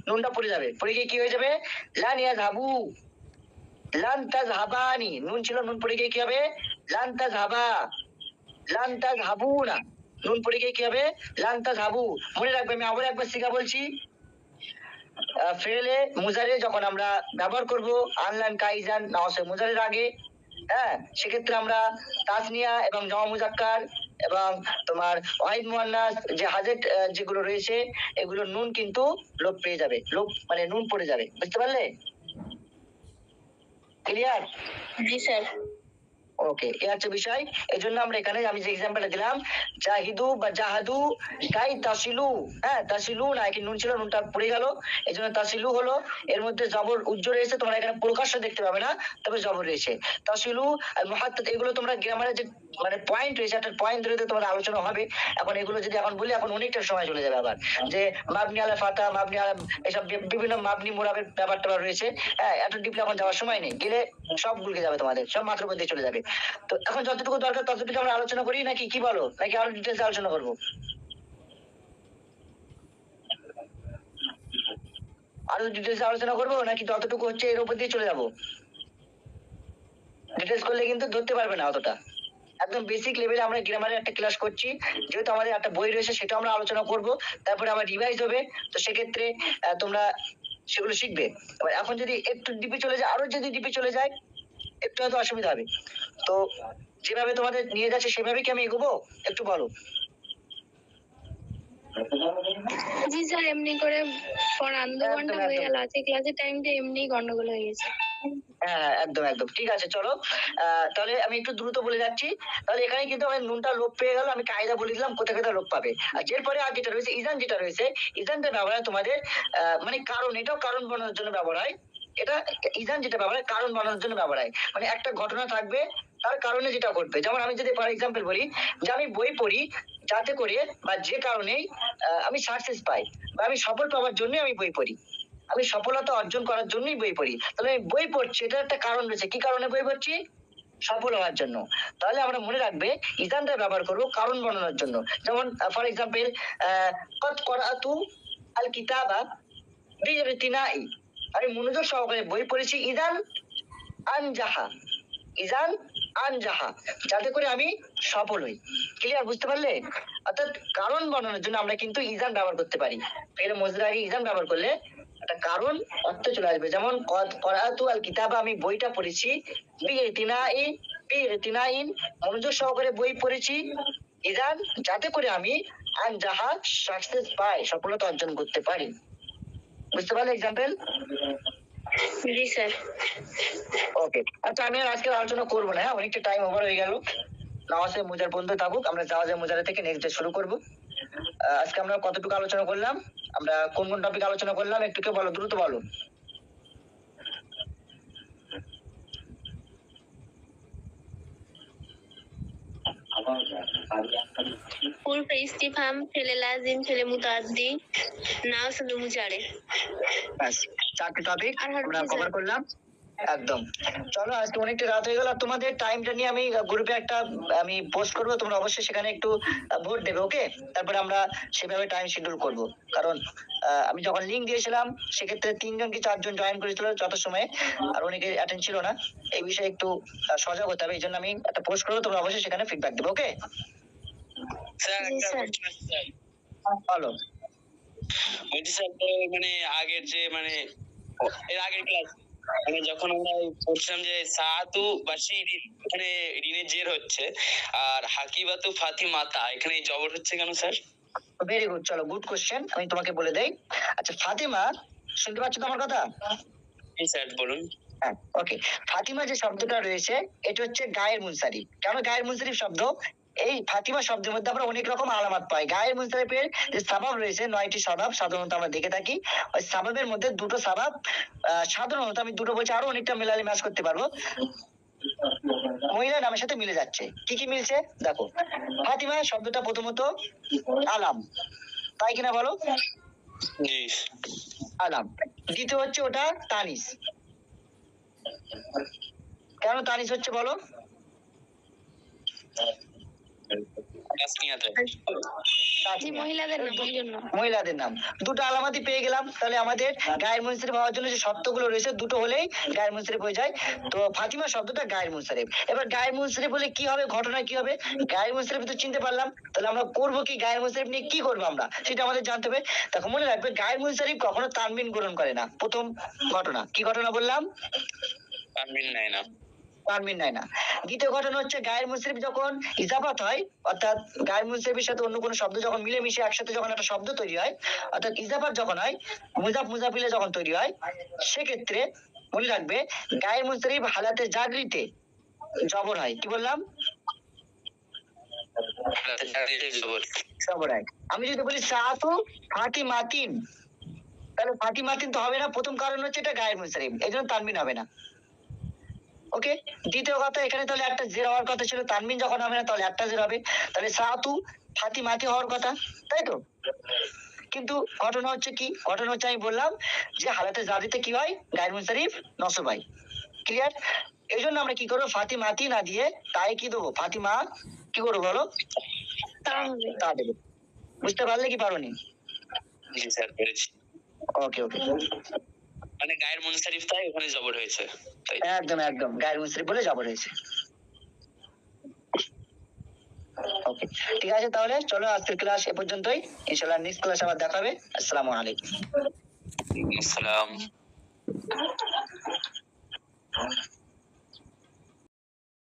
নুনটা পড়ে যাবে, পড়ে গিয়ে কি হয়ে যাবে, লান ইয়াযহাবু। লান তাযহাবানি নুন ছিল, নুন পড়ে গিয়ে কি হবে, লান তাযহাবা। লান তাযহাবু না, নুন পড়ে গিয়ে কি হবে, লান তাযহাবু। মনে রাখবে, আমি আবার একবার সিগা বলছি, ফেলে মুজারে যখন আমরা ব্যবহার করব আনলান কাইজান নাওয়াসে মুজারের আগে, হ্যাঁ সেক্ষেত্রে আমরা তাসনিয়া এবং জামা মুজাক্কার এবং তোমার ওয়াহিদ মুয়ান্নাস যে হাজের যেগুলো রয়েছে এগুলো নুন কিন্তু লোপ পেয়ে যাবে, লোপ মানে নুন পড়ে যাবে। বুঝতে পারলে? ক্লিয়ার? জি স্যার। ওকে, এই হচ্ছে বিষয়। এই জন্য আমরা এখানে আমি যে এক্সাম্পলটা দিলাম, জাহিদু বা জাহাদু কাই তাসিলু, হ্যাঁ তাসিলু না, কি নুন ছিল, নুনটা পড়ে গেল, এই জন্য তাসিলু হলো। এর মধ্যে জবর উজ্জ্বল রয়েছে, তোমরা এখানে প্রকাশ্য দেখতে পাবে না, তবে জবর রয়েছে। তাসিলু আর মুহাত্তাত এগুলো তোমরা গ্রামারের যে মানে পয়েন্ট রয়েছে, একটা পয়েন্ট ধরে তোমাদের আলোচনা হবে। এখন এগুলো যদি এখন বলি এখন অনেকটা সময় চলে যাবে। আবার যে মাবনি আলা ফাতা, মাবনি আলা, এসব বিভিন্ন মাবনি মুরাবের ব্যাপারটা রয়েছে, হ্যাঁ এত ডিপলি এখন যাওয়ার সময় নেই, গেলে সব গুলকে যাবে, তোমাদের সব মাত্র মধ্যে চলে যাবে। তো এখন যতটুকু দরকার ততটুকু আমরা আলোচনা করি, নাকি কি বলো, নাকি আরো ডিটেলস আলোচনা করবো? আরো ডিটেলস আলোচনা করবো নাকি যতটুকু হচ্ছে এর উপর দিয়ে চলে যাবো? ডিটেলস করলে কিন্তু ধরতে পারবে না অতটা। একদম বেসিক লেভেলে আমরা গ্রামারের একটা ক্লাস করছি, যেহেতু আমাদের একটা বই রয়েছে সেটা আমরা আলোচনা করব, তারপরে আবার রিভাইজ হবে। তো সেক্ষেত্রে তোমরা সেগুলো শিখবে। এবার এখন যদি একটু ডিপে চলে যায়, আরো যদি ডিপে চলে যায় একটু হয়তো অসুবিধা হবে। তো যেভাবে তোমাদের নিয়ে যাচ্ছে সেভাবে কি আমি এগোবো, একটু বলো। জি স্যার, এমনি করে পড়ান 2 ঘন্টা হয়ে গেল, আজকে ক্লাসের টাইমটা এমনি গন্ডগোল হয়ে গেছে। হ্যাঁ একদম একদম ঠিক আছে, চলো তাহলে আমি একটু দ্রুত বলে যাচ্ছি। তাহলে এখানে কিন্তু আমার নুনটা লোপ পেয়ে গেল, আমি কায়দা বলে দিলাম কোথায় কোথায় লোপ পাবে। আর এরপরে আর যেটা রয়েছে ইজান, যেটা রয়েছে ইজানটা ব্যবহার হয় তোমাদের মানে কারণ, এটাও কারণ বানানোর জন্য ব্যবহার হয়। এটা ইজান যেটা ব্যবহার হয় কারণ বানানোর জন্য ব্যবহার হয়, মানে একটা ঘটনা থাকবে তার কারণে যেটা ঘটবে। যেমন আমি যদি ফর এক্সাম্পল বলি যে আমি বই পড়ি যাতে করে বা যে কারণেই আমি সাকসেস পাই বা আমি সফল পাওয়ার জন্য আমি বই পড়ি, আমি সফলতা অর্জন করার জন্যই বই পড়ি। তাহলে আমি বই পড়ছি, এটার একটা কারণ রয়েছে, কি কারণে বই পড়ছি, সফল হওয়ার জন্য। তাহলে আমরা মনে রাখবে ইজানটা ব্যবহার করবো কারণ বর্ণনার জন্য। যেমন ফর এক্সাম্পল কত করাতু আল কিতাবা বিইতিনাই, আমি মনোযোগ সহকারে বই পড়েছি, ইজান আনজাহা, ইজান আনজাহা যাতে করে আমি সফল হই। ক্লিয়ার? বুঝতে পারলে? অর্থাৎ কারণ বর্ণনার জন্য আমরা কিন্তু ইজান ব্যবহার করতে পারি। ফের মজুর আগে ইজান ব্যবহার করলে একটা কারণ অর্থ চলে আসবে। যেমন কদ করাতু আল কিতাবা, আমি বইটা পড়েছি, বিইতিনাইন মনোযোগ সহকারে বই পড়েছি, ইজান যাতে করে আমি আনজাহা সাকসেস পাই, সফলতা অর্জন করতে পারি। বুঝতে পারলে এক্সাম্পল? জি স্যার। ওকে, আচ্ছা আমি আর আজকে আলোচনা করবো না, হ্যাঁ অনেকটা টাইম ওভার হয়ে গেল। নামাজের মুজার বন্ধ থাকুক, আমরা জাওয়াজের মুজারা থেকে নেক্সট ডে শুরু করব। আজকে আমরা কতটুকু আলোচনা করলাম, আমরা কোন কোন টপিক আলোচনা করলাম একটু কেউ বলো, দ্রুত বলো। ফুল ইস্তিফহাম, ফেলে লাজিম, ফেলে মুতাআদ্দি, নাওসিব মুজারে। ব্যাস 4টে টপিক আমরা কভার করলাম। একদম। চলো আজকে অনেকটা রাত হয়ে গেল, আর তোমাদের টাইমটা নিয়ে আমি গ্রুপে একটা আমি পোস্ট করবো, তোমরা অবশ্যই সেখানে একটু ভোট দেবে, ওকে? তারপরে আমরা সেভাবে টাইম শিডিউল করব, কারণ আমি যখন লিঙ্ক দিয়েছিলাম সেক্ষেত্রে 3জন কি 4জন জয়েন করেছিল যত সময়, আর অনেকে অ্যাটেন্ড ছিল না। এই বিষয়ে একটু সজাগ হতে হবে, এই জন্য আমি একটা পোস্ট করবো, তোমরা অবশ্যই সেখানে ফিডব্যাক দেবে, ওকে? স্যার জি, একটা স্যার। question আছে, স্যার। বলো। বলছি স্যার, তো মানে আগের যে মানে এর আগের ক্লাস মানে যখন আমরা পড়ছিলাম যে সাতু বা শিরিন, এখানে রিনের জের হচ্ছে, আর হাকিবাতু ফাতিমাতা এখানে জবর হচ্ছে কেন স্যার? ভেরি গুড, চলো গুড কোশ্চেন, আমি তোমাকে বলে দেই। আচ্ছা ফাতিমা, শুনতে পাচ্ছ তো আমার কথা? জি স্যার বলুন। হ্যাঁ, ওকে। ফাতিমা যে শব্দটা রয়েছে এটা হচ্ছে গায়ের মুনসারিফ। কেন গায়ের মুনসারিফ শব্দ? এই ফাতিমা শব্দের মধ্যে আমরা অনেক রকম আলামত পাই। গায়ের মুনসারিফের যে সাবাব রয়েছে 9টি সাবাব সাধারণত আমরা দেখে থাকি। ওই সাবাবের মধ্যে দুটো সাবাব সাধারণত, আমি দুটো বলছি, আরো অনেকটা মেলালে ম্যাচ করতে পারবো, মহিলা নামের সাথে মিলে যাচ্ছে। কি কি মিলছে দেখো। ফাতিমা শব্দটা প্রথমত আলাম, তাই কিনা বলো? জি আলাম। দ্বিতীয় হচ্ছে ওটা তানিস। কেন তানিস হচ্ছে বলো? তাসনিয়াতে। জি, মহিলাদের নাম, ওই জন্য। মহিলাদের নাম। দুটো আলামতি পেয়ে গেলাম, তাহলে আমাদের গায়ের মুনসারিফ হওয়ার জন্য যে শর্তগুলো রয়েছে দুটো হলেই গায়ের মুনসারিফ হয়ে যায়। তো ফাতিমা শব্দটা গায়ের মুনসারিফ। এবার গায়ের মুনসারিফ হলে কি হবে, ঘটনা কি হবে? গায়ের মুনসারিফ তো চিনতে পারলাম, তাহলে আমরা করবো কি, গায়ের মুনসারিফ নিয়ে কি করবো আমরা, সেটা আমাদের জানতে হবে। দেখো মনে রাখবে, গায়ের মুনসারিফ কখনো তানবিন গ্রহণ করে না। প্রথম ঘটনা, কি ঘটনা বললাম? তানবিন নেয় না। তানবিন নেয় না। দ্বিতীয় ঘটনা হচ্ছে গায়ের মুনসারিফ যখন ইজাফাত হয়, অর্থাৎ গায়ের মুনসারিফের সাথে অন্য কোনো শব্দ যখন মিলেমিশে একসাথে যখন একটা শব্দ তৈরি হয়, অর্থাৎ ইজাফাত যখন হয়, মুজাফ মুজাফিলে যখন তৈরি হয়, সেক্ষেত্রে মনে রাখবে গায়ের মুনসারিফ হালাতে জাগরিতে জবর হয়। কি বললাম? জবর হয়। আমি যদি বলি সাতু ফাতিমাতিন, তাহলে ফাতিমাতিন তো হবে না। প্রথম কারণ হচ্ছে এটা গায়ের মুনসারিফ, এই জন্য তানবিন হবে না, ওকে? দ্বিতীয় কথা, এখানে তাহলে একটা জের হওয়ার কথা ছিল, তানবিন যখন হবে না তাহলে একটা জের হবে, তাহলে সাতু ফাতিমাতি হওয়ার কথা, তাই তো? কিন্তু ঘটনা হচ্ছে কি, ঘটনা হচ্ছে আমি বললাম যে হালাতে জারিতে কি হয়, গায়ের মুনসারিফ নসব হয়। ক্লিয়ার? এই জন্য আমরা কি করবো, ফাতিমাতি না দিয়ে তাই কি দেবো, ফাতিমা কি করবো বলো? তা হবে। তা দেবো। বুঝতে পারলে কি পারোনি? জি স্যার পেরেছি। ওকে ওকে, মানে গায়ের মুনসারিফ তাই ওখানে জবর হয়েছে, তাই? একদম একদম, গায়ের মুনসারিফ বলে জবর হয়েছে। ওকে, ঠিক আছে, তাহলে চলো আজকের ক্লাস এ পর্যন্তই। ইনশাআল্লাহ নেক্সট ক্লাস আবার দেখা হবে। আসসালামু আলাইকুম। আসসালাম।